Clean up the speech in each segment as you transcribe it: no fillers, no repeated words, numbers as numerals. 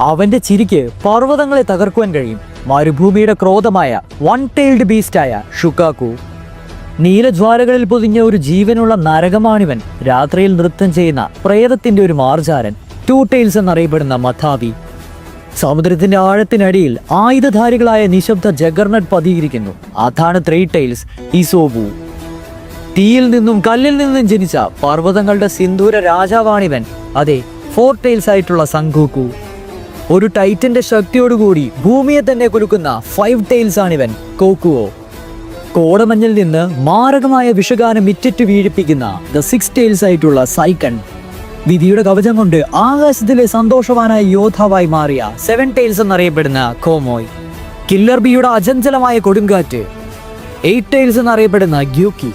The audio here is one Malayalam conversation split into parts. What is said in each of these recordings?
അവന്റെ ചിരിക്ക് പർവ്വതങ്ങളെ തകർക്കുവാൻ കഴിയും. മരുഭൂമിയുടെ ക്രോധമായ വൺ ടൈൽഡ് ബീസ്റ്റായ ഷുക്കാക്കു. നീലജ്വാലകളിൽ പൊതിഞ്ഞ ഒരു ജീവനുള്ള നരകമാണിവൻ. രാത്രിയിൽ നൃത്തം ചെയ്യുന്ന പ്രേതത്തിന്റെ ഒരു മാർജാരൻ, ടു ടൈൽസ് എന്നറിയപ്പെടുന്ന മഥാവി. സമുദ്രത്തിന്റെ ആഴത്തിനടിയിൽ ആയുധധാരികളായ നിശബ്ദ ജഗർനട്ട് പതിയിരിക്കുന്നു. അതാണ് ത്രീ ടൈൽസ് ഇസോബു. തീയിൽ നിന്നും കല്ലിൽ നിന്നും ജനിച്ച പർവ്വതങ്ങളുടെ സിന്ദൂര രാജാവാണിവൻ. അതെ, ഫോർ ടൈൽസ് ആയിട്ടുള്ള സങ്കൂക്കു. ഒരു ടൈറ്റന്റെ ശക്തിയോടുകൂടി ഭൂമിയെ തന്നെ കുലുക്കുന്ന ഫൈവ് ടൈൽസ് ആണിവൻ കോക്കുവോ. കോടമഞ്ഞിൽ നിന്ന് മാരകമായ വിഷഗാനം ഇറ്റിറ്റ് വീഴിപ്പിക്കുന്ന ദ സിക്സ് ടൈൽസ് ആയിട്ടുള്ള സൈക്കൺ. വിധിയുടെ കവചം കൊണ്ട് ആകാശത്തിലെ സന്തോഷവാനായ യോദ്ധാവായി മാറിയ സെവൻ ടൈൽസ് എന്നറിയപ്പെടുന്ന കോമോയ്. കില്ലർ ബിയുടെ അചഞ്ചലമായ കൊടുങ്കാറ്റ്, എയ്റ്റ് ടൈൽസ് എന്നറിയപ്പെടുന്ന ഗ്യൂക്കി.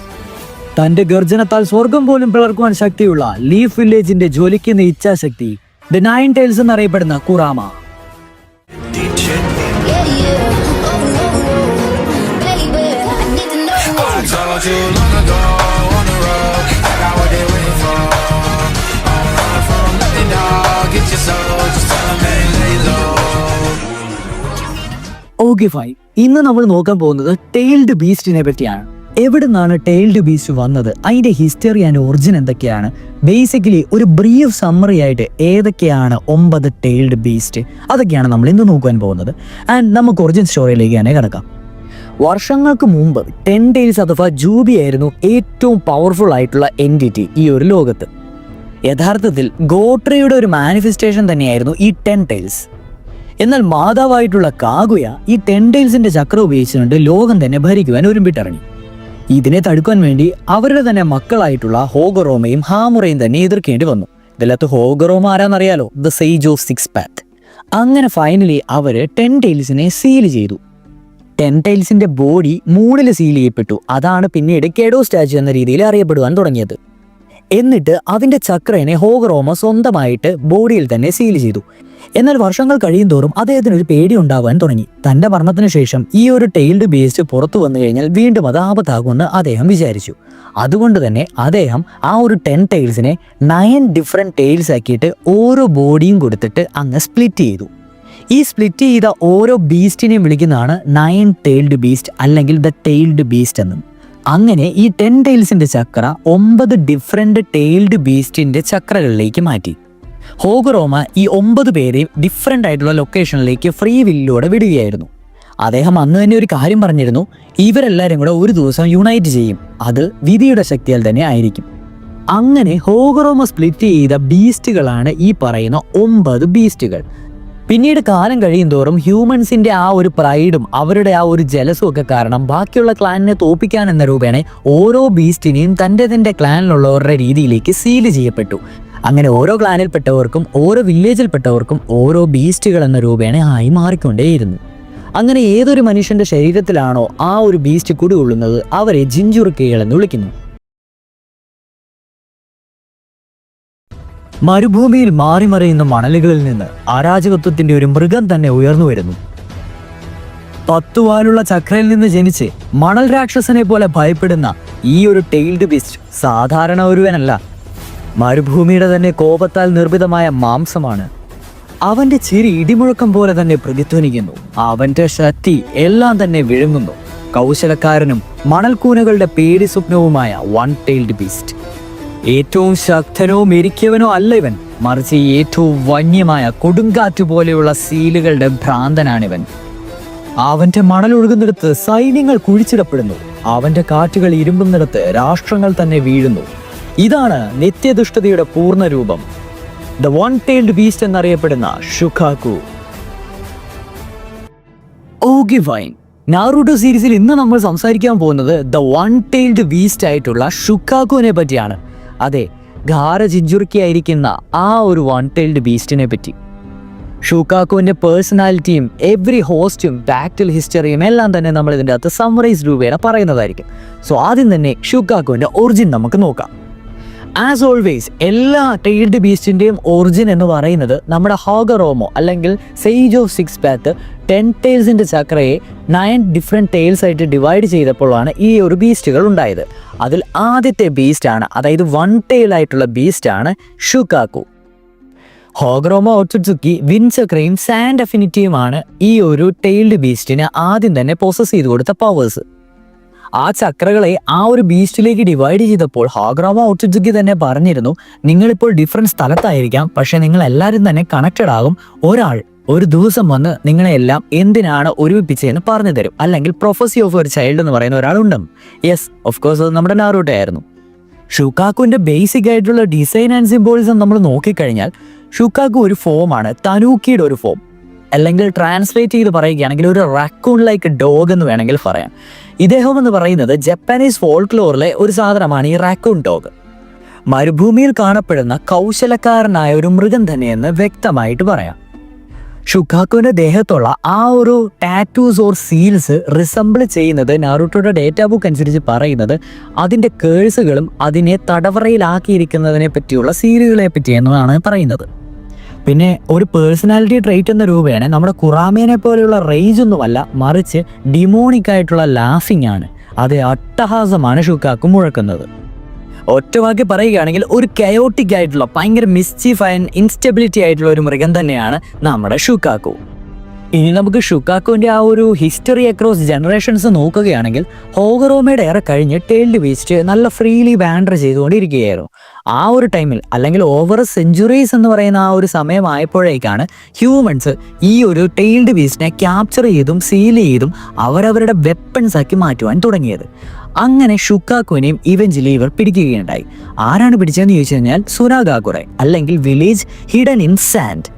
തന്റെ ഗർജനത്താൽ സ്വർഗം പോലും പിളർക്കുവാൻ ശക്തിയുള്ള ലീഫ് വില്ലേജിന്റെ ജ്വലിക്കുന്ന ഇച്ഛാശക്തി, ദ നയൻ ടൈൽസ് എന്നറിയപ്പെടുന്ന കുറാമ. ഓക്കെ ഫൈൻ, ഇന്ന് നമ്മൾ നോക്കാൻ പോകുന്നത് ടെയിൽഡ് ബീസ്റ്റിനെ പറ്റിയാണ്. എവിടെ നിന്നാണ് ടെയിൽഡ് ബീസ്റ്റ് വന്നത്, അതിന്റെ ഹിസ്റ്ററി ആൻഡ് ഒറിജിൻ എന്തൊക്കെയാണ്, ബേസിക്കലി ഒരു ബ്രീഫ് സമ്മറി ആയിട്ട് ഏതൊക്കെയാണ് 9 ടെയിൽഡ് ബീസ്റ്റ്, അതൊക്കെയാണ് നമ്മൾ ഇന്ന് നോക്കാൻ പോകുന്നത്. ആൻഡ് നമുക്ക് ഒറിജിൻ സ്റ്റോറിയിലേക്ക് തന്നെ കിടക്കാം. വർഷങ്ങൾക്ക് മുമ്പ് 10 ടൈൽസ് അഥവാ ജൂബി ആയിരുന്നു ഏറ്റവും പവർഫുൾ ആയിട്ടുള്ള എൻറ്റിറ്റി ഈ ഒരു ലോകത്ത്. യഥാർത്ഥത്തിൽ ഗോട്രയുടെ ഒരു മാനിഫെസ്റ്റേഷൻ തന്നെയായിരുന്നു ഈ 10 ടൈൽസ്. എന്നാൽ മാതാവായിട്ടുള്ള കാഗുയ ഈ 10 ടൈൽസിന്റെ ചക്രം ഉപയോഗിച്ചുകൊണ്ട് ലോകം തന്നെ ഭരിക്കുവാൻ ഒരുമ്പിട്ടിറങ്ങി. ഇതിനെ തടുക്കാൻ വേണ്ടി അവരുടെ തന്നെ മക്കളായിട്ടുള്ള ഹോഗറോമയും ഹാമുറയും തന്നെ എതിർക്കേണ്ടി വന്നു. ഇതിലകത്ത് ഹോഗറോമ ആരാന്നറിയാലോ, the sage of six path. അങ്ങനെ ഫൈനലി അവര് 10 ടൈൽസിനെ സീൽ ചെയ്തു. 10 ടൈൽസിന്റെ ബോഡി മൂണിൽ സീൽ ചെയ്യപ്പെട്ടു. അതാണ് പിന്നീട് കെഡോ സ്റ്റാച്യു എന്ന രീതിയിൽ അറിയപ്പെടുവാൻ തുടങ്ങിയത്. എന്നിട്ട് അതിന്റെ ചക്രനെ ഹോഗറോമ സ്വന്തമായിട്ട് ബോഡിയിൽ തന്നെ സീൽ ചെയ്തു. എന്നാൽ വർഷങ്ങൾ കഴിയും തോറും അദ്ദേഹത്തിന് ഒരു പേടി ഉണ്ടാവാൻ തുടങ്ങി. തന്റെ മരണത്തിന് ശേഷം ഈ ഒരു ടെയിൽഡ് ബീസ്റ്റ് പുറത്തു വന്നു കഴിഞ്ഞാൽ വീണ്ടും അത് ആപത്താകുമെന്ന് അദ്ദേഹം വിചാരിച്ചു. അതുകൊണ്ട് തന്നെ അദ്ദേഹം ആ ഒരു 10 ടൈൽസിനെ 9 ഡിഫറെന്റ് ടൈൽസ് ആക്കിയിട്ട് ഓരോ ബോഡിയും കൊടുത്തിട്ട് അങ്ങ് സ്പ്ലിറ്റ് ചെയ്തു. ഈ സ്പ്ലിറ്റ് ചെയ്ത ഓരോ ബീസ്റ്റിനെയും വിളിക്കുന്നതാണ് 9 ടൈൽഡ് ബീസ്റ്റ് അല്ലെങ്കിൽ ദ ടൈൽഡ് ബീസ്റ്റ് എന്നും. അങ്ങനെ ഈ 10 ടൈൽസിന്റെ ചക്ര 9 ഡിഫറെന്റ് ടൈൽഡ് ബീസ്റ്റിന്റെ ചക്രകളിലേക്ക് മാറ്റി. ഹോഗറോമ ഈ 9 പേരെയും ഡിഫറെന്റ് ആയിട്ടുള്ള ലൊക്കേഷനിലേക്ക് ഫ്രീ വില്ലിലൂടെ വിടുകയായിരുന്നു. അദ്ദേഹം അന്ന് തന്നെ ഒരു കാര്യം പറഞ്ഞിരുന്നു, ഇവരെല്ലാവരും കൂടെ ഒരു ദിവസം യുണൈറ്റ് ചെയ്യും, അത് വിധിയുടെ ശക്തിയാൽ തന്നെ ആയിരിക്കും. അങ്ങനെ ഹോഗറോമ സ്പ്ലിറ്റ് ചെയ്ത ബീസ്റ്റുകളാണ് ഈ പറയുന്ന 9 ബീസ്റ്റുകൾ. പിന്നീട് കാലം കഴിയും തോറും ഹ്യൂമൻസിന്റെ ആ ഒരു പ്രൈഡും അവരുടെ ആ ഒരു ജലസും ഒക്കെ കാരണം ബാക്കിയുള്ള ക്ലാനിനെ തോപ്പിക്കാൻ എന്ന രൂപേണ ഓരോ ബീസ്റ്റിനെയും തന്റെ ക്ലാനിലുള്ളവരുടെ രീതിയിലേക്ക് സീൽ ചെയ്യപ്പെട്ടു. അങ്ങനെ ഓരോ ക്ലാനിൽപ്പെട്ടവർക്കും ഓരോ വില്ലേജിൽപ്പെട്ടവർക്കും ഓരോ ബീസ്റ്റുകൾ എന്ന രൂപേണ ആയി മാറിക്കൊണ്ടേയിരുന്നു. അങ്ങനെ ഏതൊരു മനുഷ്യന്റെ ശരീരത്തിലാണോ ആ ഒരു ബീസ്റ്റ് കുടികൊള്ളുന്നത് അവരെ ജിഞ്ചുറുക്കികൾ എന്ന് വിളിക്കുന്നു. മരുഭൂമിയിൽ മാറിമറയുന്ന മണലുകളിൽ നിന്ന് അരാജകത്വത്തിന്റെ ഒരു മൃഗം തന്നെ ഉയർന്നു വരുന്നു. 10 വാലുള്ള ചക്രയിൽ നിന്ന് ജനിച്ച് മണൽ രാക്ഷസനെ പോലെ ഭയപ്പെടുന്ന ഈ ഒരു ടെയിൽഡ് ബീസ്റ്റ് സാധാരണ ഒരുവനല്ല. മരുഭൂമിയുടെ തന്നെ കോപത്താൽ നിർമ്മിതമായ മാംസമാണ്. അവന്റെ ചിരി ഇടിമുഴക്കം പോലെ തന്നെ പ്രതിധ്വനിക്കുന്നു. അവന്റെ ശക്തി എല്ലാം തന്നെ വിഴുങ്ങുന്നു. കൗശലക്കാരനും മണൽക്കൂനകളുടെ പേടി സ്വപ്നവുമായ വൺ ടൈൽഡ് ബീസ്റ്റ്. ഏറ്റവും ശക്തനോ മെരിക്കവനോ അല്ല ഇവൻ, മറിച്ച് ഏറ്റവും വന്യമായ കൊടുങ്കാറ്റ് പോലെയുള്ള സീലുകളുടെ ഭ്രാന്തനാണിവൻ. അവന്റെ മണലൊഴുകുന്നിടത്ത് സൈന്യങ്ങൾ കുഴിച്ചിടപ്പെടുന്നു. അവന്റെ കാറ്റുകൾ ഇരുമ്പുന്നിടത്ത് രാഷ്ട്രങ്ങൾ തന്നെ വീഴുന്നു. ഇതാണ് നിത്യദുഷ്ടതയുടെ പൂർണ്ണ രൂപം, ദ വൺ ടൈൽഡ് ബീസ്റ്റ് എന്നറിയപ്പെടുന്ന ഷുക്കാക്കു. ഓക്കെ ഫൈൻ, നാറൂട്ടോ സീരീസിൽ ഇന്ന് നമ്മൾ സംസാരിക്കാൻ പോകുന്നത് ദ വൺ ടൈൽഡ് ബീസ്റ്റ് ആയിട്ടുള്ള ഷുക്കാക്കുവിനെ പറ്റിയാണ്. അതെ, ഘാര ജിഞ്ചുറുക്കിയായിരിക്കുന്ന ആ ഒരു വൺ ടൈൽഡ് ബീസ്റ്റിനെ പറ്റി. ഷുക്കാക്കുവിന്റെ പേഴ്സണാലിറ്റിയും എവറി ഹോസ്റ്റും ബാറ്റിൽ ഹിസ്റ്ററിയും എല്ലാം തന്നെ നമ്മൾ ഇതിൻ്റെ അകത്ത് സമ്മറൈസ് രൂപേണ പറയുന്നതായിരിക്കും. സോ ആദ്യം തന്നെ ഷുക്കാക്കുവിന്റെ ഒറിജിൻ നമുക്ക് നോക്കാം. ആസ് ഓൾവേസ് എല്ലാ ടൈൽഡ് ബീസ്റ്റിൻ്റെയും ഒറിജിൻ എന്ന് പറയുന്നത് നമ്മുടെ ഹോഗറോമോ അല്ലെങ്കിൽ sage of six path 10 ടൈൽസിൻ്റെ ചക്രയെ 9 different tiles ആയിട്ട് ഡിവൈഡ് ചെയ്തപ്പോഴാണ് ഈ ഒരു ബീസ്റ്റുകൾ ഉണ്ടായത്. അതിൽ ആദ്യത്തെ ബീസ്റ്റാണ്, അതായത് 1 ടൈൽ ആയിട്ടുള്ള ബീസ്റ്റാണ് ഷുക്കാക്കു. ഹോഗ്രോമ ഓട്സുട്സുക്കി വിൻചക്രയും സാൻഡ് അഫിനിറ്റിയുമാണ് ഈ ഒരു ടെയിൽഡ് ബീസ്റ്റിന് ആദ്യം തന്നെ പോസസ് ചെയ്ത് കൊടുത്ത പവേഴ്സ്. ആ ചക്രകളെ ആ ഒരു ബീസ്റ്റിലേക്ക് ഡിവൈഡ് ചെയ്തപ്പോൾ ഹോഗ്രോമ ഓട്സുട്സുക്കി തന്നെ പറഞ്ഞിരുന്നു, നിങ്ങളിപ്പോൾ ഡിഫറെൻറ്റ് സ്ഥലത്തായിരിക്കാം, പക്ഷെ നിങ്ങൾ എല്ലാവരും തന്നെ കണക്റ്റഡ് ആകും. ഒരാൾ ഒരു ദിവസം വന്ന് നിങ്ങളെല്ലാം എന്തിനാണ് ഒരുമിപ്പിച്ചതെന്ന് പറഞ്ഞു തരും, അല്ലെങ്കിൽ പ്രൊഫസി ഓഫ് ഒരു ചൈൽഡ് എന്ന് പറയുന്ന ഒരാളുണ്ടെന്ന്. യെസ്, ഓഫ് കോഴ്സ് അത് നമ്മുടെ നാറൂട്ടോ ആയിരുന്നു. ഷുക്കാക്കുവിൻ്റെ ബേസിക് ആയിട്ടുള്ള ഡിസൈൻ ആൻഡ് സിംബോളിസം നമ്മൾ നോക്കിക്കഴിഞ്ഞാൽ ഷുക്കാക്കു ഒരു ഫോമാണ്, തനൂക്കിയുടെ ഒരു ഫോം, അല്ലെങ്കിൽ ട്രാൻസ്ലേറ്റ് ചെയ്ത് പറയുകയാണെങ്കിൽ ഒരു റാക്കൂൺ ലൈക്ക് ഡോഗ് എന്ന് വേണമെങ്കിൽ പറയാം. ഇദ്ദേഹം എന്ന് പറയുന്നത് ജപ്പാനീസ് ഫോൾക്ലോറിലെ ഒരു സാധനമാണ് ഈ റാക്കൂൺ ഡോഗ്. മരുഭൂമിയിൽ കാണപ്പെടുന്ന കൗശലക്കാരനായ ഒരു മൃഗം തന്നെയെന്ന് വ്യക്തമായിട്ട് പറയാം. ഷുക്കാക്കുവിൻ്റെ ദേഹത്തുള്ള ആ ഒരു ടാറ്റൂസ് ഓർ സീൽസ് റിസംബിൾ ചെയ്യുന്നത് നാറൂട്ടോയുടെ ഡേറ്റാ ബുക്ക് അനുസരിച്ച് പറയുന്നത് അതിൻ്റെ കേഴ്സുകളും അതിനെ തടവറയിലാക്കിയിരിക്കുന്നതിനെ പറ്റിയുള്ള സീലുകളെ പറ്റി എന്നാണ് പറയുന്നത്. പിന്നെ ഒരു പേഴ്സണാലിറ്റി ട്രേറ്റ് എന്ന രൂപേണ നമ്മുടെ കുറാമേനെ പോലെയുള്ള റേജ് ഒന്നുമല്ല, മറിച്ച് ഡിമോണിക് ആയിട്ടുള്ള ലാഫിംഗ് ആണ്. അത് അട്ടഹാസമാണ് ഷുക്കാക്കു മുഴക്കുന്നത്. ഒറ്റവാക്കി പറയുകയാണെങ്കിൽ ഒരു കയോട്ടിക് ആയിട്ടുള്ള ഭയങ്കര മിസ്ചീഫ് ആൻഡ് ഇൻസ്റ്റെബിലിറ്റി ആയിട്ടുള്ള ഒരു മൃഗം തന്നെയാണ് നമ്മുടെ ഷുക്കാക്കു. ഇനി നമുക്ക് ഷുക്കാക്കുവിൻ്റെ ആ ഒരു ഹിസ്റ്ററി അക്രോസ് ജനറേഷൻസ് നോക്കുകയാണെങ്കിൽ ഹോഗറോമയുടെ ഏറെ കഴിഞ്ഞ് ടെയിൽഡ് ബീസ്റ്റ് നല്ല ഫ്രീലി വാൻഡർ ചെയ്തുകൊണ്ടിരിക്കുകയായിരുന്നു. ആ ഒരു ടൈമിൽ, അല്ലെങ്കിൽ ഓവർ സെഞ്ചുറീസ് എന്ന് പറയുന്ന ആ ഒരു സമയമായപ്പോഴേക്കാണ് ഹ്യൂമൻസ് ഈ ഒരു ടെയിൽഡ് ബീസ്റ്റിനെ ക്യാപ്ചർ ചെയ്തും സീൽ ചെയ്തും അവരവരുടെ വെപ്പൺസ് ആക്കി മാറ്റുവാൻ തുടങ്ങിയത്. അങ്ങനെ ഷുക്കാക്കുവിനെയും ഇവഞ്ചലി ഇവർ പിടിക്കുകയുണ്ടായി. ആരാണ് പിടിച്ചതെന്ന് ചോദിച്ചു കഴിഞ്ഞാൽ സുനാഗാകുറെ, അല്ലെങ്കിൽ വില്ലേജ് ഹിഡൻ ഇൻ സാൻഡ്.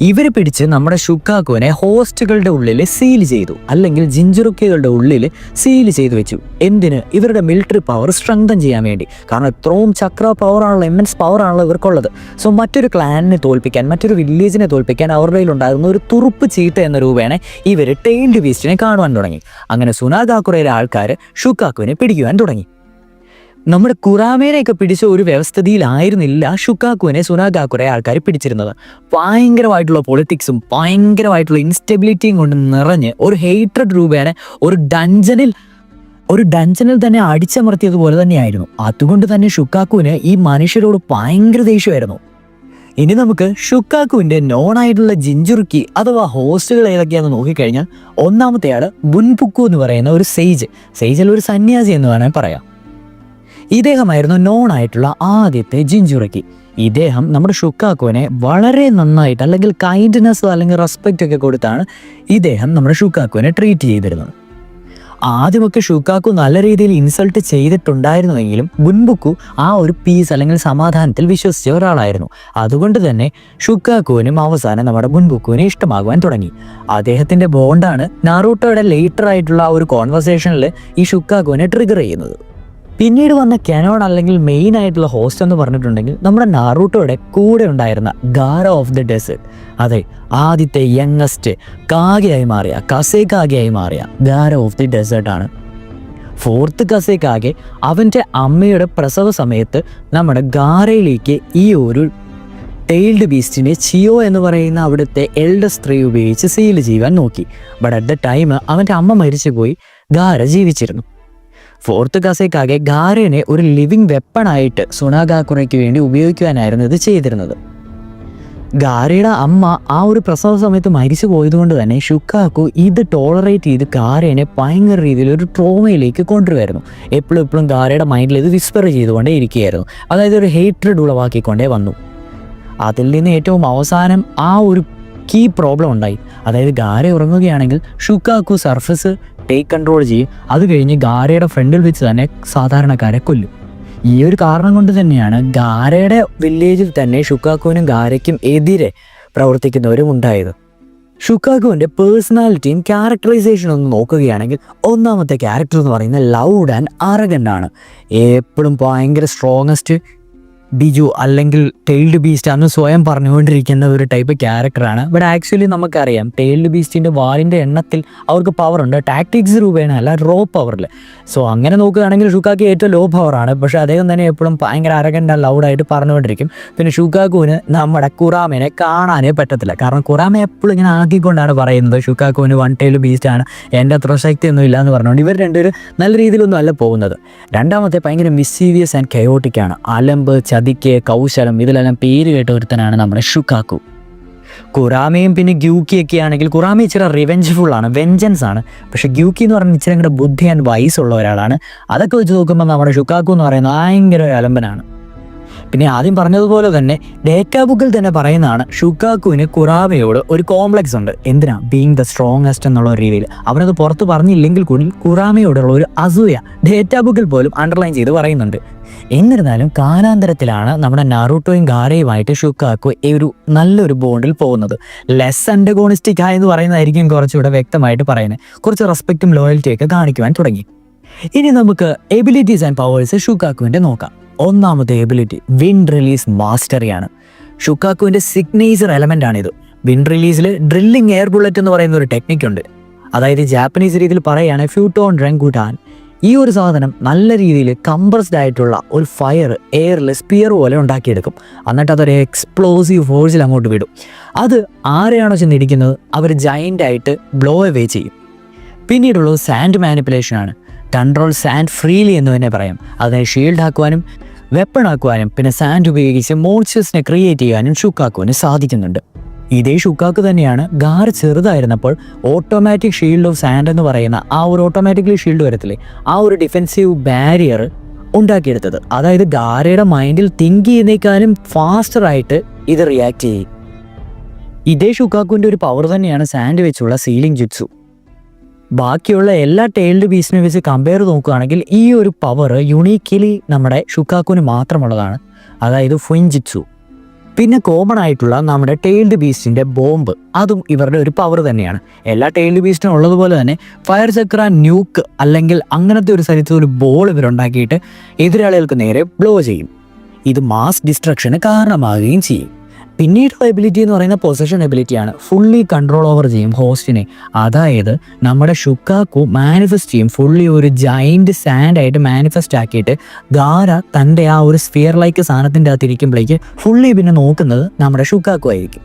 ഇവർ പിടിച്ച് നമ്മുടെ ഷുക്കാക്കുവിനെ ഹോസ്റ്റുകളുടെ ഉള്ളിൽ സീൽ ചെയ്തു, അല്ലെങ്കിൽ ജിഞ്ചുറുക്കികളുടെ ഉള്ളിൽ സീൽ ചെയ്തു വെച്ചു. എന്തിന്? ഇവരുടെ മിലിറ്ററി പവർ സ്ട്രെങ്തൻ ചെയ്യാൻ വേണ്ടി. കാരണം ഇത്രയും ചക്ര പവറാണല്ലോ, ഇമ്മൻസ് പവറാണല്ലോ ഇവർക്കുള്ളത്. സോ മറ്റൊരു ക്ലാനിനെ തോൽപ്പിക്കാൻ, മറ്റൊരു വില്ലേജിനെ തോൽപ്പിക്കാൻ അവരുടെ കയ്യിലുണ്ടായിരുന്ന ഒരു തുറുപ്പ് ചീട്ട എന്ന രൂപേണ ഇവർ ടെയിൽഡ് ബീസ്റ്റിനെ കാണുവാൻ തുടങ്ങി. അങ്ങനെ സുനാഗാകുറയിലെ ആൾക്കാർ ഷുക്കാക്കുവിനെ പിടിക്കുവാൻ തുടങ്ങി. നമ്മുടെ കുറാമേനെയൊക്കെ പിടിച്ച ഒരു വ്യവസ്ഥിതിയിലായിരുന്നില്ല ഷുക്കാക്കുവിനെ സുനാഗാകുറെ ആൾക്കാർ പിടിച്ചിരുന്നത്. ഭയങ്കരമായിട്ടുള്ള പൊളിറ്റിക്സും ഭയങ്കരമായിട്ടുള്ള ഇൻസ്റ്റെബിലിറ്റിയും കൊണ്ട് നിറഞ്ഞ് ഒരു ഹെയ്ട്രഡ് രൂപേണ ഒരു ഡഞ്ചനിൽ തന്നെ അടിച്ചമർത്തിയതുപോലെ തന്നെയായിരുന്നു. അതുകൊണ്ട് തന്നെ ഷുക്കാക്കുവിന് ഈ മനുഷ്യരോട് ഭയങ്കര ദേഷ്യമായിരുന്നു. ഇനി നമുക്ക് ഷുക്കാക്കുവിൻ്റെ നോൺ ആയിട്ടുള്ള ജിഞ്ചുറുക്കി അഥവാ ഹോസ്റ്റുകൾ ഏതൊക്കെയാണെന്ന് നോക്കിക്കഴിഞ്ഞാൽ ഒന്നാമത്തെയാൾ ബുൻപുക്കു എന്ന് പറയുന്ന ഒരു സെയ്ജിൽ ഒരു സന്യാസി എന്ന് വേണമെങ്കിൽ പറയാം. ഇദ്ദേഹമായിരുന്നു നോൺ ആയിട്ടുള്ള ആദ്യത്തെ ജിഞ്ചുറുക്കി. ഇദ്ദേഹം നമ്മുടെ ഷുക്കാക്കുവിനെ വളരെ നന്നായിട്ട്, അല്ലെങ്കിൽ കൈൻഡ്നെസ് അല്ലെങ്കിൽ റെസ്പെക്റ്റ് ഒക്കെ കൊടുത്താണ് ഇദ്ദേഹം നമ്മുടെ ഷുക്കാക്കുവിനെ ട്രീറ്റ് ചെയ്തിരുന്നത്. ആദ്യമൊക്കെ ഷുക്കാക്കു നല്ല രീതിയിൽ ഇൻസൾട്ട് ചെയ്തിട്ടുണ്ടായിരുന്നുവെങ്കിലും ബുൻപുക്കു ആ ഒരു പീസ് അല്ലെങ്കിൽ സമാധാനത്തിൽ വിശ്വസിച്ച ഒരാളായിരുന്നു. അതുകൊണ്ട് തന്നെ ഷുക്കാക്കുവിനും അവസാനം നമ്മുടെ ബുൻപുക്കുവിനെ ഇഷ്ടമാകുവാൻ തുടങ്ങി. അദ്ദേഹത്തിൻ്റെ ബോണ്ടാണ് നാറൂട്ടോയുടെ ലേറ്റർ ആയിട്ടുള്ള ആ ഒരു കോൺവെർസേഷനിൽ ഈ ഷുക്കാക്കുവിനെ ട്രിഗർ ചെയ്യുന്നത്. പിന്നീട് വന്ന കനോൺ അല്ലെങ്കിൽ മെയിൻ ആയിട്ടുള്ള ഹോസ്റ്റ് എന്ന് പറഞ്ഞിട്ടുണ്ടെങ്കിൽ നമ്മുടെ നാറൂട്ടോയുടെ കൂടെ ഉണ്ടായിരുന്ന ഗാര ഓഫ് ദി ഡെസേർട്ട്. അതെ, ആദ്യത്തെ യങ്ങസ്റ്റ് കാഗയായി മാറിയ, കസേകാഗയായി മാറിയ ഗാര ഓഫ് ദി ഡെസേർട്ടാണ്. ഫോർത്ത് കസേകാഗെ അവൻ്റെ അമ്മയുടെ പ്രസവ സമയത്ത് നമ്മുടെ ഗാരയിലേക്ക് ഈ ഒരു ടെയിൽഡ് ബീസ്റ്റിനെ ചിയോ എന്ന് പറയുന്ന അവിടുത്തെ എൽഡർ സ്ത്രീ ഉപയോഗിച്ച് സീൽ ചെയ്യുവാൻ നോക്കി. ബട്ട് അറ്റ് ദ ടൈം അവൻ്റെ അമ്മ മരിച്ചുപോയി, ഗാര ജീവിച്ചിരുന്നു. ഫോർത്ത് കസേക്കാകെ ഗാരനെ ഒരു ലിവിങ് വെപ്പണായിട്ട് സുനാഗാകുറയ്ക്ക് വേണ്ടി ഉപയോഗിക്കുവാനായിരുന്നു ഇത് ചെയ്തിരുന്നത്. ഗാരയുടെ അമ്മ ആ ഒരു പ്രസവ സമയത്ത് മരിച്ചു പോയതുകൊണ്ട് തന്നെ ഷുക്കാക്കു ഇത് ടോളറേറ്റ് ചെയ്ത് ഗാരനെ ഭയങ്കര രീതിയിൽ ഒരു ട്രോമയിലേക്ക് കൊണ്ടുവരുമായിരുന്നു. എപ്പോഴും ഗാരയുടെ മൈൻഡിൽ ഇത് വിസ്പർ ചെയ്തുകൊണ്ടേ ഇരിക്കുകയായിരുന്നു. അതായത് ഒരു ഹേറ്റ്രഡ് ഉളവാക്കിക്കൊണ്ടേ വന്നു. അതിൽ നിന്ന് ഏറ്റവും അവസാനം ആ ഒരു കീ പ്രോബ്ലം ഉണ്ടായി. അതായത് ഗാര ഉറങ്ങുകയാണെങ്കിൽ ഷുക്കാക്കു സർഫസ് ടേക്ക് കൺട്രോൾ ചെയ്യും. അത് കഴിഞ്ഞ് ഗാരയുടെ ഫ്രണ്ടിൽ വെച്ച് തന്നെ സാധാരണക്കാരെ കൊല്ലും. ഈ ഒരു കാരണം കൊണ്ട് തന്നെയാണ് ഗാരയുടെ വില്ലേജിൽ തന്നെ ഷുക്കാക്കുവിനും ഗാരയ്ക്കും എതിരെ പ്രവർത്തിക്കുന്നവരും ഉണ്ടായത്. ഷുക്കാക്കുവിൻ്റെ പേഴ്സണാലിറ്റിയും ക്യാരക്ടറൈസേഷനും ഒന്ന് നോക്കുകയാണെങ്കിൽ ഒന്നാമത്തെ ക്യാരക്ടർ എന്ന് പറയുന്നത് ലൗഡ് ആൻഡ് അറഗൻ്റ് ആണ്. എപ്പോഴും ഭയങ്കര സ്ട്രോങ്ങസ്റ്റ് ബിജു അല്ലെങ്കിൽ ടെയിൽഡ് ബീസ്റ്റ് അന്ന് സ്വയം പറഞ്ഞുകൊണ്ടിരിക്കുന്ന ഒരു ടൈപ്പ് ക്യാരക്ടറാണ്. ബട്ട് ആക്ച്വലി നമുക്കറിയാം ടെയിൽഡ് ബീസ്റ്റിൻ്റെ വാലിൻ്റെ എണ്ണത്തിൽ അവർക്ക് പവറുണ്ട്, ടാക്ടിക്സ് രൂപേണ അല്ല, റോ പവറിൽ. സോ അങ്ങനെ നോക്കുകയാണെങ്കിൽ ഷുക്കാക്കു ഏറ്റവും ലോ പവറാണ്. പക്ഷേ അദ്ദേഹം തന്നെ എപ്പോഴും ഭയങ്കര അരഗൻ്റ് ലൗഡായിട്ട് പറഞ്ഞുകൊണ്ടിരിക്കും. പിന്നെ ഷുക്കാക്കുവിന് നമ്മുടെ കുറാമേനെ കാണാനേ പറ്റത്തില്ല. കാരണം കുറാമ എപ്പോഴും ഇങ്ങനെ ആക്കിക്കൊണ്ടാണ് പറയുന്നത് ഷുക്കാക്കുവിന് വൺ ടെയിൽഡ് ബീസ്റ്റാണ്, എൻ്റെ അത്ര ശക്തിയൊന്നും ഇല്ല എന്ന് പറഞ്ഞുകൊണ്ട് ഇവർ രണ്ടുപേരും നല്ല രീതിയിലൊന്നും അല്ല പോകുന്നത്. രണ്ടാമത്തെ ഭയങ്കര മിസ്സീവിയസ് ആൻഡ് കയോട്ടിക്കാണ്. അലമ്പ് ചതിക്ക്, കൗശലം ഇതിലെല്ലാം പേര് കേട്ട ഒരുത്തനാണ് നമ്മുടെ ഷുക്കാക്കു. കുറാമയും പിന്നെ ഗ്യൂക്കിയൊക്കെ ആണെങ്കിൽ കുറാമ ഇച്ചിരി റിവെഞ്ച്ഫുള്ളാണ്, വെഞ്ചൻസ് ആണ്. പക്ഷേ ഗ്യൂക്കി എന്ന് പറഞ്ഞാൽ ഇച്ചിരി കൂടെ ബുദ്ധി ആൻഡ് വയസ്സുള്ള ഒരാളാണ്. അതൊക്കെ വെച്ച് നോക്കുമ്പോൾ നമ്മുടെ ഷുക്കാക്കു എന്ന് പറയുന്നത് ഭയങ്കര അലമ്പനാണ്. പിന്നെ ആദ്യം പറഞ്ഞതുപോലെ തന്നെ ഡേറ്റാ ബുക്കിൽ തന്നെ പറയുന്നതാണ് ഷുക്കാക്കുവിന് കുറാമയോട് ഒരു കോംപ്ലക്സ് ഉണ്ട്. എന്തിനാ? ബീങ് ദ സ്ട്രോങ്ങസ്റ്റ് എന്നുള്ള രീതിയിൽ. അവനത് പുറത്ത് പറഞ്ഞില്ലെങ്കിൽ കൂടി കുറാമയോടുള്ള ഒരു അസൂയ ഡേറ്റാ ബുക്കിൽ പോലും അണ്ടർലൈൻ ചെയ്ത് പറയുന്നുണ്ട്. എന്നിരുന്നാലും കാലാന്തരത്തിലാണ് നമ്മുടെ നാറൂട്ടോയും ഗാരയുമായിട്ട് ഷുക്കാക്കു ഒരു നല്ലൊരു ബോണ്ടിൽ പോകുന്നത്. ലെസ് അൻറ്റഗോണിസ്റ്റിക് ആയെന്ന് പറയുന്നതായിരിക്കും കുറച്ചുകൂടെ വ്യക്തമായിട്ട് പറയുന്നത്. കുറച്ച് റെസ്പെക്റ്റും ലോയൽറ്റിയൊക്കെ കാണിക്കുവാൻ തുടങ്ങി. ഇനി നമുക്ക് എബിലിറ്റീസ് ആൻഡ് പവേഴ്സ് ഷുക്കാക്കുവിൻ്റെ നോക്കാം. ഒന്നാമത്തെ എബിലിറ്റി വിൻഡ് റിലീസ് മാസ്റ്ററിയാണ്. ഷുക്കാക്കുവിൻ്റെ സിഗ്നേച്ചർ എലമെൻ്റ് ആണിത്. വിൻഡ് റിലീസിൽ ഡ്രില്ലിംഗ് എയർ ബുള്ളറ്റ് എന്ന് പറയുന്ന ഒരു ടെക്നിക്കുണ്ട്. അതായത് ജാപ്പനീസ് രീതിയിൽ പറയുകയാണെങ്കിൽ ഫ്യൂട്ടോൺ റെങ്കുട്ടാൻ. ഈ ഒരു സാധനം നല്ല രീതിയിൽ കംപ്രസ്ഡ് ആയിട്ടുള്ള ഒരു ഫയർ എയറിൽ സ്പിയർ പോലെ ഉണ്ടാക്കിയെടുക്കും. എന്നിട്ട് അതൊരു എക്സ്പ്ലോസീവ് ഫോഴ്സിൽ അങ്ങോട്ട് വിടും. അത് ആരെയാണോ ചെന്നിരിക്കുന്നത് അവർ ജയൻ്റായിട്ട് ബ്ലോ അവേ ചെയ്യും. പിന്നീടുള്ളത് സാൻഡ് മാനിപ്പുലേഷനാണ്. കൺട്രോൾ സാൻഡ് ഫ്രീലി എന്ന് തന്നെ പറയാം. അതിനെ ഷീൽഡ് ആക്കുവാനും വെപ്പൺ ആക്കുവാനും പിന്നെ സാൻഡ് ഉപയോഗിച്ച് മോൺസ്റ്റേഴ്സിനെ ക്രിയേറ്റ് ചെയ്യാനും ഷുക്കാക്കുവിന് സാധിക്കുന്നുണ്ട്. ഇതേ ഷുക്കാക്കു തന്നെയാണ് ഗാര ചെറുതായിരുന്നപ്പോൾ ഓട്ടോമാറ്റിക് ഷീൽഡ് ഓഫ് സാൻഡ് എന്ന് പറയുന്ന ആ ഒരു ഓട്ടോമാറ്റിക്കലി ഷീൽഡ് വരത്തില്ലേ, ആ ഒരു ഡിഫെൻസീവ് ബാരിയർ ഉണ്ടാക്കിയെടുത്തത്. അതായത് ഗാരയുടെ മൈൻഡിൽ തിങ്ക് ചെയ്യുന്നേക്കാളും ഫാസ്റ്ററായിട്ട് ഇത് റിയാക്ട് ചെയ്യും. ഇതേ ഷുക്കാക്കുവിൻ്റെ ഒരു പവർ തന്നെയാണ് സാൻഡ് വെച്ചുള്ള സീലിംഗ് ജുറ്റ്സു. ബാക്കിയുള്ള എല്ലാ ടൈൽഡ് ബീസ്റ്റിനെ വെച്ച് കമ്പയർ നോക്കുകയാണെങ്കിൽ ഈ ഒരു പവർ യുണീക്കലി നമ്മുടെ ഷുക്കാക്കുവിന് മാത്രമുള്ളതാണ്. അതായത് ഫുൻജിറ്റ്സു. പിന്നെ കോമൺ ആയിട്ടുള്ള നമ്മുടെ ടൈൽഡ് ബീസ്റ്റിൻ്റെ ബോംബ്, അതും ഇവരുടെ ഒരു പവർ തന്നെയാണ്. എല്ലാ ടൈൽഡ് ബീസ്റ്റിനും ഉള്ളതുപോലെ തന്നെ ഫയർ ചക്ര, ന്യൂക്ക് അല്ലെങ്കിൽ അങ്ങനത്തെ ഒരു സ്ഥലത്ത് ഒരു ബോൾ ഇവരുണ്ടാക്കിയിട്ട് എതിരാളികൾക്ക് നേരെ ബ്ലോ ചെയ്യും. ഇത് മാസ് ഡിസ്ട്രക്ഷന് കാരണമാകുകയും ചെയ്യും. പിന്നീടുള്ള എബിലിറ്റി എന്ന് പറയുന്ന പൊസഷൻ എബിലിറ്റിയാണ്. ഫുള്ളി കൺട്രോൾ ഓവർ ചെയ്യും ഹോസ്റ്റിനെ. അതായത് നമ്മുടെ ഷുക്കാക്കു മാനിഫെസ്റ്റ് ചെയ്യും. ഫുള്ളി ഒരു ജൈൻറ്റ് സാൻഡായിട്ട് മാനിഫെസ്റ്റ് ആക്കിയിട്ട് ഗാര തൻ്റെ ആ ഒരു സ്ഫിയർ ലൈക്ക് സാധനത്തിൻ്റെ അകത്തിരിക്കുമ്പോഴേക്ക് ഫുള്ളി പിന്നെ നോക്കുന്നത് നമ്മുടെ ഷുക്കാക്കു ആയിരിക്കും.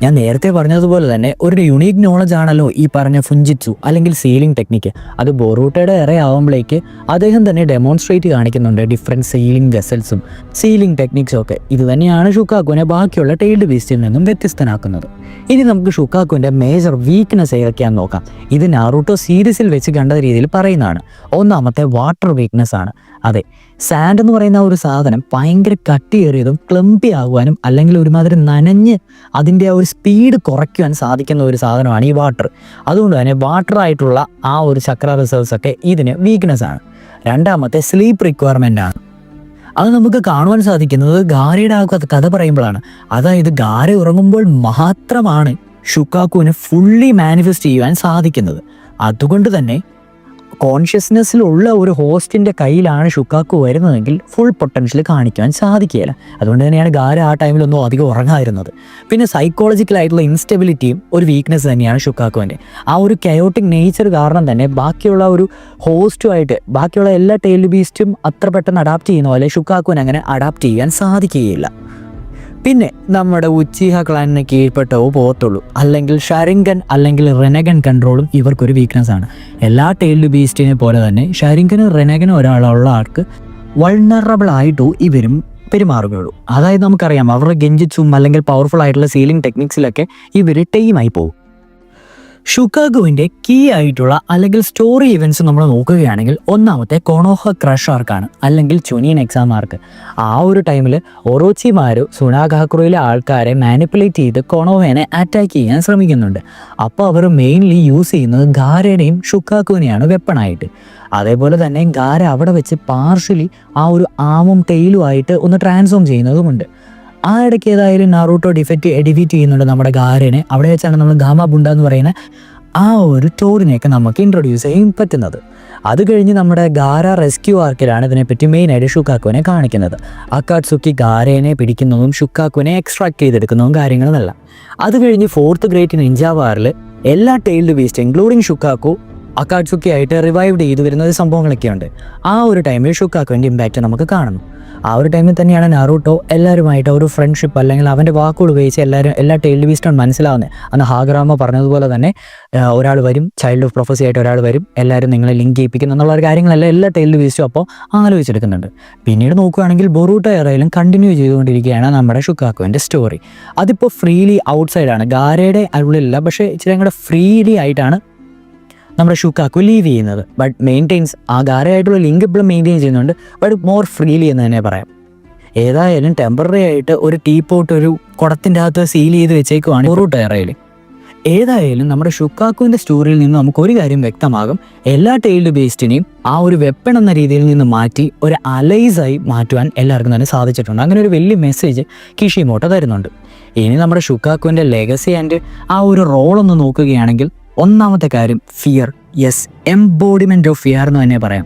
ഞാൻ നേരത്തെ പറഞ്ഞതുപോലെ തന്നെ ഒരു യുണീക്ക് നോളജ് ആണല്ലോ ഈ പറഞ്ഞ ഫുൻജിറ്റ്സു അല്ലെങ്കിൽ സീലിംഗ് ടെക്നിക്ക്. അത് ബൊറൂട്ടയുടെ ഇറ ആവുമ്പോഴേക്ക് അദ്ദേഹം തന്നെ ഡെമോൺസ്ട്രേറ്റ് കാണിക്കുന്നുണ്ട് ഡിഫറെൻറ്റ് സീലിംഗ് വെസൽസും സീലിംഗ് ടെക്നിക്സും ഒക്കെ. ഇത് തന്നെയാണ് ഷുക്കാക്കുവിനെ ബാക്കിയുള്ള ടൈൽഡ് ബീസ്റ്റിൽ നിന്നും വ്യത്യസ്തനാക്കുന്നത്. ഇനി നമുക്ക് ഷുക്കാക്കുവിൻ്റെ മേജർ വീക്ക്നെസ് ഏതൊക്കെയാണെന്ന് നോക്കാം. ഇത് നാറൂട്ടോ സീരീസിൽ വെച്ച് കണ്ട രീതിയിൽ പറയുന്നതാണ്. ഒന്നാമത്തെ വാട്ടർ വീക്ക്നെസ് ആണ്. അതെ, സാൻഡ് എന്ന് പറയുന്ന ഒരു സാധനം ഭയങ്കര കട്ടിയേറിയതും ക്ലംപി ആകുവാനും അല്ലെങ്കിൽ ഒരുമാതിരി നനഞ്ഞ് അതിൻ്റെ ആ ഒരു സ്പീഡ് കുറയ്ക്കുവാൻ സാധിക്കുന്ന ഒരു സാധനമാണ് ഈ വാട്ടർ. അതുകൊണ്ട് തന്നെ വാട്ടർ ആയിട്ടുള്ള ആ ഒരു ചക്ര റിസർവ്സ് ഒക്കെ ഇതിന് വീക്ക്നെസ് ആണ്. രണ്ടാമത്തെ സ്ലീപ്പ് റിക്വയർമെൻ്റ് ആണ്. അത് നമുക്ക് കാണുവാൻ സാധിക്കുന്നത് ഗാരയുടെ ആ കഥ പറയുമ്പോഴാണ്. അതായത് ഗാര ഉറങ്ങുമ്പോൾ മാത്രമാണ് ഷുക്കാക്കുവിന് ഫുള്ളി മാനിഫെസ്റ്റ് ചെയ്യുവാൻ സാധിക്കുന്നത്. അതുകൊണ്ട് തന്നെ കോൺഷ്യസ്നെസ്സിലുള്ള ഒരു ഹോസ്റ്റിൻ്റെ കയ്യിലാണ് ഷുക്കാക്കു വരുന്നതെങ്കിൽ ഫുൾ പൊട്ടൻഷ്യൽ കാണിക്കാൻ സാധിക്കുകയില്ല. അതുകൊണ്ട് തന്നെയാണ് ഗാര ആ ടൈമിലൊന്നും അധികം ഉറങ്ങാതിരുന്നത്. പിന്നെ സൈക്കോളജിക്കലായിട്ടുള്ള ഇൻസ്റ്റെബിലിറ്റിയും ഒരു വീക്ക്നെസ് തന്നെയാണ് ഷുക്കാക്കുവിൻ്റെ. ആ ഒരു കയോട്ടിക് നേച്ചർ കാരണം തന്നെ ബാക്കിയുള്ള ഒരു ഹോസ്റ്റുമായിട്ട് ബാക്കിയുള്ള എല്ലാ ടൈൽഡ് ബീസ്റ്റും അത്ര പെട്ടെന്ന് അഡാപ്റ്റ് ചെയ്യുന്ന പോലെ ഷുക്കാക്കുവിന് അങ്ങനെ അഡാപ്റ്റ് ചെയ്യാൻ സാധിക്കുകയില്ല. പിന്നെ നമ്മുടെ ഉച്ചീഹ ക്ലാനിന് കീഴ്പ്പെട്ടവോ പോകത്തുള്ളൂ. അല്ലെങ്കിൽ ഷരിങ്കൻ അല്ലെങ്കിൽ റെനഗൻ കൺട്രോളും ഇവർക്കൊരു വീക്ക്നെസ് ആണ്. എല്ലാ ടൈൽഡ് ബീസ്റ്റിനെ പോലെ തന്നെ ഷരിങ്കനും റെനഗനും ഒരാളുള്ള ആൾക്ക് വൾണറബിൾ ആയിട്ടു ഇവരും പെരുമാറുകയുള്ളൂ. അതായത് നമുക്കറിയാം അവരുടെ ഗെഞ്ചിറ്റ്സും അല്ലെങ്കിൽ പവർഫുൾ ആയിട്ടുള്ള സീലിംഗ് ടെക്നിക്സിലൊക്കെ ഇവർ ടൈമായി പോകും. ഷുക്കാക്കുവിൻ്റെ കീ ആയിട്ടുള്ള അല്ലെങ്കിൽ സ്റ്റോറി ഇവൻറ്റ്സ് നമ്മൾ നോക്കുകയാണെങ്കിൽ ഒന്നാമത്തെ കൊണോഹ ക്രഷ് ആർക്കാണ് അല്ലെങ്കിൽ ചുനിയൻ എക്സാം ആർക്ക്. ആ ഒരു ടൈമിൽ ഒറോച്ചിമാരു സുനാഗാക്കുറയിലെ ആൾക്കാരെ മാനിപ്പുലേറ്റ് ചെയ്ത് കൊണോഹേനെ അറ്റാക്ക് ചെയ്യാൻ ശ്രമിക്കുന്നുണ്ട്. അപ്പോൾ അവർ മെയിൻലി യൂസ് ചെയ്യുന്നത് ഗാരയുടെയും ഷുക്കാക്കുവിനെയാണ് വെപ്പണായിട്ട്. അതേപോലെ തന്നെ ഗാര അവിടെ വെച്ച് പാർഷ്യലി ആ ഒരു ആമും ടെയിലുമായിട്ട് ഒന്ന് ട്രാൻസ്ഫോം ചെയ്യുന്നതുമുണ്ട്. ആ ഇടയ്ക്ക് ഏതായാലും നാറൂട്ടോ ഡിഫീറ്റ് ചെയ്യുന്നുണ്ട് നമ്മുടെ ഗാരനെ. അവിടെ വെച്ചാണ് നമ്മൾ ഗാമ ബുണ്ട എന്ന് പറയുന്ന ആ ഒരു ടോറിനെയൊക്കെ നമുക്ക് ഇൻട്രൊഡ്യൂസ് ചെയ്യാൻ പറ്റുന്നത്. അത് കഴിഞ്ഞ് നമ്മുടെ ഗാര റെസ്ക്യൂ ആർക്കിലാണ് ഇതിനെപ്പറ്റി മെയിനായിട്ട് ഷുക്കാക്കുവിനെ കാണിക്കുന്നത്. അക്കാട്സുക്കി ഗാരേനെ പിടിക്കുന്നതും ഷുക്കാക്കുവിനെ എക്സ്ട്രാക്ട് ചെയ്തെടുക്കുന്നതും കാര്യങ്ങളെന്നല്ല. അത് കഴിഞ്ഞ് ഫോർത്ത് ഗ്രേറ്റ് നിഞ്ച വാറിൽ എല്ലാ ടൈൽഡ് ബീസ്റ്റ് ഇൻക്ലൂഡിങ് ഷുക്കാക്കു അക്കാട്സുക്കി ആയിട്ട് റിവൈവ് ചെയ്ത് വരുന്ന സംഭവങ്ങളൊക്കെ ഉണ്ട്. ആ ഒരു ടൈമിൽ ഷുക്കാക്കുവിൻ്റെ ഇമ്പാക്റ്റ് നമുക്ക് കാണുന്നു. ആ ഒരു ടൈമിൽ തന്നെയാണ് നാറൂട്ടോ എല്ലാവരുമായിട്ട് ഒരു ഫ്രണ്ട്ഷിപ്പ് അല്ലെങ്കിൽ അവൻ്റെ വാക്കുകൾ ഉപയോഗിച്ച് എല്ലാ ടൈൽഡ് ബീസ്റ്റും മനസ്സിലാവുന്നത്. അന്ന് ഹാഗ്രാമ പറഞ്ഞതുപോലെ തന്നെ ഒരാൾ വരും, ചൈൽഡ് ഓഫ് പ്രൊഫസി ആയിട്ട് ഒരാൾ വരും, എല്ലാവരും നിങ്ങളെ ലിങ്ക് ചെയ്യിപ്പിക്കുന്നു എന്നുള്ള ഒരു കാര്യങ്ങളെല്ലാം എല്ലാ ടൈൽഡ് ബീസ്റ്റും അപ്പോൾ ആലോചിച്ചെടുക്കുന്നുണ്ട്. പിന്നീട് നോക്കുകയാണെങ്കിൽ ബൊറൂട്ടോ എറയിലും കണ്ടിന്യൂ ചെയ്തുകൊണ്ടിരിക്കുകയാണ് നമ്മുടെ ഷുക്കാക്കുവിൻ്റെ സ്റ്റോറി. അതിപ്പോൾ ഫ്രീലി ഔട്ട്സൈഡാണ്, ഗാരയുടെ ഉള്ളിലല്ല, പക്ഷേ ഇച്ചിരി കൂടെ ഫ്രീലി ആയിട്ടാണ് നമ്മുടെ ഷുക്കാക്കു ലീവ് ചെയ്യുന്നത്. ബട്ട് മെയിൻറ്റെയിൻസ് ആ ഗാരയായിട്ടുള്ള ലിങ്ക് ഇപ്പോഴും മെയിൻറ്റെയിൻ ചെയ്യുന്നുണ്ട്, ബട്ട് മോർ ഫ്രീലി എന്ന് തന്നെ പറയാം. ഏതായാലും ടെമ്പററി ആയിട്ട് ഒരു ടീപ്പോട്ട് ഒരു കുടത്തിൻ്റെ അകത്ത് സീൽ ചെയ്ത് വെച്ചേക്കുവാണ് ബൊറൂട്ടോ എറയിൽ. ഏതായാലും നമ്മുടെ ഷുക്കാക്കുവിൻ്റെ സ്റ്റോറിയിൽ നിന്ന് നമുക്കൊരു കാര്യം വ്യക്തമാകും, എല്ലാ ടൈൽഡ് ബീസ്റ്റിനെയും ആ ഒരു വെപ്പൺ എന്ന രീതിയിൽ നിന്ന് മാറ്റി ഒരു അലൈസായി മാറ്റുവാൻ എല്ലാവർക്കും തന്നെ സാധിച്ചിട്ടുണ്ട്. അങ്ങനെ ഒരു വലിയ മെസ്സേജ് കിഷിമോട്ടോ തരുന്നുണ്ട്. ഇനി നമ്മുടെ ഷുക്കാക്കുവിൻ്റെ ലെഗസി ആൻഡ് ആ ഒരു റോളൊന്ന് നോക്കുകയാണെങ്കിൽ ഒന്നാമത്തെ കാര്യം fear. Yes, embodiment of fear എന്ന് തന്നെ പറയാം.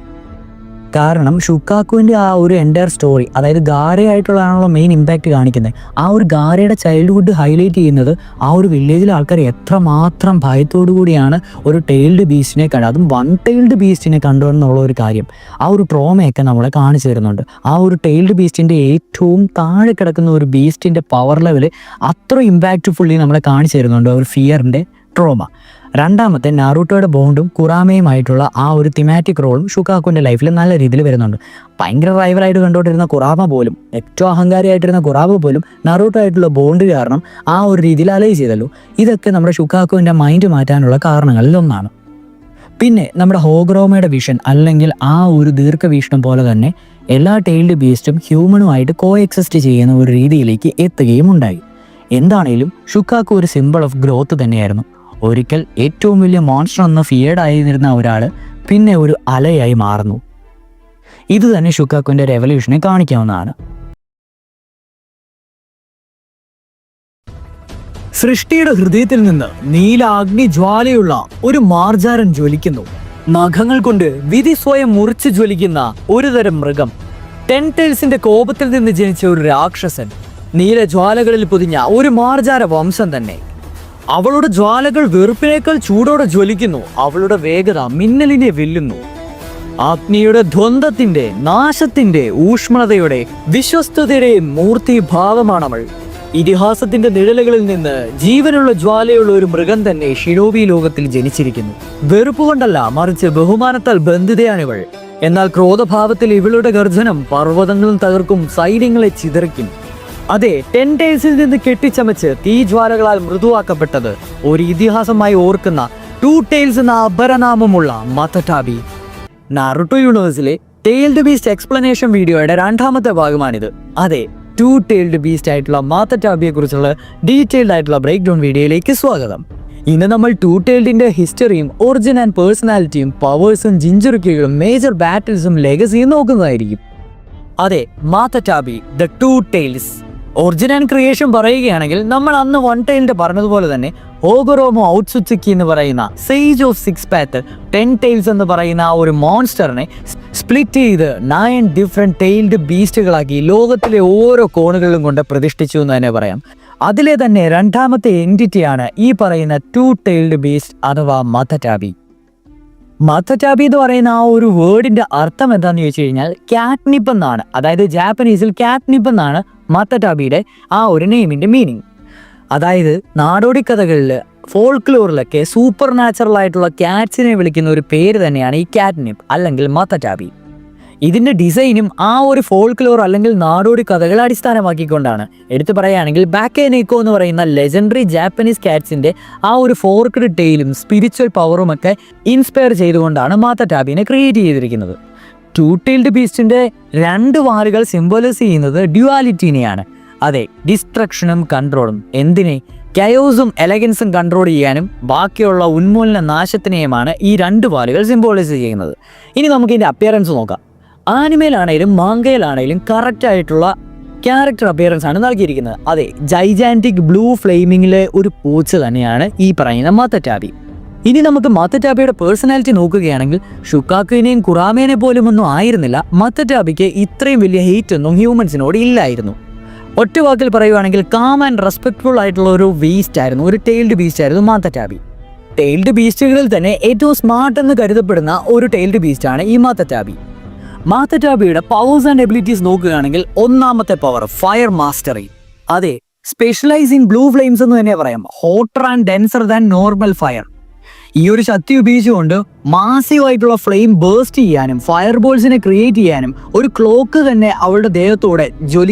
കാരണം ഷുക്കാക്കുവിൻ്റെ ആ ഒരു എൻ്റയർ സ്റ്റോറി, അതായത് ഗാരയായിട്ടുള്ളതാണല്ലോ മെയിൻ ഇമ്പാക്റ്റ് കാണിക്കുന്നത്. ആ ഒരു ഗാരയുടെ ചൈൽഡ്ഹുഡ് ഹൈലൈറ്റ് ചെയ്യുന്നത് ആ ഒരു വില്ലേജിലെ ആൾക്കാർ എത്രമാത്രം ഭയത്തോടു കൂടിയാണ് ഒരു ടൈൽഡ് ബീസ്റ്റിനെ കണ്ടത്, അതും വൺ ടൈൽഡ് ബീസ്റ്റിനെ കണ്ടു എന്നുള്ള ഒരു കാര്യം. ആ ഒരു ട്രോമയൊക്കെ നമ്മളെ കാണിച്ചു തരുന്നുണ്ട്. ആ ഒരു ടൈൽഡ് ബീസ്റ്റിൻ്റെ ഏറ്റവും താഴെ കിടക്കുന്ന ഒരു ബീസ്റ്റിൻ്റെ പവർ ലെവൽ അത്ര ഇമ്പാക്റ്റ്ഫുള്ളി നമ്മളെ കാണിച്ചു തരുന്നുണ്ട്, ഒരു ഫിയറിൻ്റെ ട്രോമ. രണ്ടാമത്തെ നാറൂട്ടോയുടെ ബോണ്ടും കുറാമയുമായിട്ടുള്ള ആ ഒരു തിമാറ്റിക് റോളും ഷുക്കാക്കുവിൻ്റെ ലൈഫിൽ നല്ല രീതിയിൽ വരുന്നുണ്ട്. ഭയങ്കര റൈവലായിട്ട് കണ്ടുകൊണ്ടിരുന്ന കുറാമ പോലും, ഏറ്റവും അഹങ്കാരിയായിട്ടിരുന്ന കുറാമ പോലും നാറൂട്ടോ ആയിട്ടുള്ള ബോണ്ട് കാരണം ആ ഒരു രീതിയിൽ അലൈ ചെയ്തല്ലോ. ഇതൊക്കെ നമ്മുടെ ഷുക്കാക്കുവിൻ്റെ മൈൻഡ് മാറ്റാനുള്ള കാരണങ്ങളിൽ ഒന്നാണ്. പിന്നെ നമ്മുടെ ഹോഗ്രോമയുടെ വിഷൻ അല്ലെങ്കിൽ ആ ഒരു ദീർഘവീക്ഷണം പോലെ തന്നെ എല്ലാ ടൈൽഡ് ബീസ്റ്റും ഹ്യൂമനുമായിട്ട് കോ എക്സിസ്റ്റ് ചെയ്യുന്ന ഒരു രീതിയിലേക്ക് എത്തുകയും ഉണ്ടായി. എന്താണേലും ഷുക്കാക്കു ഒരു സിമ്പിൾ ഓഫ് ഗ്രോത്ത് തന്നെയായിരുന്നു. ഒരിക്കൽ ഏറ്റവും വലിയ മോൺസ്റ്റർ എന്ന ഫിയേർഡ് ആയിരുന്ന ഒരാൾ പിന്നെ ഒരു അലയായി മാറുന്നു. ഇത് തന്നെ ഷുക്കാക്കുവിൻ്റെ റെവല്യൂഷനെ കാണിക്കാവുന്നതാണ്. സൃഷ്ടിയുടെ ഹൃദയത്തിൽ നിന്ന് നീല അഗ്നിജ്വാലയുള്ള ഒരു മാർജാരൻ ജ്വലിക്കുന്നു. നഖങ്ങൾ കൊണ്ട് വിധി സ്വയം മുറിച്ച് ജ്വലിക്കുന്ന ഒരു തരം മൃഗം. 10 ടൈൽസിന്റെ കോപത്തിൽ നിന്ന് ജനിച്ച ഒരു രാക്ഷസൻ. നീല ജ്വാലകളിൽ പൊതിഞ്ഞ ഒരു മാർജാര വംശം തന്നെ. അവളുടെ ജ്വാലകൾ വെറുപ്പിനേക്കാൾ ചൂടോടെ ജ്വലിക്കുന്നു. അവളുടെ വേഗത മിന്നലിനെ വെല്ലുന്നു. അഗ്നിയുടെ ദ്വന്ദ്വത്തിന്റെ, നാശത്തിന്റെ, ഊഷ്മളതയുടെ, വിശ്വസ്തതയുടെ മൂർത്തിഭാവമാണവൾ. ഇതിഹാസത്തിന്റെ നിഴലുകളിൽ നിന്ന് ജീവനുള്ള ജ്വാലയുള്ള ഒരു മൃഗം തന്നെ ഷിനോബി ലോകത്തിൽ ജനിച്ചിരിക്കുന്നു. വെറുപ്പ് കൊണ്ടല്ല, മറിച്ച് ബഹുമാനത്താൽ ബന്ധിതയാണിവൾ. എന്നാൽ ക്രോധഭാവത്തിൽ ഇവളുടെ ഗർജനം പർവ്വതങ്ങളും തകർക്കും, സൈന്യങ്ങളെ ചിതറിക്കും. അതെ, 10 ടൈൽസിൽ നിന്ന് കെട്ടിച്ചമച്ച് തീജ്വാലകളാൽ മൃദുവാക്കപ്പെട്ടത് ഒരു ഇതിഹാസമായി ഓർക്കുന്ന 2 ടൈൽസ് എന്ന അപരനാമമുള്ള മത്തട്ടാബി. നാറുട്ടോ യൂണിവേഴ്സിലെ ടൈൽഡ് ബീസ്റ്റ് എക്സ്പ്ലനേഷൻ വീഡിയോയുടെ 2ാമത്തെ ഭാഗമാണിത്. അതെ, 2 ടൈൽഡ് ബീസ്റ്റ് ആയിട്ടുള്ള മത്തട്ടാബിയെ കുറിച്ചുള്ള ഡീറ്റെയിൽഡ് ആയിട്ടുള്ള ബ്രേക്ക് ഡൗൺ വീഡിയോയിലേക്ക് സ്വാഗതം. ഇന്ന് നമ്മൾ 2 ടൈൽഡിന്റെ ഹിസ്റ്ററിയും ഒറിജിൻ ആൻഡ് പേഴ്സണാലിറ്റിയും പവേഴ്സും ജിഞ്ചുറുക്കികളും മേജർ ബാറ്റിൽസും ലെഗസിയും നോക്കുന്നതായിരിക്കും. അതെ, Matatabi the 2 tails. Origin and creation പറയുകയാണെങ്കിൽ നമ്മൾ അന്ന് 1 ടൈലിന്റെ പറഞ്ഞതുപോലെ തന്നെ ഓഗറോമോ ഔട്സുത്സുക്കി എന്ന് പറയുന്ന സേജ് ഓഫ് 6 പാത്ത് 10 ടൈൽസ് എന്ന് പറയുന്ന ആ ഒരു മോൺസ്റ്ററിനെ സ്പ്ലിറ്റ് ചെയ്ത് 9 ഡിഫറെൻറ്റ് ടൈൽഡ് ബീസ്റ്റുകളാക്കി ലോകത്തിലെ ഓരോ കോണുകളിലും കൊണ്ട് പ്രതിഷ്ഠിച്ചു എന്ന് തന്നെ പറയാം. അതിലെ തന്നെ 2ാമത്തെ എൻറ്റിറ്റിയാണ് ഈ പറയുന്ന 2 ടൈൽഡ് ബീസ്റ്റ് അഥവാ മത്തട്ടാബി. മത്തട്ടാബി എന്ന് പറയുന്ന ആ ഒരു വേർഡിന്റെ അർത്ഥം എന്താണെന്ന് ചോദിച്ചു കഴിഞ്ഞാൽ കാറ്റ്നിപ്പ് എന്നാണ്. അതായത് ജാപ്പനീസിൽ കാറ്റ്നിപ്പ് എന്നാണ് മത്തട്ടാബിയുടെ ആ ഒരു നെയിമിന്റെ മീനിങ്. അതായത് നാടോടി കഥകളിൽ, ഫോൾക്ലോറിലൊക്കെ സൂപ്പർ നാച്ചുറൽ ആയിട്ടുള്ള ക്യാറ്റ്സിനെ വിളിക്കുന്ന ഒരു പേര് തന്നെയാണ് ഈ കാറ്റ്നിപ്പ് അല്ലെങ്കിൽ മത്തട്ടാബി. ഇതിന്റെ ഡിസൈനും ആ ഒരു ഫോൾക്ലോർ അല്ലെങ്കിൽ നാടോടി കഥകളെ അടിസ്ഥാനമാക്കിക്കൊണ്ടാണ്. എടുത്തു പറയുകയാണെങ്കിൽ ബാക്കേനേക്കോ എന്ന് പറയുന്ന ലെജൻഡറി ജാപ്പനീസ് കാറ്റ്സിന്റെ ആ ഒരു ഫോർക്ക്ഡ് ടെയിലും സ്പിരിച്വൽ പവറും ഒക്കെ ഇൻസ്പയർ ചെയ്തുകൊണ്ടാണ് മത്തട്ടാബിനെ ക്രിയേറ്റ് ചെയ്തിരിക്കുന്നത്. 2 ടൈൽഡ് ബീസ്റ്റിന്റെ 2 വാലുകൾ സിംബലൈസ് ചെയ്യുന്നത് ഡ്യുവാലിറ്റിനെയാണ്. അതെ, ഡിസ്ട്രക്ഷനും കൺട്രോളും. എന്തിനെ? കയോസും എലഗൻസും കൺട്രോൾ ചെയ്യാനും ബാക്കിയുള്ള ഉന്മൂലന നാശത്തിനെയുമാണ് ഈ 2 വാലുകൾ സിംബോളൈസ് ചെയ്യുന്നത്. ഇനി നമുക്ക് ഇതിന്റെ അപ്പിയറൻസ് നോക്കാം. ആനിമയിലാണെങ്കിലും മാങ്കയിലാണെങ്കിലും കറക്റ്റായിട്ടുള്ള ക്യാരക്ടർ അപ്പിയറൻസ് ആണ് നൽകിയിരിക്കുന്നത്. അതെ, ജൈജാന്റിക് ബ്ലൂ ഫ്ലെയിമിങ്ങിലെ ഒരു പൂച്ച തന്നെയാണ് ഈ പറയുന്ന മത്തട്ടാബി. ഇനി നമുക്ക് മത്തട്ടാബിയുടെ പേഴ്സണാലിറ്റി നോക്കുകയാണെങ്കിൽ ഷുക്കാക്കുവിനെയും കുറാമേനെ പോലും ഒന്നും ആയിരുന്നില്ല. മത്തട്ടാബിക്ക് ഇത്രയും വലിയ ഹെയ്റ്റ് ഒന്നും ഹ്യൂമൻസിനോട് ഇല്ലായിരുന്നു. ഒറ്റ വാക്കിൽ പറയുവാണെങ്കിൽ കാം ആൻഡ് റെസ്പെക്ട്ഫുൾ ആയിട്ടുള്ള ഒരു ബീസ്റ്റ് ആയിരുന്നു, ഒരു ടൈൽഡ് ബീസ്റ്റ് ആയിരുന്നു മത്തട്ടാബി. ടൈൽഡ് ബീസ്റ്റുകളിൽ തന്നെ ഏറ്റവും സ്മാർട്ട് എന്ന് കരുതപ്പെടുന്ന ഒരു ടൈൽഡ് ബീസ്റ്റാണ് ഈ മത്തട്ടാബി. മാത്തറ്റാബിയുടെ പവേഴ്സ് ആൻഡ് എബിലിറ്റീസ് നോക്കുകയാണെങ്കിൽ ഒന്നാമത്തെ പവർ ഫയർ മാസ്റ്ററി. അതെ, സ്പെഷ്യലൈസ് ഇൻ ബ്ലൂ ഫ്ലെയിംസ് എന്ന് തന്നെ പറയാം. Hotter and denser than normal fire. ഈ ഒരു ശക്തി ഉപയോഗിച്ചുകൊണ്ട് മാസീവ് ആയിട്ടുള്ള ഫ്ലെയിം ബേസ്റ്റ് ചെയ്യാനും ഫയർ ബോൾസിനെ ക്രിയേറ്റ് ചെയ്യാനും ഒരു ക്ലോക്ക് തന്നെ അവളുടെ ദേഹത്തോടെ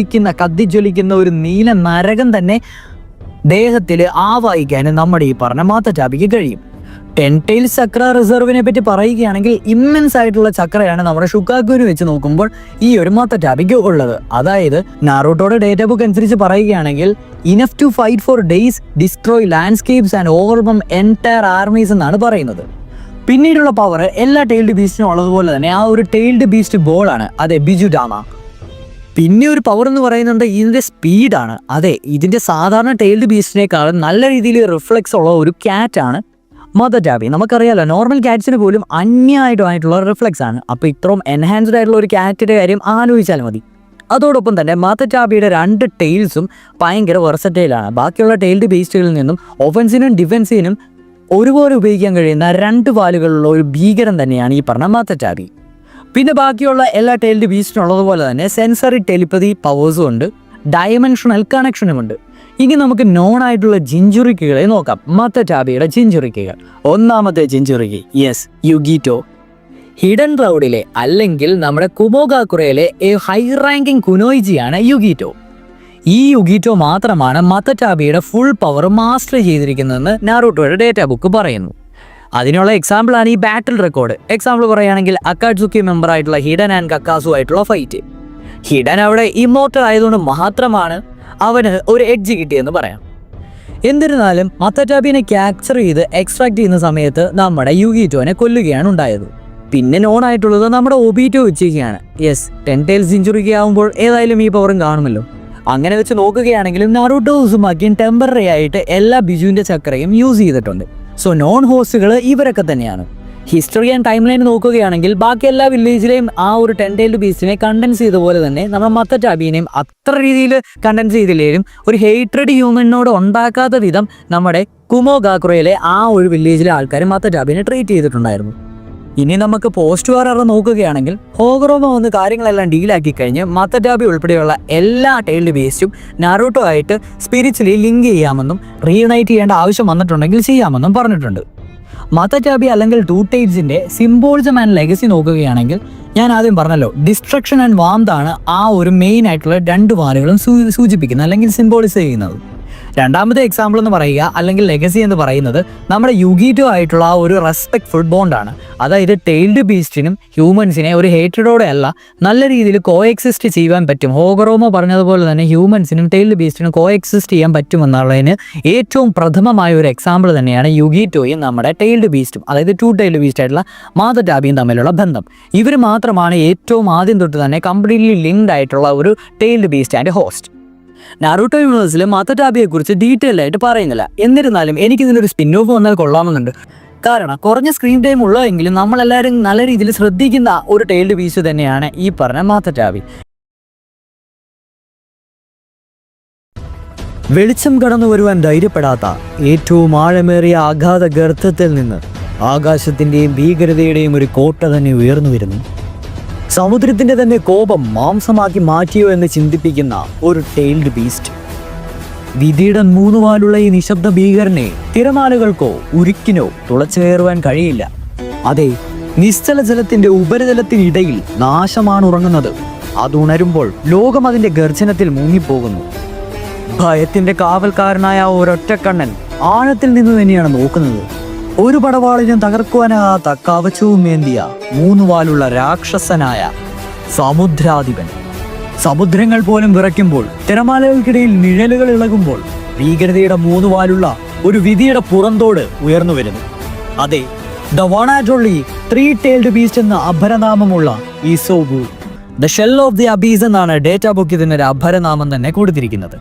കത്തിജ്വലിക്കുന്ന ഒരു നീല നരകം തന്നെ ദേഹത്തിൽ ആവാഹിക്കാനും നമ്മുടെ ഈ പറഞ്ഞ മാത്തറ്റാബിക്ക് കഴിയും. 10 tails ചക്ര റിസർവിനെ പറ്റി പറയുകയാണെങ്കിൽ ഇമ്മൻസ് ആയിട്ടുള്ള ചക്രയാണ് നമ്മുടെ ഷുക്കാക്കുവിനെ വെച്ച് നോക്കുമ്പോൾ ഈ ഒരു മാത്തറ്റാബിക്ക് ഉള്ളത്. അതായത് നാറൂട്ടോയുടെ ഡേറ്റ ബുക്ക് അനുസരിച്ച് പറയുകയാണെങ്കിൽ enough to fight for days, destroy landscapes and overcome entire armies എന്നാണ് പറയുന്നത്. പിന്നീടുള്ള പവർ എല്ലാ ടൈൽഡ് ബീസ്റ്റിനും ഉള്ളതുപോലെ തന്നെ ആ ഒരു ടൈൽഡ് ബീസ്റ്റ് ബോളാണ്, അതെ ബിജുഡാമ. പിന്നെ ഒരു പവർ എന്ന് പറയുന്നത് ഇതിൻ്റെ സ്പീഡാണ്. അതെ, ഇതിൻ്റെ സാധാരണ ടൈൽഡ് ബീസ്റ്റിനേക്കാളും നല്ല രീതിയിൽ റിഫ്ലെക്സ് ഉള്ള ഒരു ക്യാറ്റാണ് മാത്തറ്റാബി. നമുക്കറിയാലോ, നോർമൽ ക്യാറ്റ്സിന് പോലും അന്യമായിട്ടുള്ള റിഫ്ലെക്സ് ആണ്. അപ്പോൾ ഇത്രയും എൻഹാൻസ്ഡ് ആയിട്ടുള്ള ഒരു ക്യാറ്റിൻ്റെ കാര്യം ആലോചിച്ചാൽ മതി. അതോടൊപ്പം തന്നെ മാത്തറ്റാബിയുടെ 2 ടൈൽസും ഭയങ്കര വെർസറ്റൈലാണ്. ബാക്കിയുള്ള ടൈൽഡ് ബീസ്റ്റുകളിൽ നിന്നും ഒഫൻസിനും ഡിഫൻസിനും ഒരുപോലെ ഉപയോഗിക്കാൻ കഴിയുന്ന 2 വാലുകളുള്ള ഒരു ഭീകരം തന്നെയാണ് ഈ പറഞ്ഞ മാത്തറ്റാബി. പിന്നെ ബാക്കിയുള്ള എല്ലാ ടൈൽഡ് ബീസ്റ്റിനും ഉള്ളതുപോലെ തന്നെ സെൻസറി ടെലിപ്പതി പവേഴ്സും ഉണ്ട്, ഡയമെൻഷണൽ കണക്ഷനുമുണ്ട്. ഇനി നമുക്ക് നോൺ ആയിട്ടുള്ള ജിഞ്ചുറിക്കുകളെ നോക്കാം. മാത്തറ്റാബിയുടെ ജിഞ്ചുറിക്കുകൾ. ഒന്നാമത്തെ ജിഞ്ചുറിക്ക്, യെസ്, യുഗീറ്റോ. ഹിഡൻ റൗഡിലെ അല്ലെങ്കിൽ നമ്മുടെ കുമോഗാക്കുറയിലെ ഹൈ റാങ്കിങ് കുനോയിജിയാണ് യുഗീറ്റോ. ഈ യുഗീറ്റോ മാത്രമാണ് മാത്തറ്റാബിയുടെ ഫുൾ പവർ മാസ്റ്റർ ചെയ്തിരിക്കുന്നതെന്ന് നാറൂട്ടോയുടെ ഡേറ്റ ബുക്ക് പറയുന്നു. അതിനുള്ള എക്സാമ്പിളാണ് ഈ ബാറ്റിൽ റെക്കോർഡ്. എക്സാമ്പിൾ പറയുകയാണെങ്കിൽ അക്കാട്സുക്കി മെമ്പർ ആയിട്ടുള്ള ഹിഡൻ ആൻഡ് കക്കാസു ആയിട്ടുള്ള ഫൈറ്റ്. ഹിഡൻ അവിടെ ഇമ്മോർട്ടൽ ആയതുകൊണ്ട് മാത്രമാണ് അവന് ഒരു എഡ്ജ് കിട്ടിയെന്ന് പറയാം. എന്നിരുന്നാലും മാത്തറ്റാബിനെ ക്യാപ്ചർ ചെയ്ത് എക്സ്ട്രാക്ട് ചെയ്യുന്ന സമയത്ത് നമ്മുടെ യുഗീറ്റോനെ കൊല്ലുകയാണ് ഉണ്ടായത്. പിന്നെ നോൺ ആയിട്ടുള്ളത് നമ്മുടെ ഒബീറ്റോ വെച്ചിരിക്കുകയാണ്. യെസ്, 10 tails ഇഞ്ചുറിക്ക് ആകുമ്പോൾ ഏതായാലും ഈ പവറും കാണുമല്ലോ. അങ്ങനെ വെച്ച് നോക്കുകയാണെങ്കിലും നാറൂട്ടോ ഉസുമാക്കിയും ടെമ്പററി ആയിട്ട് എല്ലാ ബിജുവിൻ്റെ ചക്രയും യൂസ് ചെയ്തിട്ടുണ്ട്. സോ നോൺ ഹോസ്റ്റുകൾ ഇവരൊക്കെ തന്നെയാണ്. ഹിസ്റ്ററി ആൻഡ് ടൈം ലൈൻ നോക്കുകയാണെങ്കിൽ ബാക്കി എല്ലാ വില്ലേജിലെയും ആ ഒരു 10 tailed ബീസ്റ്റിനെ കണ്ടൻസ് ചെയ്ത പോലെ തന്നെ നമ്മുടെ മാത്തറ്റാബിനെയും അത്ര രീതിയിൽ കണ്ടൻസ് ചെയ്തില്ലേലും ഒരു ഹേറ്റ്രഡ് ഹ്യൂമനോട് ഉണ്ടാക്കാത്ത വിധം നമ്മുടെ കുമോഗാക്കുറയിലെ ആ ഒരു വില്ലേജിലെ ആൾക്കാർ മാത്തറ്റാബിനെ ട്രീറ്റ് ചെയ്തിട്ടുണ്ടായിരുന്നു. ഇനി നമുക്ക് പോസ്റ്റ് വാർ എറ നോക്കുകയാണെങ്കിൽ ഹോഗറോമ വന്ന് കാര്യങ്ങളെല്ലാം ഡീലാക്കി കഴിഞ്ഞ് മാത്തറ്റാബി ഉൾപ്പെടെയുള്ള എല്ലാ ടൈൽഡ് ബേസ്റ്റും നാറൂട്ടോ ആയിട്ട് സ്പിരിച്വലി ലിങ്ക് ചെയ്യാമെന്നും റീയുണൈറ്റ് ചെയ്യേണ്ട ആവശ്യം വന്നിട്ടുണ്ടെങ്കിൽ ചെയ്യാമെന്നും പറഞ്ഞിട്ടുണ്ട്. മാത്തറ്റാബി അല്ലെങ്കിൽ 2 tailsന്റെ സിംബോളിസം ആൻഡ് ലെഗസി നോക്കുകയാണെങ്കിൽ ഞാൻ ആദ്യം പറഞ്ഞല്ലോ, ഡിസ്ട്രക്ഷൻ ആൻഡ് വാംത് ആണ് ആ ഒരു മെയിൻ ആയിട്ടുള്ള 2 വാലുകളും സൂചിപ്പിക്കുന്നത് അല്ലെങ്കിൽ സിംബോളിസ് ചെയ്യുന്നത്. രണ്ടാമത്തെ എക്സാമ്പിൾ എന്ന് പറയുക അല്ലെങ്കിൽ ലെഗസി എന്ന് പറയുന്നത് നമ്മുടെ യുഗീറ്റോ ആയിട്ടുള്ള ആ ഒരു റെസ്പെക്ട്ഫുൾ ബോണ്ടാണ്. അതായത് ടൈൽഡ് ബീസ്റ്റിനും ഹ്യൂമൻസിനെ ഒരു ഹേറ്റഡോടെ അല്ല നല്ല രീതിയിൽ കോ എക്സിസ്റ്റ് ചെയ്യാൻ പറ്റും. ഹോഗറോമോ പറഞ്ഞതുപോലെ തന്നെ ഹ്യൂമൻസിനും ടൈൽഡ് ബീസ്റ്റിനും കോ എക്സിസ്റ്റ് ചെയ്യാൻ പറ്റുമെന്നുള്ളതിന് ഏറ്റവും പ്രഥമമായ ഒരു എക്സാമ്പിൾ തന്നെയാണ് യുഗീറ്റോയും നമ്മുടെ ടൈൽഡ് ബീസ്റ്റും, അതായത് 2 tailed ബീസ്റ്റ് ആയിട്ടുള്ള മാത്തറ്റാബിയും തമ്മിലുള്ള ബന്ധം. ഇവർ മാത്രമാണ് ഏറ്റവും ആദ്യം തൊട്ട് തന്നെ കംപ്ലീറ്റ്ലി ലിങ്ക്ഡ് ആയിട്ടുള്ള ഒരു tailed beast and host. Naruto യൂണിവേഴ്സിൽ മാത്തറ്റാബിയെക്കുറിച്ച് ഡീറ്റെയിൽ ആയിട്ട് പറയുന്നില്ല. എന്നിരുന്നാലും എനിക്കിതിനൊരു സ്പിൻ ഓഫ് വന്നാൽ കൊള്ളാമെന്നുണ്ട്. കാരണം കുറഞ്ഞ സ്ക്രീൻ ടൈം ഉള്ളതെങ്കിലും നമ്മളെല്ലാവരും നല്ല രീതിയിൽ ശ്രദ്ധിക്കുന്ന ഒരു ടൈൽഡ് ബീസ്റ്റ് തന്നെയാണ് ഈ പറഞ്ഞ മാത്തറ്റാബി. വെളിച്ചം കടന്നു വരുവാൻ ധൈര്യപ്പെടാത്ത ഏറ്റവും ആഴമേറിയ ആഘാത ഗർത്തത്തിൽ നിന്ന് ആകാശത്തിൻ്റെയും ഭീകരതയുടെയും ഒരു കോട്ട തന്നെ ഉയർന്നു വരുന്നു. സമുദ്രത്തിൻ്റെ തന്നെ കോപം മാംസമാക്കി മാറ്റിയോ എന്ന് ചിന്തിപ്പിക്കുന്ന ഒരു ടൈൽഡ് ബീസ്റ്റ്. വിധിയുടെ 3 വാലുള്ള ഈ നിശബ്ദ ഭീകരനെ തിരമാലകൾക്കോ ഉരുക്കിനോ തുളച്ചു കയറുവാൻ കഴിയില്ല. അതെ, നിശ്ചല ജലത്തിന്റെ ഉപരിതലത്തിനിടയിൽ നാശമാണ് ഉറങ്ങുന്നത്. അത് ഉണരുമ്പോൾ ലോകം അതിന്റെ ഗർജനത്തിൽ മുങ്ങിപ്പോകുന്നു. ഭയത്തിന്റെ കാവൽക്കാരനായ ഒരൊറ്റക്കണ്ണൻ ആഴത്തിൽ നിന്ന് തന്നെയാണ് നോക്കുന്നത്. ഒരു പടവാളിനും തകർക്കുവാനാകാത്ത കവചവും മേന്തിയ 3 വാലുള്ള രാക്ഷസനായ സമുദ്രാധിപൻ. സമുദ്രങ്ങൾ പോലും വിറയ്ക്കുമ്പോൾ, തിരമാലകൾക്കിടയിൽ നിഴലുകൾ ഇളകുമ്പോൾ ഭീകരതയുടെ 3 വാലുള്ള ഒരു വിധിയുടെ പുറന്തോട് ഉയർന്നു വരുന്നു. അതെ, the one and only 3 tailed beast എന്ന അപരനാമമുള്ള ഈസോബു. ദ ഷെൽ ഓഫ് ദി അബീസ് എന്നാണ് ഡേറ്റ ബുക്ക് ഇതിനൊരു അപരനാമം തന്നെ കൊടുത്തിരിക്കുന്നത്.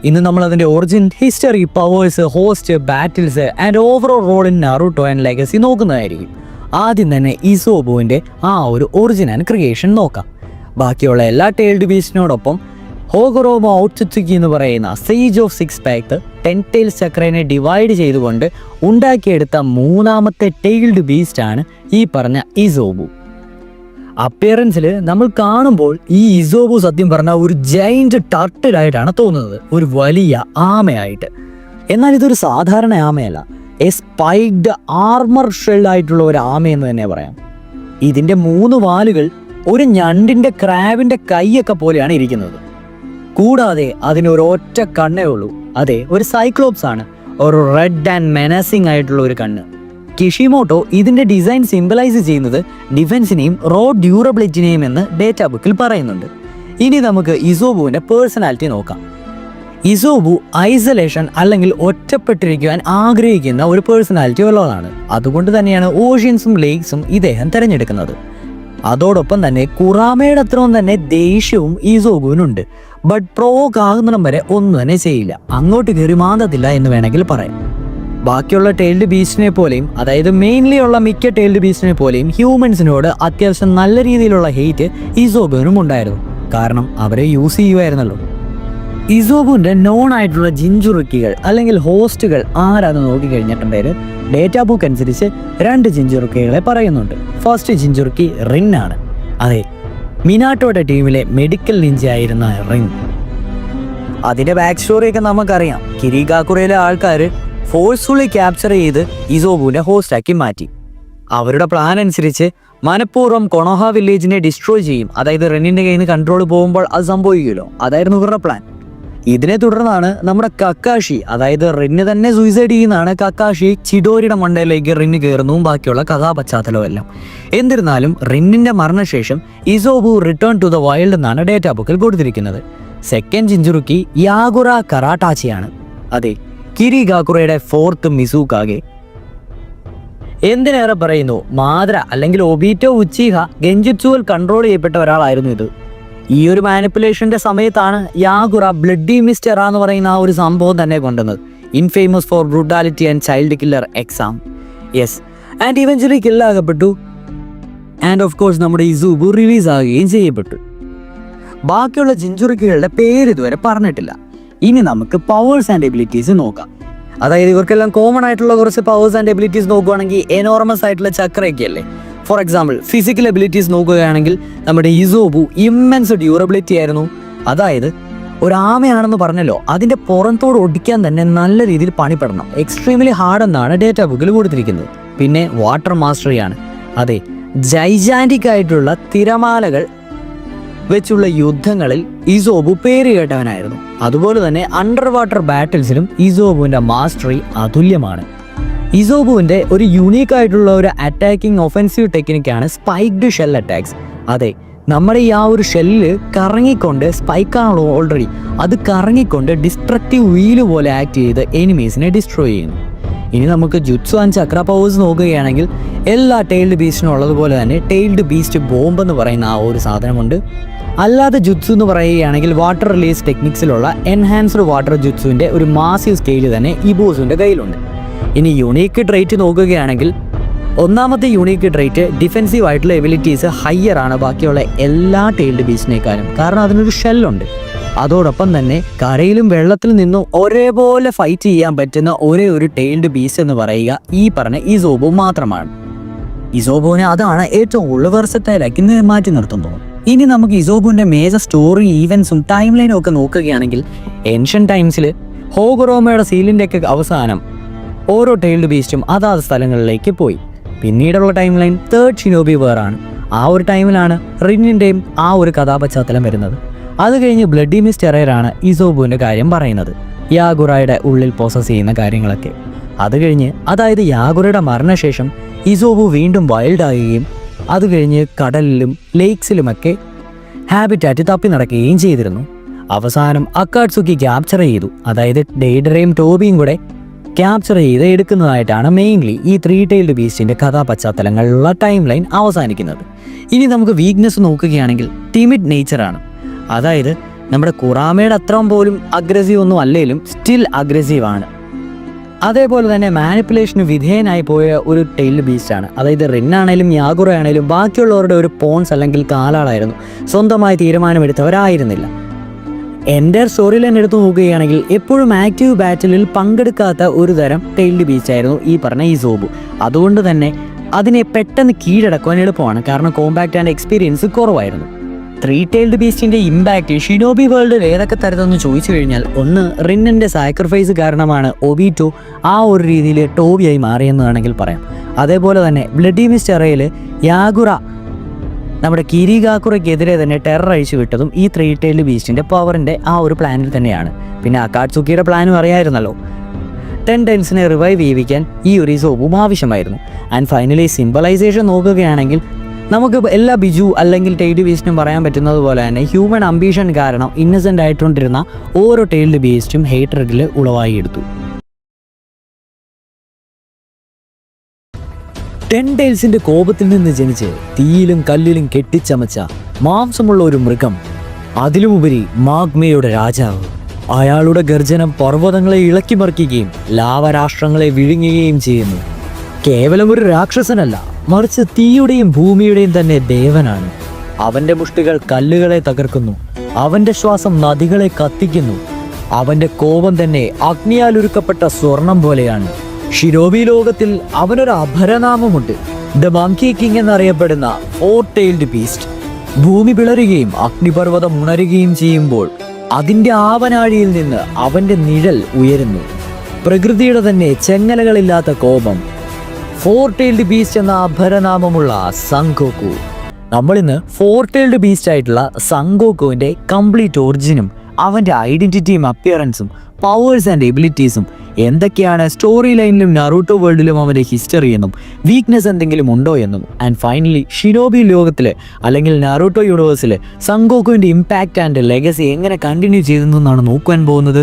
ഇന്ന് നമ്മൾ അതിൻ്റെ origin, history, powers, host, battles and overall role in Naruto and legacy നോക്കുന്നതായിരിക്കും. ആദ്യം തന്നെ ഈസോബുവിൻ്റെ ആ ഒരു ഒറിജിൻ ആൻഡ് ക്രിയേഷൻ നോക്കാം. ബാക്കിയുള്ള എല്ലാ ടൈൽഡ് ബീസ്റ്റിനോടൊപ്പം ഹോഗറോമോ ഔട്ട്സുക്കി എന്ന് പറയുന്ന സേജ് ഓഫ് 6 പാക്ക് 10 tails ചക്രനെ ഡിവൈഡ് ചെയ്തുകൊണ്ട് ഉണ്ടാക്കിയെടുത്ത 3ാമത്തെ ടൈൽഡ് ബീസ്റ്റാണ് ഈ പറഞ്ഞ ഈസോബു. അപ്പിയറൻസിൽ നമ്മൾ കാണുമ്പോൾ ഈ ഇസോബു സത്യം പറഞ്ഞ ഒരു ജൈന്റ് ടർട്ടിലായിട്ടാണ് തോന്നുന്നത്, ഒരു വലിയ ആമയായിട്ട്. എന്നാൽ ഇതൊരു സാധാരണ ആമയല്ല, എ സ്പൈക്ഡ് ആർമർ ഷെൽഡ് ആയിട്ടുള്ള ഒരു ആമയെന്ന് തന്നെ പറയാം. ഇതിൻ്റെ 3 വാലുകൾ ഒരു ഞണ്ടിൻ്റെ ക്രാബിൻ്റെ കൈയൊക്കെ പോലെയാണ് ഇരിക്കുന്നത്. കൂടാതെ അതിനൊരു ഒറ്റ കണ്ണേ ഉള്ളൂ, അതെ ഒരു സൈക്ലോപ്സ് ആണ്, ഒരു റെഡ് ആൻഡ് മെനസിംഗ് ആയിട്ടുള്ള ഒരു കണ്ണ്. കിഷിമോട്ടോ ഇതിന്റെ ഡിസൈൻ സിംബലൈസ് ചെയ്യുന്നത് ഡിഫൻസിനെയും റോ ഡ്യൂറബിലിറ്റിനെയും എന്ന് ഡേറ്റാ ബുക്കിൽ പറയുന്നുണ്ട്. ഇനി നമുക്ക് ഇസോബുവിന്റെ പേഴ്സണാലിറ്റി നോക്കാം. ഇസോബു ഐസൊലേഷൻ അല്ലെങ്കിൽ ഒറ്റപ്പെട്ടിരിക്കുവാൻ ആഗ്രഹിക്കുന്ന ഒരു പേഴ്സണാലിറ്റി ഉള്ളതാണ്. അതുകൊണ്ട് തന്നെയാണ് ഓഷ്യൻസും ലേക്സും ഇദ്ദേഹം തിരഞ്ഞെടുക്കുന്നത്. അതോടൊപ്പം തന്നെ കുറാമയുടെ അത്രയും തന്നെ ദേഷ്യവും ഇസോബുവിനുണ്ട്. ബട്ട് പ്രോവോക്ക് ആകുന്നിടം വരെ ഒന്നും തന്നെ ചെയ്യില്ല, അങ്ങോട്ട് കയറി മാന്തത്തില്ല എന്ന് വേണമെങ്കിൽ പറയാം. ബാക്കിയുള്ള ടൈൽഡ് ബീസ്റ്റിനെ പോലെയും, അതായത് മെയിൻലി ഉള്ള മിക്ക ടൈൽഡ് ബീസ്റ്റിനെ പോലെയും ഹ്യൂമൻസിനോട് അത്യാവശ്യം നല്ല രീതിയിലുള്ള ഹെയ്റ്റ് ഇസോബുവിനും ഉണ്ടായിരുന്നു. കാരണം അവരെ യൂസ് ചെയ്യുമായിരുന്നല്ലോ. ഇസോബുവിൻ്റെ നോൺ ആയിട്ടുള്ള ജിഞ്ചുറുക്കികൾ അല്ലെങ്കിൽ ഹോസ്റ്റുകൾ ആരാന്ന് നോക്കിക്കഴിഞ്ഞിട്ടുണ്ടെങ്കിൽ ഡേറ്റാ ബുക്ക് അനുസരിച്ച് 2 ജിഞ്ചുറുക്കികളെ പറയുന്നുണ്ട്. ഫസ്റ്റ് ജിഞ്ചുറുക്കി റിൻ ആണ്. അതെ, മിനാട്ടോയുടെ ടീമിലെ മെഡിക്കൽ നിഞ്ച ആയിരുന്ന റിൻ. അതിൻ്റെ ബാക്ക് സ്റ്റോറിയൊക്കെ നമുക്കറിയാം. കിരിഗാക്കുറയിലെ ആൾക്കാർ ഫോഴ്സ്ഫുള്ളി ക്യാപ്ചർ ചെയ്ത് ഇസോബുവിനെ ഹോസ്റ്റാക്കി മാറ്റി. അവരുടെ പ്ലാൻ അനുസരിച്ച് മനഃപൂർവ്വം കൊണോഹ വില്ലേജിനെ ഡിസ്ട്രോയ് ചെയ്യും, അതായത് റെന്നിൻ്റെ കയ്യിൽ നിന്ന് കൺട്രോൾ പോകുമ്പോൾ അത് സംഭവിക്കുമല്ലോ, അതായിരുന്നു ഇവരുടെ പ്ലാൻ. ഇതിനെ തുടർന്നാണ് നമ്മുടെ കക്കാഷി, അതായത് റിന്ന് തന്നെ സൂയിസൈഡ് ചെയ്യുന്നതാണ്, കക്കാഷി ചിഡോരിയുടെ മണ്ടയിലേക്ക് റിന്ന് കയറുന്നതും ബാക്കിയുള്ള കഥാപശ്ചാത്തലവും എല്ലാം. എന്നിരുന്നാലും റിന്നിൻ്റെ മരണശേഷം ഇസോബു റിട്ടേൺ ടു ദ വൈൽഡ് എന്നാണ് ഡേറ്റാ ബുക്കിൽ കൊടുത്തിരിക്കുന്നത്. സെക്കൻഡ് ജിഞ്ചുറുക്കി യാഗുറ കറാട്ടാച്ചിയാണ്. അതെ, കിരിഗാക്കുറയുടെ 4th മിസൂക്കാകെ. എന്തിനേറെ പറയുന്നു, മാദ്ര അല്ലെങ്കിൽ ഒബീറ്റോ ഉച്ചീഹ ഗെഞ്ചുറ്റ്സുവിൽ കൺട്രോൾ ചെയ്യപ്പെട്ട ഒരാളായിരുന്നു ഇത്. ഈ ഒരു മാനിപ്പുലേഷന്റെ സമയത്താണ് യാഗുറ ബ്ലഡി മിസ്റ്റർ എന്ന് പറയുന്ന ആ ഒരു സംഭവം തന്നെ കൊണ്ടുവന്നത്. Infamous for brutality and child killer exam. Yes, and eventually കില്ലാകപ്പെട്ടു. ആൻഡ് ഓഫ് കോഴ്സ് നമ്മുടെ ഇസോബു റിലീസ് ആകുകയും ചെയ്യപ്പെട്ടു. ബാക്കിയുള്ള ജിഞ്ചുറുക്കികളുടെ പേര് ഇതുവരെ പറഞ്ഞിട്ടില്ല. ഇനി നമുക്ക് പവേഴ്സ് ആൻഡ് എബിലിറ്റീസ് നോക്കാം. അതായത് ഇവർക്കെല്ലാം കോമൺ ആയിട്ടുള്ള കുറച്ച് പവേഴ്സ് ആൻഡ് എബിലിറ്റീസ് നോക്കുകയാണെങ്കിൽ എനോർമസ് ആയിട്ടുള്ള ചക്രയൊക്കെ അല്ലേ. ഫോർ എക്സാമ്പിൾ ഫിസിക്കൽ എബിലിറ്റീസ് നോക്കുകയാണെങ്കിൽ നമ്മുടെ ഇസോബു ഇമ്മൻസ് ഡ്യൂറബിലിറ്റി ആയിരുന്നു. അതായത് ഒരു ആമയാണെന്ന് പറഞ്ഞല്ലോ, അതിൻ്റെ പുറത്തോട് ഒടിക്കാൻ തന്നെ നല്ല രീതിയിൽ പണിപ്പെടണം. എക്സ്ട്രീംലി ഹാർഡ് എന്നാണ് ഡേറ്റാ ബുക്കിൽ കൊടുത്തിരിക്കുന്നത്. പിന്നെ വാട്ടർ മാസ്റ്ററിയാണ്. അതെ, ജൈജാൻറ്റിക് ആയിട്ടുള്ള തിരമാലകൾ വെച്ചുള്ള യുദ്ധങ്ങളിൽ ഇസോബു പേര് കേട്ടവനായിരുന്നു. അതുപോലെ തന്നെ അണ്ടർ വാട്ടർ ബാറ്റിൽസിലും ഇസോബുവിൻ്റെ മാസ്റ്ററി അതുല്യമാണ്. ഇസോബുവിൻ്റെ ഒരു യുണീക്ക് ആയിട്ടുള്ള ഒരു അറ്റാക്കിംഗ് ഒഫൻസീവ് ടെക്നിക്കാണ് സ്പൈക്ഡ് ഷെൽ അറ്റാക്സ്. അതെ, നമ്മുടെ ഈ ആ ഒരു ഷെല്ലിൽ കറങ്ങിക്കൊണ്ട്, സ്പൈക്കാണല്ലോ ഓൾറെഡി, അത് കറങ്ങിക്കൊണ്ട് ഡിസ്ട്രക്റ്റീവ് വീല് പോലെ ആക്ട് ചെയ്ത് എനിമീസിനെ ഡിസ്ട്രോയ് ചെയ്യുന്നു. ഇനി നമുക്ക് ജുറ്റ്സു ആൻഡ് ചക്ര പവേഴ്സ് നോക്കുകയാണെങ്കിൽ എല്ലാ ടൈൽഡ് ബീസ്റ്റിനും ഉള്ളതുപോലെ തന്നെ ടൈൽഡ് ബീസ്റ്റ് ബോംബ് എന്ന് പറയുന്ന ആ ഒരു സാധനമുണ്ട്. അല്ലാതെ ജുറ്റ്സു എന്ന് പറയുകയാണെങ്കിൽ വാട്ടർ റിലീസ് ടെക്നിക്സിലുള്ള എൻഹാൻസ്ഡ് വാട്ടർ ജുറ്റ്സുവിൻ്റെ ഒരു മാസീവ് സ്കെയില് തന്നെ ഇബോസുവിൻ്റെ കയ്യിലുണ്ട്. ഇനി യുണീക്ക് ട്രേറ്റ് നോക്കുകയാണെങ്കിൽ ഒന്നാമത്തെ യുണീക്ക് ട്രേറ്റ് ഡിഫെൻസീവ് ആയിട്ടുള്ള എബിലിറ്റീസ് ഹയ്യർ ആണ് ബാക്കിയുള്ള എല്ലാ ടൈൽഡ് ബീസ്റ്റിനേക്കാളും. കാരണം അതിനൊരു ഷെല്ലുണ്ട്. അതോടൊപ്പം തന്നെ കരയിലും വെള്ളത്തിൽ നിന്നും ഒരേപോലെ ഫൈറ്റ് ചെയ്യാൻ പറ്റുന്ന ഒരേ ഒരു ടൈൽഡ് ബീസ്റ്റ് എന്ന് പറയുക ഈ പറഞ്ഞ ഇസോബു മാത്രമാണ്. ഇസോബുവിനെ അതാണ് ഏറ്റവും കൂടുതൽ വെർസറ്റൈലാക്കി മാറ്റി നിർത്തുന്നത്. ഇനി നമുക്ക് ഇസോബുവിൻ്റെ മേജർ സ്റ്റോറി, ഈവൻസും ടൈം ലൈനും ഒക്കെ നോക്കുകയാണെങ്കിൽ ഏൻഷ്യൻ ടൈംസിൽ ഹോഗറോമയുടെ സീലിൻ്റെ ഒക്കെ അവസാനം ഓരോ ടൈൽഡ് ബീസ്റ്റും അതാത് സ്ഥലങ്ങളിലേക്ക് പോയി. പിന്നീടുള്ള ടൈം ലൈൻ 3rd ഷിനോബി വേറാണ്. ആ ഒരു ടൈമിലാണ് റിന്നിൻ്റെയും ആ ഒരു കഥാപശ്ചാത്തലം വരുന്നത്. അത് കഴിഞ്ഞ് ബ്ലഡി മിസ്റ്ററാണ് ഇസോബുവിൻ്റെ കാര്യം പറയുന്നത്, യാഗുറയുടെ ഉള്ളിൽ പ്രോസസ് ചെയ്യുന്ന കാര്യങ്ങളൊക്കെ. അത് കഴിഞ്ഞ്, അതായത് യാഗുറയുടെ മരണശേഷം ഇസോബു വീണ്ടും വൈൽഡാകുകയും അത് കഴിഞ്ഞ് കടലിലും ലേക്സിലുമൊക്കെ ഹാബിറ്റാറ്റ് തപ്പി നടക്കുകയും ചെയ്തിരുന്നു. അവസാനം അക്കാട്സുക്കി ക്യാപ്ചർ ചെയ്തു. അതായത് ഡെയ്ഡറയും ടോബിയും കൂടെ ക്യാപ്ചർ ചെയ്ത് എടുക്കുന്നതായിട്ടാണ് മെയിൻലി ഈ 3 ടൈൽഡ് ബീസ്റ്റിൻ്റെ കഥാപശ്ചാത്തലങ്ങളിലുള്ള ടൈം ലൈൻ അവസാനിക്കുന്നത്. ഇനി നമുക്ക് വീക്ക്നെസ് നോക്കുകയാണെങ്കിൽ ടിമിഡ് നേച്ചറാണ്. അതായത് നമ്മുടെ കുറാമയുടെ അത്രയും പോലും അഗ്രസീവ് ഒന്നും അല്ലെങ്കിലും സ്റ്റിൽ അഗ്രസീവാണ്. അതേപോലെ തന്നെ മാനിപ്പുലേഷന് വിധേയനായി പോയ ഒരു ടൈൽഡ് ബീസ്റ്റാണ്. അതായത് റിന്നാണേലും യാഗുറ ആണേലും ബാക്കിയുള്ളവരുടെ ഒരു പോൺസ് അല്ലെങ്കിൽ കാലാളായിരുന്നു, സ്വന്തമായി തീരുമാനമെടുത്തവരായിരുന്നില്ല. എൻ്റെ സ്റ്റോറി ലൈൻ എടുത്ത് നോക്കുകയാണെങ്കിൽ എപ്പോഴും ആക്റ്റീവ് ബാറ്റിലിൽ പങ്കെടുക്കാത്ത ഒരു തരം ടൈൽഡ് ബീസ്റ്റ് ആയിരുന്നു ഈ പറഞ്ഞ ഇസോബു. അതുകൊണ്ട് തന്നെ അതിനെ പെട്ടെന്ന് കീഴടക്കുവാൻ എളുപ്പമാണ്, കാരണം കോമ്പാക്റ്റ് ആൻഡ് എക്സ്പീരിയൻസ് കുറവായിരുന്നു. 3 Tailed ബീസ്റ്റിന്റെ ഇമ്പാക്റ്റ് ഷിനോബി വേൾഡിൽ ഏതൊക്കെ തരത്തെന്ന് ചോദിച്ചു കഴിഞ്ഞാൽ, ഒന്ന് റിന്നിന്റെ സാക്രിഫൈസ് കാരണമാണ് ഒബീറ്റോ ആ ഒരു രീതിയിൽ ടോബിയായി മാറിയെന്ന് വേണമെങ്കിൽ പറയാം. അതേപോലെ തന്നെ ബ്ലഡി മിസ്റ്റ് എറയിൽ യാഗുറ നമ്മുടെ കിരിഗാക്കുറയ്ക്കെതിരെ തന്നെ ടെറർ അഴിച്ചു വിട്ടതും ഈ 3 Tailed ബീസ്റ്റിന്റെ പവറിന്റെ ആ ഒരു പ്ലാനിൽ തന്നെയാണ്. പിന്നെ അക്കാട്സുക്കിയുടെ പ്ലാനും അറിയായിരുന്നല്ലോ, 10 ടൈംസിനെ റിവൈവ് ചെയ്യിക്കാൻ ഈ ഒരു സോപ്പും ആവശ്യമായിരുന്നു. ആൻഡ് ഫൈനലി സിംബലൈസേഷൻ നോക്കുകയാണെങ്കിൽ നമുക്ക് എല്ലാ ബിജു അല്ലെങ്കിൽ ടൈൽഡ് ബീസ്റ്റിനും പറയാൻ പറ്റുന്നത് പോലെ തന്നെ ഹ്യൂമൻ അംബീഷൻ കാരണം ഇന്നസെൻ്റ് ആയിട്ടുകൊണ്ടിരുന്ന ഓരോ ടൈൽഡ് ബീസ്റ്റും ഹേറ്ററിൽ ഉളവായിയെടുത്തു. 10 ടൈൽസിന്റെ കോപത്തിൽ നിന്ന് ജനിച്ച് തീയിലും കല്ലിലും കെട്ടിച്ചമച്ച മാംസമുള്ള ഒരു മൃഗം, അതിലുമുപരി മാഗ്മയുടെ രാജാവ്. അയാളുടെ ഗർജനം പർവ്വതങ്ങളെ ഇളക്കിമറിക്കുകയും ലാവരാഷ്ട്രങ്ങളെ വിഴുങ്ങുകയും ചെയ്യുന്നു. കേവലം ഒരു രാക്ഷസനല്ല, മറിച്ച് തീയുടെയും ഭൂമിയുടെയും തന്നെ ദേവനാണ്. അവന്റെ മുഷ്ടികൾ കല്ലുകളെ തകർക്കുന്നു, അവന്റെ ശ്വാസം നദികളെ കത്തിക്കുന്നു, അവന്റെ കോപം തന്നെ അഗ്നിയാൽ ഉരുക്കപ്പെട്ട സ്വർണം പോലെയാണ്. ഷിനോബി ലോകത്തിൽ അവനൊരു അപരനാമമുണ്ട്, ദ മങ്കി കിങ് എന്നറിയപ്പെടുന്ന 4 Tailed ബീസ്റ്റ്. ഭൂമി പിളരുകയും അഗ്നിപർവ്വതം ഉണരുകയും ചെയ്യുമ്പോൾ അതിന്റെ ആവനാഴിയിൽ നിന്ന് അവന്റെ നിഴൽ ഉയരുന്നു. പ്രകൃതിയുടെ തന്നെ ചെങ്ങലകളില്ലാത്ത കോപം. 4 Tailed ബീസ്റ്റ് എന്ന അപരനാമമുള്ള സങ്കോക്കു. നമ്മളിന്ന് 4 Tailed ബീസ്റ്റ് ആയിട്ടുള്ള സങ്കോക്കുവിന്റെ കംപ്ലീറ്റ് ഒറിജിനും അവന്റെ ഐഡന്റിറ്റിയും അപ്പിയറൻസും പവേഴ്സ് ആൻഡ് എബിലിറ്റീസും എന്തൊക്കെയാണ്, സ്റ്റോറി ലൈനിലും നറൂട്ടോ വേൾഡിലും അവന്റെ ഹിസ്റ്ററി എന്നും വീക്ക്നെസ് എന്തെങ്കിലും ഉണ്ടോ എന്നും, ആൻഡ് ഫൈനലി ഷിനോബി ലോകത്തിൽ അല്ലെങ്കിൽ നറൂട്ടോ യൂണിവേഴ്സിൽ സങ്കോക്കുവിന്റെ ഇമ്പാക്റ്റ് ആൻഡ് ലെഗസി എങ്ങനെ കണ്ടിന്യൂ ചെയ്തെന്നാണ് നോക്കുവാൻ പോകുന്നത്.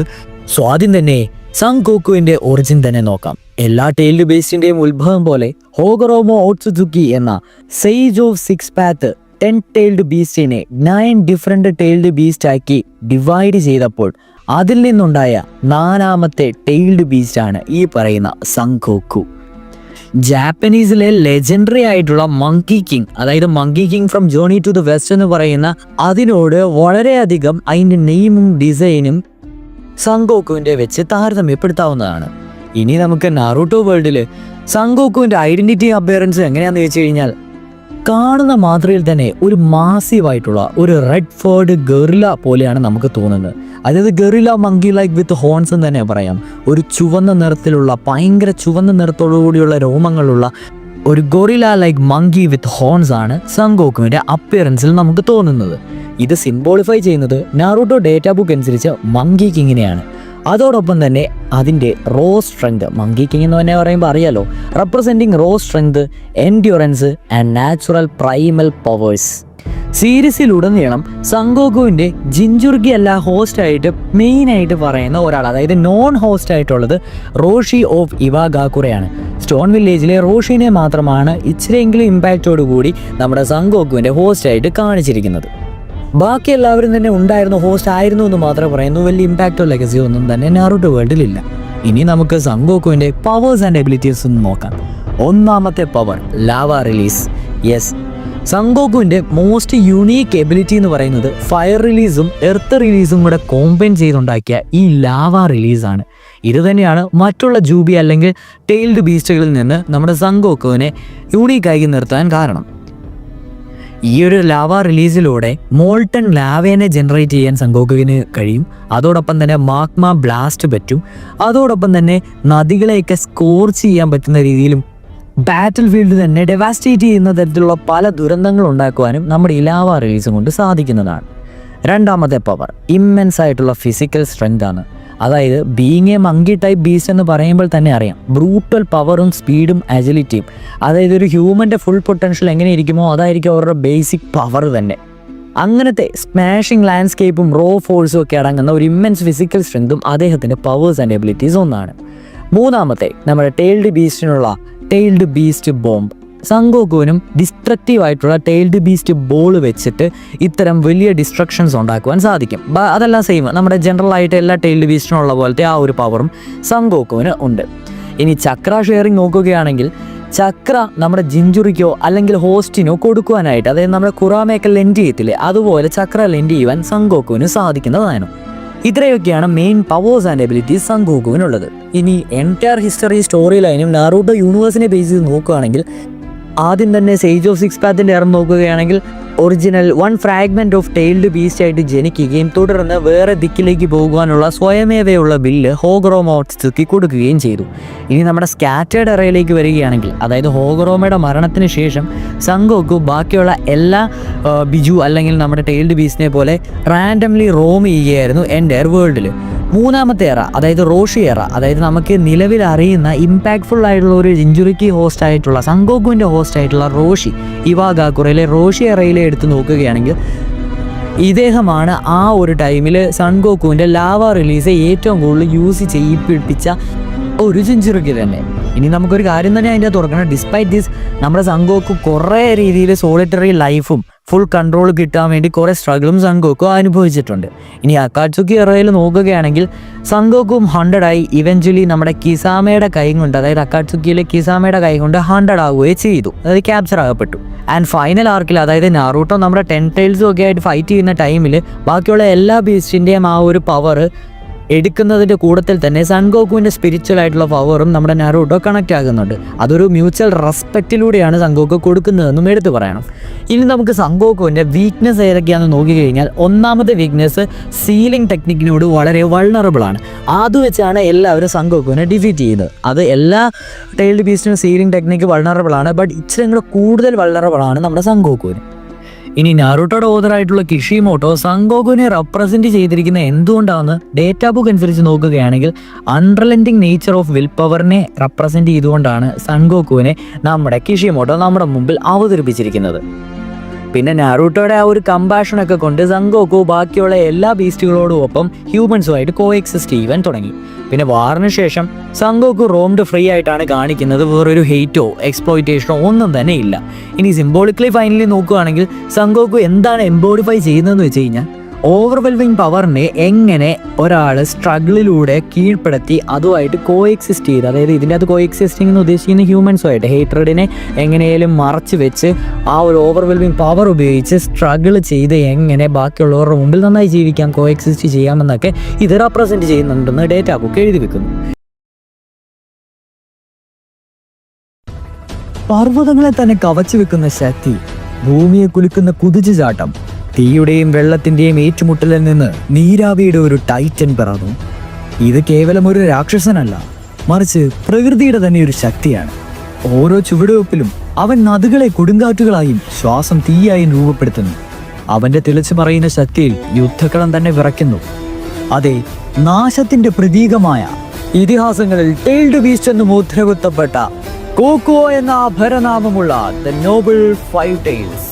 സോ ആദ്യം തന്നെ സങ്കോക്കുവിന്റെ ഒറിജിൻ തന്നെ നോക്കാം. എല്ലാ ടൈൽഡ് ബീസ്റ്റിന്റെയും ഉത്ഭവം പോലെ ഹോഗറോമോ ഓട്സുസുക്കി എന്ന സേജ് ഓഫ് 6 പാത്ത് 10 Tailed ബീസ്റ്റിനെ 9 ഡിഫറെന്റ് ടൈൽഡ് ബീസ്റ്റ് ആക്കി ഡിവൈഡ് ചെയ്തപ്പോൾ അതിൽ നിന്നുണ്ടായ 4ാമത്തെ ടൈൽഡ് ബീസ്റ്റ് ആണ് ഈ പറയുന്ന സങ്കോക്കു. ജാപ്പനീസിലെ ലെജൻഡറി ആയിട്ടുള്ള മങ്കി കിങ്, അതായത് monkey king from journey to the west എന്ന് പറയുന്ന അതിനോട് വളരെയധികം അതിൻ്റെ നെയിമും ഡിസൈനും സങ്കോക്കുവിൻ്റെ വെച്ച് താരതമ്യപ്പെടുത്താവുന്നതാണ്. ഇനി നമുക്ക് നറൂട്ടോ വേൾഡിൽ സങ്കോക്കുവിൻ്റെ ഐഡന്റിറ്റി അപ്പിയറൻസ് എങ്ങനെയാണെന്ന് വെച്ച് കഴിഞ്ഞാൽ, കാണുന്ന മാത്രയിൽ തന്നെ ഒരു മാസീവായിട്ടുള്ള ഒരു റെഡ് ഫേർഡ് ഗറില്ല പോലെയാണ് നമുക്ക് തോന്നുന്നത്. അതായത് ഗറില്ല മങ്കി ലൈക്ക് വിത്ത് ഹോൺസ് എന്ന് തന്നെ പറയാം. ഒരു ചുവന്ന നിറത്തിലുള്ള, ഭയങ്കര ചുവന്ന നിറത്തോടു കൂടിയുള്ള രോമങ്ങളുള്ള ഒരു ഗൊറില്ല ലൈക്ക് മങ്കി വിത്ത് ഹോൺസ് ആണ് സങ്കോക്കുവിൻ്റെ അപ്പിയറൻസിൽ നമുക്ക് തോന്നുന്നത്. ഇത് സിംബോളിഫൈ ചെയ്യുന്നത് നറൂട്ടോ ഡേറ്റാ ബുക്ക് അനുസരിച്ച് മങ്കി കിങ്ങിനെയാണ്. അതോടൊപ്പം തന്നെ അതിൻ്റെ റോ സ്ട്രെങ്ത്, മങ്കി കിങ് എന്ന് തന്നെ പറയുമ്പോൾ അറിയാലോ, representing raw strength, endurance and natural primal powers. സീരീസിലുടനീളം സങ്കോക്കുവിൻ്റെ ജിൻജുർഗി അല്ല ഹോസ്റ്റായിട്ട് മെയിനായിട്ട് പറയുന്ന ഒരാൾ, അതായത് നോൺ ഹോസ്റ്റ് ആയിട്ടുള്ളത് റോഷി ഓഫ് ഇവാഗാക്കുറയാണ്. സ്റ്റോൺ വില്ലേജിലെ റോഷിനെ മാത്രമാണ് ഇച്ചിരിയെങ്കിലും ഇമ്പാക്റ്റോടുകൂടി നമ്മുടെ സങ്കോക്കുവിൻ്റെ ഹോസ്റ്റായിട്ട് കാണിച്ചിരിക്കുന്നത്. ബാക്കി എല്ലാവരും തന്നെ ഉണ്ടായിരുന്നു, ഹോസ്റ്റ് ആയിരുന്നു എന്ന് മാത്രമേ പറയുന്നു. വലിയ ഇമ്പാക്റ്റോ ലെഗസിയോ ഒന്നും തന്നെ നറൂട്ടോ വേൾഡിലില്ല. ഇനി നമുക്ക് സങ്കോക്കുവിൻ്റെ പവേഴ്സ് ആൻഡ് എബിലിറ്റീസ് ഒന്ന് നോക്കാം. 1ാമത്തെ പവർ, ലാവ റിലീസ്. യെസ്, സങ്കോക്കുവിൻ്റെ മോസ്റ്റ് യുണീക്ക് എബിലിറ്റി എന്ന് പറയുന്നത് ഫയർ റിലീസും എർത്ത് റിലീസും കൂടെ കോമ്പൈൻ ചെയ്തുണ്ടാക്കിയ ഈ ലാവ റിലീസാണ്. ഇത് തന്നെയാണ് മറ്റുള്ള ജൂബി അല്ലെങ്കിൽ ടൈൽഡ് ബീസ്റ്റുകളിൽ നിന്ന് നമ്മുടെ സങ്കോക്കുവിനെ യൂണീക്കായി നിർത്താൻ കാരണം. ഈ ഒരു ലാവ റിലീസിലൂടെ മോൾട്ടൺ ലാവേനെ ജനറേറ്റ് ചെയ്യാൻ സങ്കോക്കുവിന് കഴിയും. അതോടൊപ്പം തന്നെ മാഗ്മ ബ്ലാസ്റ്റ് പറ്റും. അതോടൊപ്പം തന്നെ നദികളെയൊക്കെ സ്കോർച്ച് ചെയ്യാൻ പറ്റുന്ന രീതിയിലും ബാറ്റിൽ ഫീൽഡ് തന്നെ ഡെവാസ്റ്റേറ്റ് ചെയ്യുന്ന തരത്തിലുള്ള പല ദുരന്തങ്ങൾ ഉണ്ടാക്കുവാനും നമ്മുടെ ഈ ലാവ റിലീസും കൊണ്ട് സാധിക്കുന്നതാണ്. 2ാമത്തെ പവർ, ഇമ്മെൻസ് ആയിട്ടുള്ള ഫിസിക്കൽ സ്ട്രെങ്ത് ആണ്. അതായത് being A monkey type beast എന്ന് പറയുമ്പോൾ തന്നെ അറിയാം, ബ്രൂട്ടൽ പവറും സ്പീഡും അജിലിറ്റിയും. അതായത് ഒരു ഹ്യൂമൻ്റെ ഫുൾ പൊട്ടൻഷ്യൽ എങ്ങനെ ഇരിക്കുമോ അതായിരിക്കും അവരുടെ ബേസിക് പവർ തന്നെ. അങ്ങനത്തെ സ്മാഷിങ് ലാൻഡ്സ്കേപ്പും റോ ഫോഴ്സും ഒക്കെ അടങ്ങുന്ന ഒരു ഇമ്മെൻസ് ഫിസിക്കൽ സ്ട്രെങ്തും അദ്ദേഹത്തിൻ്റെ പവേഴ്സ് ആൻഡ് എബിലിറ്റീസ് ഒന്നാണ്. 3ാമത്തെ നമ്മുടെ ടൈൽഡ് ബീസ്റ്റിനുള്ള ടൈൽഡ് ബീസ്റ്റ് ബോംബ്. സങ്കോക്കുവിനും ഡിസ്ട്രക്റ്റീവ് ആയിട്ടുള്ള ടൈൽഡ് ബീസ്റ്റ് ബോൾ വെച്ചിട്ട് ഇത്തരം വലിയ ഡിസ്ട്രക്ഷൻസ് ഉണ്ടാക്കുവാൻ സാധിക്കും. അതെല്ലാം സെയിം നമ്മുടെ ജനറൽ ആയിട്ട് എല്ലാ ടൈൽഡ് ബീസ്റ്റിനുള്ള പോലത്തെ ആ ഒരു പവറും സങ്കോക്കുവിന് ഉണ്ട്. ഇനി ചക്ര ഷെയറിങ് നോക്കുകയാണെങ്കിൽ, ചക്ര നമ്മുടെ ജിൻജുറിക്കോ അല്ലെങ്കിൽ ഹോസ്റ്റിനോ കൊടുക്കുവാനായിട്ട്, അതായത് നമ്മുടെ കുറാമയൊക്കെ ലെൻഡ് ചെയ്യത്തില്ലേ, അതുപോലെ ചക്ര ലെൻഡ് ചെയ്യുവാൻ സങ്കോക്കുവിന് സാധിക്കുന്നതാണ്. ഇത്രയൊക്കെയാണ് മെയിൻ പവേഴ്സ് ആൻഡ് എബിലിറ്റീസ് സങ്കോക്കുവിനുള്ളത്. ഇനി എൻറ്റയർ ഹിസ്റ്ററി സ്റ്റോറി ലൈനും നറൂട്ടോ യൂണിവേഴ്സിനെ ബേസ് ചെയ്ത് നോക്കുകയാണെങ്കിൽ ആദ്യം തന്നെ സേജ് ഓഫ് സിക്സ് പാത്തിന്റെ ഇറം നോക്കുകയാണെങ്കിൽ original one fragment of tailed beast ആയിട്ട് ജനിക്കുകയും തുടർന്ന് വേറെ ദിക്കിലേക്ക് പോകുവാനുള്ള സ്വയമേവയുള്ള ബില്ല് ഹോഗ്രോമ ഓട്സുക്കി കൊടുക്കുകയും ചെയ്തു. ഇനി നമ്മുടെ സ്കാറ്റേഡ് എറയിലേക്ക് വരികയാണെങ്കിൽ, അതായത് ഹോഗ്രോമയുടെ മരണത്തിന് ശേഷം സങ്കോക്കു ബാക്കിയുള്ള എല്ലാ ബിജു അല്ലെങ്കിൽ നമ്മുടെ ടെയിൽഡ് ബീസ്റ്റിനെ പോലെ റാൻഡംലി റോം ചെയ്യുകയായിരുന്നു എൻ്റയർ വേൾഡിൽ. മൂന്നാമത്തെ എറ, അതായത് റോഷി എറ, അതായത് നമുക്ക് നിലവിൽ അറിയുന്ന ഇമ്പാക്ട്ഫുൾ ആയിട്ടുള്ള ഒരു ഇഞ്ചുറിക്ക് ഹോസ്റ്റ് ആയിട്ടുള്ള സങ്കോക്കുവിൻ്റെ ഹോസ്റ്റ് ആയിട്ടുള്ള റോഷി, ഇവാഗാക്കുറയിലെ റോഷി എറയിലെ എടുത്ത് നോക്കുകയാണെങ്കിൽ ഇദ്ദേഹമാണ് ആ ഒരു ടൈമിൽ സൺഗോക്കുവിൻ്റെ ലാവ റിലീസ് ഏറ്റവും കൂടുതൽ യൂസ് ചെയ്യിപ്പിച്ച ഒരു ജിഞ്ചുറുക്കി തന്നെ. ഇനി നമുക്കൊരു കാര്യം തന്നെ അതിൻ്റെ തുറക്കണം. ഡിസ്പൈറ്റ് ദിസ്, നമ്മുടെ സങ്കോക്കു കുറേ രീതിയിൽ സോളിറ്ററി ലൈഫും ഫുൾ കൺട്രോൾ കിട്ടാൻ വേണ്ടി കുറേ സ്ട്രഗിളും സങ്കോക്കു അനുഭവിച്ചിട്ടുണ്ട്. ഇനി അക്കാട്സുക്കി എറയിൽ നോക്കുകയാണെങ്കിൽ സങ്കോക്കും 100 ഇവഞ്ച്വലി നമ്മുടെ കിസാമയുടെ കൈ കൊണ്ട്, അതായത് അക്കാട്സുക്കിയിലെ കിസാമയുടെ കൈ കൊണ്ട് 100 ആവുകയും ചെയ്തു, അതായത് ക്യാപ്ചർ ആകപ്പെട്ടു. ആൻഡ് ഫൈനൽ ആർക്കിൽ, അതായത് നാറൂട്ടോ നമ്മുടെ 10 ടൈൽസും ഒക്കെ ആയിട്ട് ഫൈറ്റ് ചെയ്യുന്ന ടൈമിൽ ബാക്കിയുള്ള എല്ലാ ബീസ്റ്റിൻ്റെയും ആ ഒരു പവർ എടുക്കുന്നതിൻ്റെ കൂട്ടത്തിൽ തന്നെ സൺഗോക്കുവിൻ്റെ സ്പിരിച്വൽ ആയിട്ടുള്ള പവറും നമ്മുടെ നാറൂട്ടോ കണക്റ്റ് ആകുന്നുണ്ട്. അതൊരു മ്യൂച്വൽ റെസ്പെക്റ്റിലൂടെയാണ് സങ്കോക്കു കൊടുക്കുന്നതെന്നും എടുത്തു പറയണം. ഇനി നമുക്ക് സങ്കോക്കുവിൻ്റെ വീക്ക്നെസ് ഏതൊക്കെയാണെന്ന് നോക്കിക്കഴിഞ്ഞാൽ, ഒന്നാമത്തെ വീക്ക്നെസ് സീലിംഗ് ടെക്നിക്കിനോട് വളരെ വൾണറബിളാണ്. അത് വെച്ചാണ് എല്ലാവരും സങ്കോക്കുവിനെ ഡിഫീറ്റ് ചെയ്യുന്നത്. അത് എല്ലാ ടൈൽഡ് ബീസ്റ്റിനും സീലിംഗ് ടെക്നിക്ക് വൾണറബിളാണ്, ബട്ട് ഇച്ചിരി കൂടെ കൂടുതൽ വൾണറബിളാണ് നമ്മുടെ സങ്കോക്കുവിന്. ഇനി നാറൂട്ടോയുടെ ഓതറായിട്ടുള്ള കിഷിമോട്ടോ സങ്കോക്കുവിനെ റെപ്രസെൻറ്റ് ചെയ്തിരിക്കുന്ന എന്തുകൊണ്ടാണെന്ന് ഡേറ്റാ ബുക്ക് അനുസരിച്ച് നോക്കുകയാണെങ്കിൽ അൺറിലൻറ്റിംഗ് നേച്ചർ ഓഫ് വിൽ പവറിനെ റെപ്രസെൻറ്റ് ചെയ്തുകൊണ്ടാണ് സങ്കോക്കുവിനെ നമ്മുടെ കിഷിമോട്ടോ നമ്മുടെ മുമ്പിൽ അവതരിപ്പിച്ചിരിക്കുന്നത്. പിന്നെ നാറൂട്ടോയുടെ ആ ഒരു കമ്പാഷനൊക്കെ കൊണ്ട് സങ്കോക്കു ബാക്കിയുള്ള എല്ലാ ബീസ്റ്റുകളോടുമൊപ്പം ഹ്യൂമൻസുമായിട്ട് കോ എക്സിസ്റ്റ് ചെയ്യാൻ തുടങ്ങി. പിന്നെ വാറിന് ശേഷം സങ്കോക്കു റോംഡ് ഫ്രീ ആയിട്ടാണ് കാണിക്കുന്നത്. വേറൊരു ഹെയ്റ്റോ എക്സ്പ്ലോയിറ്റേഷനോ ഒന്നും തന്നെ ഇല്ല. ഇനി സിംബോളിക്കലി ഫൈനലി നോക്കുകയാണെങ്കിൽ സങ്കോക്കു എന്താണ് എംബോഡിഫൈ ചെയ്യുന്നതെന്ന് വെച്ച് കഴിഞ്ഞാൽ, ഓവർവെൽമിങ് പവറിനെ എങ്ങനെ ഒരാൾ സ്ട്രഗിളിലൂടെ കീഴ്പ്പെടുത്തി അതുമായിട്ട് കോ എക്സിസ്റ്റ് ചെയ്ത്, അതായത് ഇതിൻ്റെ അത് കോ എക്സിസ്റ്റിംഗ് എന്ന് ഉദ്ദേശിക്കുന്ന ഹ്യൂമൻസുമായിട്ട് ഹേറ്റ്രഡിനെ എങ്ങനെയും മറച്ച് വെച്ച് ആ ഒരു ഓവർവെൽമിങ് പവർ ഉപയോഗിച്ച് സ്ട്രഗിൾ ചെയ്ത് എങ്ങനെ ബാക്കിയുള്ളവരുടെ മുമ്പിൽ നന്നായി ജീവിക്കാം, കോ എക്സിസ്റ്റ് ചെയ്യാമെന്നൊക്കെ ഇത് റെപ്രസെൻറ്റ് ചെയ്യുന്നുണ്ടെന്ന് ഡേറ്റാ ബുക്ക് എഴുതി വെക്കുന്നു. പർവ്വതങ്ങളെ തന്നെ കവച്ചു വെക്കുന്ന ശക്തി, ഭൂമിയെ കുലുക്കുന്ന കുതിച്ചുചാട്ടം, തീയുടെയും വെള്ളത്തിൻ്റെയും ഏറ്റുമുട്ടലിൽ നിന്ന് നീരാവിയുടെ ഒരു ടൈറ്റൻ പിറന്നു. ഇത് കേവലം ഒരു രാക്ഷസനല്ല, മറിച്ച് പ്രകൃതിയുടെ തന്നെ ഒരു ശക്തിയാണ്. ഓരോ ചുവടുവെപ്പിലും അവൻ നദികളെ കൊടുങ്കാറ്റുകളായും ശ്വാസം തീയായും രൂപപ്പെടുത്തുന്നു. അവൻ്റെ തിളച്ചു പറയുന്ന ശക്തിയിൽ യുദ്ധക്കളം തന്നെ വിറയ്ക്കുന്നു. അതെ, നാശത്തിന്റെ പ്രതീകമായ, ഇതിഹാസങ്ങളിൽ ടെയിൽഡ് ബീസ്റ്റ് എന്ന് മുദ്രകുത്തപ്പെട്ട കോക്കോ എന്ന അപരനാമമുള്ള ദ നോബിൾ 5 ടൈൽസ്.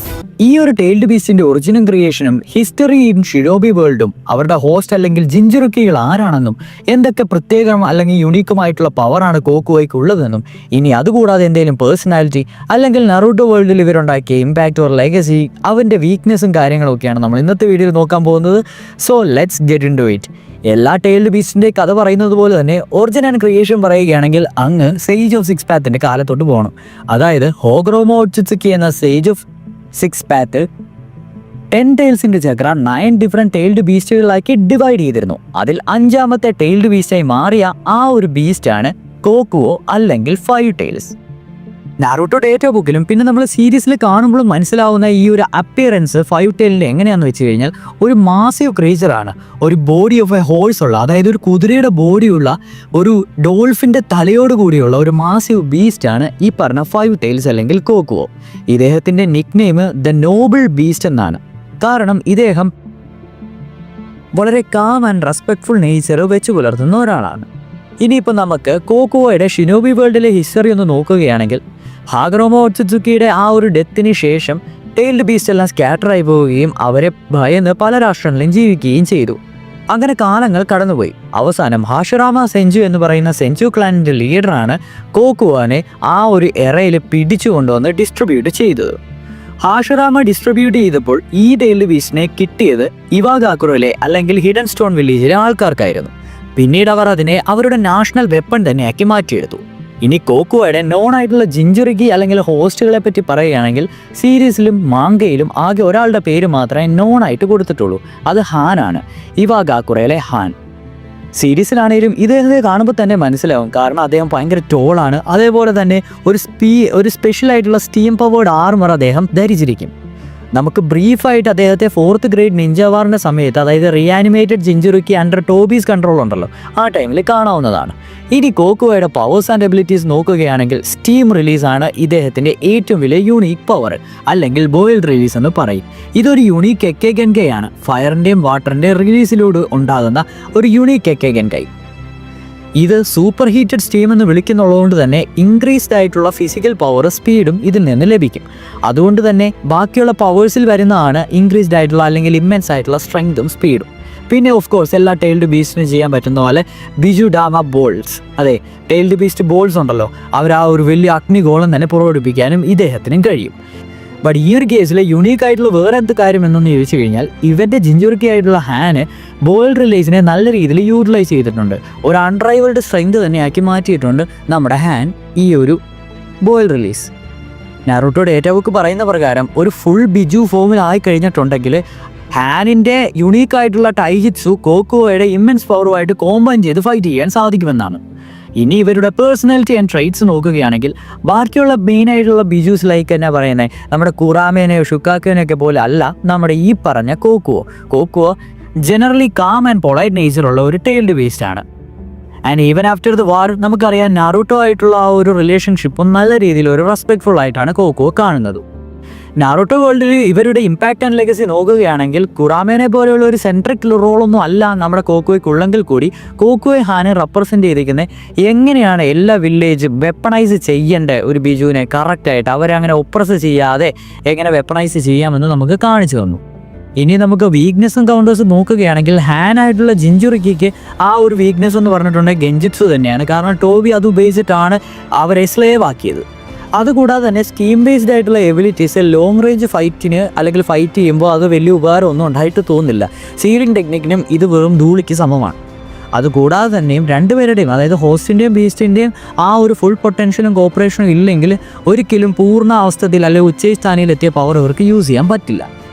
ഈ ഒരു ടെയിൽഡ് ബീസ്റ്റിന്റെ ഒറിജിനും ക്രിയേഷനും ഹിസ്റ്ററി ഇൻ ഷിനോബി വേൾഡും അവരുടെ ഹോസ്റ്റ് അല്ലെങ്കിൽ ജിഞ്ചുറുക്കികൾ ആരാണെന്നും എന്തൊക്കെ പ്രത്യേകം അല്ലെങ്കിൽ യുണീക്കുമായിട്ടുള്ള പവറാണ് കോക്കുവയ്ക്ക് ഉള്ളതെന്നും, ഇനി അതുകൂടാതെ എന്തെങ്കിലും പേഴ്സണാലിറ്റി അല്ലെങ്കിൽ നറൂട്ടോ വേൾഡിൽ ഇവരുണ്ടാക്കിയ ഇമ്പാക്റ്റ് ഓർ ലെഗസി, അവൻ്റെ വീക്ക്നെസ്സും കാര്യങ്ങളൊക്കെയാണ് നമ്മൾ ഇന്നത്തെ വീഡിയോയിൽ നോക്കാൻ പോകുന്നത്. So let's get into it. എല്ലാ ടെയിൽഡ് ബീസ്റ്റിൻ്റെ കഥ പറയുന്നത് പോലെ തന്നെ ഒറിജിൻ ആൻഡ് ക്രിയേഷൻ പറയുകയാണെങ്കിൽ അങ്ങ് സേജ് ഓഫ് സിക്സ് പാത്തിന്റെ കാലത്തോട്ട് പോകണം. അതായത് ഹോഗ്രോമ ഓട്സുക്കി എന്ന സേജ് ഓഫ് സിക്സ് പാത്ത് 10 ടൈൽസിന്റെ ചക്ര 9 ഡിഫറെന്റ് ടെയിൽഡ് ബീസ്റ്റുകളാക്കി ഡിവൈഡ് ചെയ്തിരുന്നു. അതിൽ 5ാമത്തെ ടെയിൽഡ് ബീസ്റ്റായി മാറിയ ആ ഒരു ബീസ്റ്റാണ് കോക്കുവോ അല്ലെങ്കിൽ 5 ടൈൽസ്. നാറൂട്ടോ ഡേറ്റാ ബുക്കിലും പിന്നെ നമ്മൾ സീരീസിൽ കാണുമ്പോഴും മനസ്സിലാവുന്ന ഈ ഒരു അപ്പിയറൻസ് 5 ടൈലിൻ്റെ എങ്ങനെയാണെന്ന് വെച്ച് കഴിഞ്ഞാൽ, ഒരു മാസീവ് ക്രീച്ചറാണ്, ഒരു ബോഡി ഓഫ് എ ഹോഴ്സ് ഉള്ള, അതായത് ഒരു കുതിരയുടെ ബോഡിയുള്ള ഒരു ഡോൾഫിൻ്റെ തലയോട് കൂടിയുള്ള ഒരു മാസീവ് ബീസ്റ്റാണ് ഈ പറഞ്ഞ 5 ടൈൽസ് അല്ലെങ്കിൽ കോക്കുവോ. ഇദ്ദേഹത്തിൻ്റെ നിക് നെയിം ദ നോബിൾ ബീസ്റ്റ് എന്നാണ്. കാരണം ഇദ്ദേഹം വളരെ കാം ആൻഡ് റെസ്പെക്ട്ഫുൾ നേച്ചർ വെച്ച് പുലർത്തുന്ന ഒരാളാണ്. ഇനിയിപ്പോൾ നമുക്ക് കോക്കുവോയുടെ ഷിനോബി വേൾഡിലെ ഹിസ്റ്ററി ഒന്ന് നോക്കുകയാണെങ്കിൽ, ഹാഗ്രോമ ഓട്സുക്കിയുടെ ആ ഒരു ഡെത്തിന് ശേഷം ടെയിൽഡ് ബീസ്റ്റ് എല്ലാം സ്കാറ്റർ ആയി പോവുകയും അവരെ ഭയന്ന് പല രാഷ്ട്രങ്ങളിലും ജീവിക്കുകയും ചെയ്തു. അങ്ങനെ കാലങ്ങൾ കടന്നുപോയി. അവസാനം ഹാഷിറാമ സെഞ്ചു എന്ന് പറയുന്ന സെഞ്ചു ക്ലാനിൻ്റെ ലീഡറാണ് കോക്കുവോനെ ആ ഒരു എറയിൽ പിടിച്ചു കൊണ്ടുവന്ന് ഡിസ്ട്രിബ്യൂട്ട് ചെയ്തത്. ഹാഷിറാമ ഡിസ്ട്രിബ്യൂട്ട് ചെയ്തപ്പോൾ ഈ ടെയിൽഡ് ബീസ്റ്റിനെ കിട്ടിയത് ഇവാഗാക്കുറയിലെ അല്ലെങ്കിൽ ഹിഡൻ സ്റ്റോൺ വില്ലേജിലെ ആൾക്കാർക്കായിരുന്നു. പിന്നീട് അവർ അതിനെ അവരുടെ നാഷണൽ വെപ്പൺ തന്നെയാക്കി മാറ്റിയെടുത്തു. ഇനി കോക്കുവോയുടെ നോൺ ആയിട്ടുള്ള ജിഞ്ചുറുക്കി അല്ലെങ്കിൽ ഹോസ്റ്റുകളെ പറ്റി പറയുകയാണെങ്കിൽ, സീരീസിലും മാങ്കയിലും ആകെ ഒരാളുടെ പേര് മാത്രമേ നോൺ ആയിട്ട് കൊടുത്തിട്ടുള്ളൂ. അത് ഹാൻ ആണ്, ഇവാഗാക്കുറയിലെ ഹാൻ. സീരീസിലാണെങ്കിലും ഇദ്ദേഹത്തെ കാണുമ്പോൾ തന്നെ മനസ്സിലാവും. കാരണം അദ്ദേഹം ഭയങ്കര ടോളാണ്. അതേപോലെ തന്നെ ഒരു സ്പെഷ്യലായിട്ടുള്ള സ്റ്റീം പവേർഡ് ആർമർ അദ്ദേഹം ധരിച്ചിരിക്കും. നമുക്ക് ബ്രീഫായിട്ട് അദ്ദേഹത്തെ 4th ഗ്രേഡ് നിഞ്ച വാറിൻ്റെ സമയത്ത്, അതായത് റിയാനിമേറ്റഡ് ജിഞ്ചുറുക്കി അണ്ടർ ടോബീസ് കൺട്രോൾ ഉണ്ടല്ലോ, ആ ടൈമിൽ കാണാവുന്നതാണ്. ഇനി കോക്കുവയുടെ പവേഴ്സ് ആൻഡ് എബിലിറ്റീസ് നോക്കുകയാണെങ്കിൽ സ്റ്റീം റിലീസാണ് ഇദ്ദേഹത്തിൻ്റെ ഏറ്റവും വലിയ യൂണീക്ക് പവർ, അല്ലെങ്കിൽ ബോയിൽഡ് റിലീസ് എന്ന് പറയും. ഇതൊരു യൂണീക്ക് എക്കെഗൻകൈ ആണ്. ഫയറിൻ്റെയും വാട്ടറിൻ്റെയും റിലീസിലൂടെ ഉണ്ടാകുന്ന ഒരു യൂണീക്ക് എക്കെഗൻകൈ. ഇത് സൂപ്പർ ഹീറ്റഡ് സ്റ്റീം എന്ന് വിളിക്കുന്നുള്ളതുകൊണ്ട് തന്നെ ഇൻക്രീസ്ഡ് ആയിട്ടുള്ള ഫിസിക്കൽ പവർ, സ്പീഡും ഇതിൽ നിന്ന് ലഭിക്കും. അതുകൊണ്ട് തന്നെ ബാക്കിയുള്ള പവേഴ്സിൽ വരുന്നതാണ് ഇൻക്രീസ്ഡ് ആയിട്ടുള്ള അല്ലെങ്കിൽ ഇമ്മെൻസ് ആയിട്ടുള്ള സ്ട്രെങ്തും സ്പീഡും. പിന്നെ ഓഫ് കോഴ്സ് എല്ലാ ടൈൽഡ് ബീസ്റ്റിനും ചെയ്യാൻ പറ്റുന്ന പോലെ ബിജു ഡാമ ബോൾസ്, അതെ ടൈൽഡ് ബീസ്റ്റ് ബോൾസ് ഉണ്ടല്ലോ, അവർ ആ ഒരു വലിയ അഗ്നിഗോളം തന്നെ പുറപ്പെടുപ്പിക്കാനും ഇദ്ദേഹത്തിനും കഴിയും. ബട്ട് ഈ ഒരു കേസിൽ യുണീക്ക് ആയിട്ടുള്ള വേറെ എന്ത് കാര്യം എന്നൊന്ന് ചോദിച്ചു കഴിഞ്ഞാൽ, ഇവൻ്റെ ജിഞ്ചുറുക്കി ആയിട്ടുള്ള ഹാന് ബോയിൽഡ് റിലീസിനെ നല്ല രീതിയിൽ യൂട്ടിലൈസ് ചെയ്തിട്ടുണ്ട്. ഒരു അൺറൈവൽഡ് സ്ട്രെങ്ത് തന്നെയാക്കി മാറ്റിയിട്ടുണ്ട് നമ്മുടെ ഹാൻ ഈ ഒരു ബോയിൽഡ് റിലീസ്. നാറൂട്ടോ ഡേറ്റ ബുക്ക് പറയുന്ന പ്രകാരം ഒരു ഫുൾ ബിജു ഫോമിൽ ആയി കഴിഞ്ഞിട്ടുണ്ടെങ്കിൽ ഹാനിൻ്റെ യുണീക്കായിട്ടുള്ള ടൈജിറ്റ്സു കോക്കുവയുടെ ഇമ്മെൻസ് പവറുമായിട്ട് കോമ്പൈൻ ചെയ്ത് ഫൈറ്റ് ചെയ്യാൻ സാധിക്കുമെന്നാണ്. ഇനി ഇവരുടെ പേഴ്സണാലിറ്റി ആൻഡ് ട്രൈറ്റ്സ് നോക്കുകയാണെങ്കിൽ ബാക്കിയുള്ള മെയിനായിട്ടുള്ള ബിജൂസ് ലൈക്ക് എന്നാ പറയുന്നത്, നമ്മുടെ കുറാമേനെയോ ഷുക്കാക്കേനെയൊക്കെ പോലെ അല്ല നമ്മുടെ ഈ പറഞ്ഞ കോക്കുവോ ജനറലി കാം ആൻഡ് പൊളൈറ്റ് നേച്ചറുള്ള ഒരു ടൈൽഡ് ബീസ്റ്റ് ആണ്. And even after the war നമുക്കറിയാം നാറൂട്ടോ ആയിട്ടുള്ള ആ ഒരു റിലേഷൻഷിപ്പും നല്ല രീതിയിൽ ഒരു റെസ്പെക്ട്ഫുൾ ആയിട്ടാണ് കോക്കുവോ കാണുന്നത്. നാറൂട്ടോ വേൾഡിൽ ഇവരുടെ ഇമ്പാക്റ്റ് ആൻഡ് ലെഗസി നോക്കുകയാണെങ്കിൽ കുറാമേനെ പോലെയുള്ള ഒരു സെൻട്രിക് റോളൊന്നും അല്ല നമ്മുടെ കോക്കുവയ്ക്കുള്ളെങ്കിൽ കൂടി കോക്കുവെ ഹാനെ റെപ്രസെൻറ്റ് ചെയ്തിരിക്കുന്നത് എങ്ങനെയാണ് എല്ലാ വില്ലേജും വെപ്പണൈസ് ചെയ്യേണ്ട ഒരു ബിജുവിനെ കറക്റ്റായിട്ട് അവരെ അങ്ങനെ ഒപ്രസ് ചെയ്യാതെ എങ്ങനെ വെപ്പണൈസ് ചെയ്യാമെന്ന് നമുക്ക് കാണിച്ചു തന്നു. ഇനി നമുക്ക് വീക്ക്നെസ്സും കൗണ്ടേഴ്സും നോക്കുകയാണെങ്കിൽ ഹാനായിട്ടുള്ള ജിഞ്ചുറിക്കിക്ക് ആ ഒരു വീക്ക്നെസ് എന്ന് പറഞ്ഞിട്ടുണ്ടെങ്കിൽ ഗെഞ്ചിറ്റ്സു തന്നെയാണ്. കാരണം ടോബി അത് ഉപയോഗിച്ചിട്ടാണ് അവരെ സ്ലേവ് ആക്കിയത്. അതുകൂടാതെ തന്നെ സ്കീം ബേസ്ഡ് ആയിട്ടുള്ള എബിലിറ്റീസ് ലോങ് റേഞ്ച് ഫൈറ്റിന് അല്ലെങ്കിൽ ഫൈറ്റ് ചെയ്യുമ്പോൾ അത് വലിയ ഉപകാരമൊന്നും ഉണ്ടായിട്ട് തോന്നുന്നില്ല. സീലിംഗ് ടെക്നിക്കിനും ഇത് വെറും ധൂളിക്ക് സമമാണ്. അതുകൂടാതെ തന്നെയും രണ്ടുപേരുടെയും, അതായത് ഹോസ്റ്റിൻ്റെയും ബീസ്റ്റിൻ്റെയും ആ ഒരു ഫുൾ പൊട്ടൻഷ്യലും കോപ്പറേഷനും ഇല്ലെങ്കിൽ ഒരിക്കലും പൂർണ്ണ അവസ്ഥയിൽ അല്ലെങ്കിൽ ഉച്ചസ്ഥാനിയിലെത്തിയ പവർ ഇവർക്ക് യൂസ് ചെയ്യാൻ പറ്റില്ല.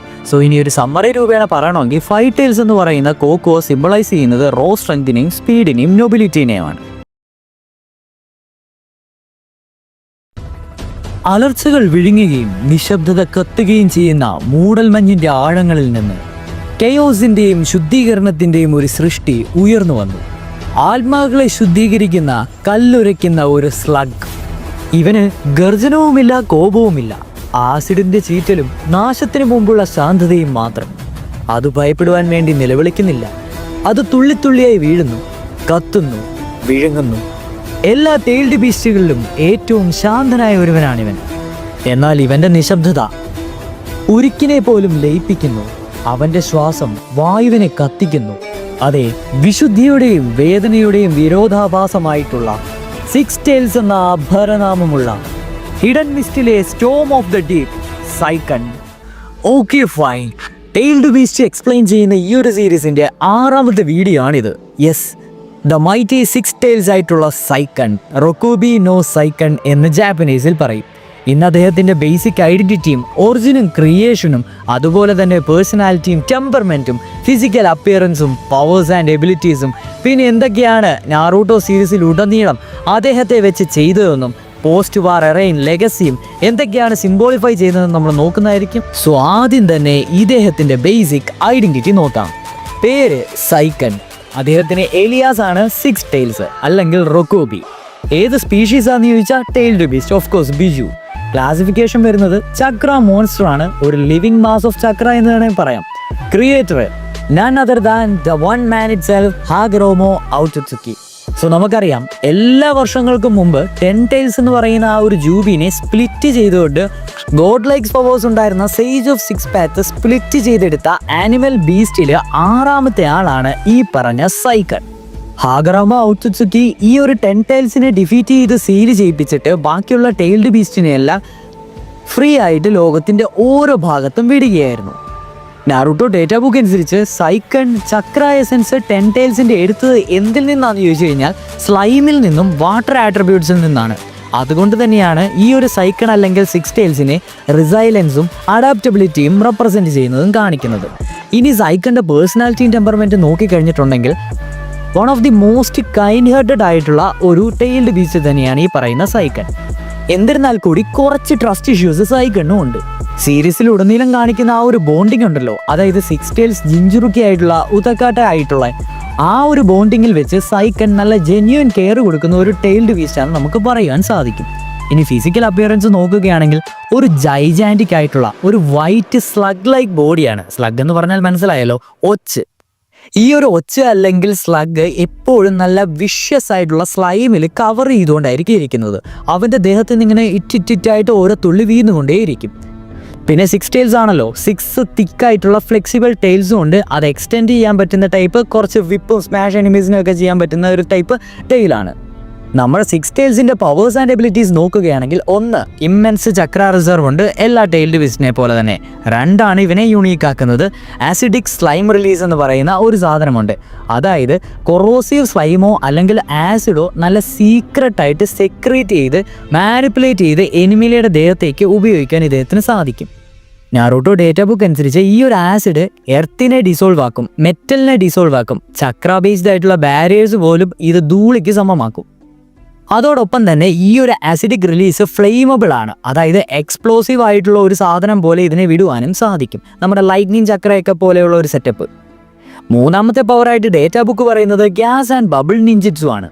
സോ ഇനി ഒരു സമ്മറി രൂപേണ പറയണമെങ്കിൽ ഫൈവ് ടൈൽസ് എന്ന് പറയുന്ന കോക്കോ സിംബിളൈസ് ചെയ്യുന്നത് റോ സ്ട്രെങ്തിനെയും സ്പീഡിനെയും നൊബിലിറ്റിനെയുമാണ്. അലർച്ചകൾ വിഴുങ്ങുകയും നിശബ്ദത കത്തുകയും ചെയ്യുന്ന മൂടൽമഞ്ഞിൻ്റെ ആഴങ്ങളിൽ നിന്ന് കെയോസിൻ്റെയും ശുദ്ധീകരണത്തിൻ്റെയും ഒരു സൃഷ്ടി ഉയർന്നു വന്നു. ആത്മാക്കളെ ശുദ്ധീകരിക്കുന്ന കല്ലുരയ്ക്കുന്ന ഒരു സ്ലഗ്. ഇവന് ഗർജനവുമില്ല, കോപവുമില്ല, ആസിഡിൻ്റെ ചീറ്റലും നാശത്തിന് മുമ്പുള്ള ശാന്തതയും മാത്രം. അത് ഭയപ്പെടുവാൻ വേണ്ടി നിലവിളിക്കുന്നില്ല. അത് തുള്ളിത്തുള്ളിയായി വീഴുന്നു, കത്തുന്നു, വിഴുങ്ങുന്നു. എല്ലാ ടൈൽഡ് ബീസ്റ്റുകളിലും ഏറ്റവും ശാന്തനായ ഒരുവനാണിവൻ. എന്നാൽ ഇവൻ്റെ നിശബ്ദത ഉരുക്കിനെ പോലും ലയിപ്പിക്കുന്നു. അവൻ്റെ ശ്വാസം വായുവിനെ കത്തിക്കുന്നു. അതെ, വിശുദ്ധിയുടെയും വേദനയുടെയും വിരോധാഭാസമായിട്ടുള്ള 6 ടൈൽസ് എന്ന അഭരനാമമുള്ള ഹിഡൻ മിസ്റ്റിലെ storm of the deep Saiken. Okay fine, tailed beast explain ചെയ്യുന്ന ഈ ഒരു സീരീസിൻ്റെ 6ാമത്തെ വീഡിയോ ആണിത്. യെസ്, ദ മൈറ്റി 6 ടൈൽസ് ആയിട്ടുള്ള സൈക്കൺ, റൊക്കോബി നോ സൈക്കൺ എന്ന് ജാപ്പനീസിൽ പറയും. ഇന്ന് അദ്ദേഹത്തിൻ്റെ ബേസിക് ഐഡൻറ്റിറ്റിയും ഒറിജിനും ക്രിയേഷനും അതുപോലെ തന്നെ പേഴ്സണാലിറ്റിയും ടെമ്പർമെൻറ്റും ഫിസിക്കൽ അപ്പിയറൻസും പവേഴ്സ് ആൻഡ് എബിലിറ്റീസും പിന്നെ എന്തൊക്കെയാണ് നാറൂട്ടോ സീരീസിൽ ഉടനീളം അദ്ദേഹത്തെ വെച്ച് ചെയ്തതെന്നും പോസ്റ്റ് വാർ എറയും ലെഗസിയും എന്തൊക്കെയാണ് സിംബോളിഫൈ ചെയ്യുന്നതെന്ന് നമ്മൾ നോക്കുന്നതായിരിക്കും. സോ ആദ്യം തന്നെ ഇദ്ദേഹത്തിൻ്റെ ബേസിക് ഐഡൻറ്റിറ്റി നോക്കാം. പേര് സൈക്കൺ. അദ്ദേഹത്തിന് എലിയാസ് ആണ് 6 ടൈൽസ് അല്ലെങ്കിൽ റൊക്കോബി. ഏത് സ്പീഷീസ് ആണെന്ന് ചോദിച്ചാൽ tailed beast, of course Biju. Classification വരുന്നത് ചക്ര മോൺസ്റ്റർ ആണ്, ഒരു ലിവിംഗ് മാസ് ഓഫ് ചക്ര എന്ന് വേണമെങ്കിൽ പറയാം. Creator none other than the one man itself, Hagoromo Otsutsuki. So നമുക്കറിയാം എല്ലാ വർഷങ്ങൾക്കും മുമ്പ് 10 ടൈൽസ് എന്ന് പറയുന്ന ആ ഒരു ജൂബിനെ സ്പ്ലിറ്റ് ചെയ്തുകൊണ്ട് ഗോഡ് ലൈക്സ് പവേഴ്സ് ഉണ്ടായിരുന്ന സേജ് ഓഫ് 6 പാത്ത് സ്പ്ലിറ്റ് ചെയ്തെടുത്ത ആനിമൽ ബീസ്റ്റില് 6ാമത്തെ ആളാണ് ഈ പറഞ്ഞ സൈക്കൺ. ഹാഗറാമ ഔട്ട്സുക്കി ഈ ഒരു 10 ടൈൽസിനെ ഡിഫീറ്റ് ചെയ്ത് സീല് ചെയ്യിപ്പിച്ചിട്ട് ബാക്കിയുള്ള ടൈൽഡ് ബീസ്റ്റിനെയെല്ലാം ഫ്രീ ആയിട്ട് ലോകത്തിൻ്റെ ഓരോ ഭാഗത്തും വിടുകയായിരുന്നു. നാറൂട്ടോ ഡേറ്റ ബുക്ക് അനുസരിച്ച് സൈക്കൺ ചക്ര എസൻസ് 10 ടൈൽസിൻ്റെ എടുത്തത് എന്തിൽ നിന്നാണെന്ന് ചോദിച്ചു കഴിഞ്ഞാൽ സ്ലൈമിൽ നിന്നും വാട്ടർ ആട്രിബ്യൂട്ട്സിൽ നിന്നാണ്. അതുകൊണ്ട് തന്നെയാണ് ഈ ഒരു സൈക്കൺ അല്ലെങ്കിൽ 6 ടൈൽസിനെ റിസൈലൻസും അഡാപ്റ്റബിലിറ്റിയും റെപ്രസെൻറ്റ് ചെയ്യുന്നതും കാണിക്കുന്നത്. ഇനി സൈക്കണിൻ്റെ പേഴ്സണാലിറ്റിയും ടെമ്പർമെൻറ്റും നോക്കിക്കഴിഞ്ഞിട്ടുണ്ടെങ്കിൽ one of the most kind hearted ആയിട്ടുള്ള ഒരു ടെയിൽഡ് ബീസ്റ്റ് തന്നെയാണ് ഈ പറയുന്ന സൈക്കൺ. എന്നിരുന്നാൽ കൂടി കുറച്ച് ട്രസ്റ്റ് ഇഷ്യൂസ് സൈക്കണ്ണും ഉണ്ട്. സീരീസിലുടനീളം കാണിക്കുന്ന ആ ഒരു ബോണ്ടിങ് ഉണ്ടല്ലോ, അതായത് സിക്സ് ടൈൽസ് ജിഞ്ചുറുക്കി ആയിട്ടുള്ള ഉതക്കാട്ട ആയിട്ടുള്ള ആ ഒരു ബോണ്ടിങ്ങിൽ വെച്ച് സൈക്കൺ നല്ല ജെന്യുവൻ കെയർ കൊടുക്കുന്ന ഒരു ടെയിൽഡ് ബീസ്റ്റാണ് നമുക്ക് പറയാൻ സാധിക്കും. ഇനി ഫിസിക്കൽ അപ്പിയറൻസ് നോക്കുകയാണെങ്കിൽ ഒരു ജൈജാൻറ്റിക് ആയിട്ടുള്ള ഒരു വൈറ്റ് സ്ലഗ് ലൈക്ക് ബോഡിയാണ്. സ്ലഗ് എന്ന് പറഞ്ഞാൽ മനസ്സിലായല്ലോ, ഒച്ച്. ഈ ഒരു ഒച്ച അല്ലെങ്കിൽ സ്ലഗ് എപ്പോഴും നല്ല വിഷ്യസ് ആയിട്ടുള്ള സ്ലൈമിൽ കവർ ചെയ്തുകൊണ്ടായിരിക്കും ഇരിക്കുന്നത്. അവൻ്റെ ദേഹത്ത് നിന്ന് ഇങ്ങനെ ഇറ്റിറ്റായിട്ട് ഓരോ തുള്ളി വീഴുന്നുകൊണ്ടേയിരിക്കും. പിന്നെ സിക്സ് ടൈൽസ് ആണല്ലോ, 6 തിക്കായിട്ടുള്ള ഫ്ലെക്സിബിൾ ടൈൽസും ഉണ്ട്. അത് എക്സ്റ്റെൻഡ് ചെയ്യാൻ പറ്റുന്ന ടൈപ്പ്, കുറച്ച് വിപ്പും സ്മാഷ് എനിമീസിനും ഒക്കെ ചെയ്യാൻ പറ്റുന്ന ഒരു ടൈപ്പ് ടൈലാണ്. നമ്മുടെ സിക്സ് ടൈൽസിൻ്റെ പവേഴ്സ് ആൻഡ് എബിലിറ്റീസ് നോക്കുകയാണെങ്കിൽ, 1 ഇമ്മെൻസ് ചക്ര റിസർവ് ഉണ്ട് എല്ലാ ടൈൽഡ് ബീസ്റ്റിനെ പോലെ തന്നെ. 2 ഇവനെ യൂണീക്ക് ആക്കുന്നത് ആസിഡിക് സ്ലൈം റിലീസ് എന്ന് പറയുന്ന ഒരു സാധനമുണ്ട്. അതായത് കൊറോസീവ് സ്ലൈമോ അല്ലെങ്കിൽ ആസിഡോ നല്ല സീക്രട്ടായിട്ട് സെക്രീറ്റ് ചെയ്ത് മാനിപ്പുലേറ്റ് ചെയ്ത് എനിമിയുടെ ദേഹത്തേക്ക് ഉപയോഗിക്കാൻ ഇദ്ദേഹത്തിന് സാധിക്കും. നാറൂട്ടോ ഡേറ്റ ബുക്ക് അനുസരിച്ച് ഈ ഒരു ആസിഡ് എർത്തിനെ ഡിസോൾവ് ആക്കും, മെറ്റലിനെ ഡിസോൾവ് ആക്കും, ചക്ര ബേസ്ഡ് ആയിട്ടുള്ള ബാരിയേഴ്സ് പോലും ഇത് ധൂളിക്ക് സമമാക്കും. അതോടൊപ്പം തന്നെ ഈ ഒരു ആസിഡിക് റിലീസ് ഫ്ലെയിമബിൾ ആണ്, അതായത് എക്സ്പ്ലോസീവ് ആയിട്ടുള്ള ഒരു സാധനം പോലെ ഇതിനെ വിടുവാനും സാധിക്കും. നമ്മുടെ ലൈറ്റ്നിങ് ചക്രയൊക്കെ പോലെയുള്ള ഒരു സെറ്റപ്പ്. 3ാമത്തെ പവറായിട്ട് ഡേറ്റ ബുക്ക് പറയുന്നത് ഗ്യാസ് ആൻഡ് ബബിൾ നിഞ്ചിറ്റ്സു ആണ്.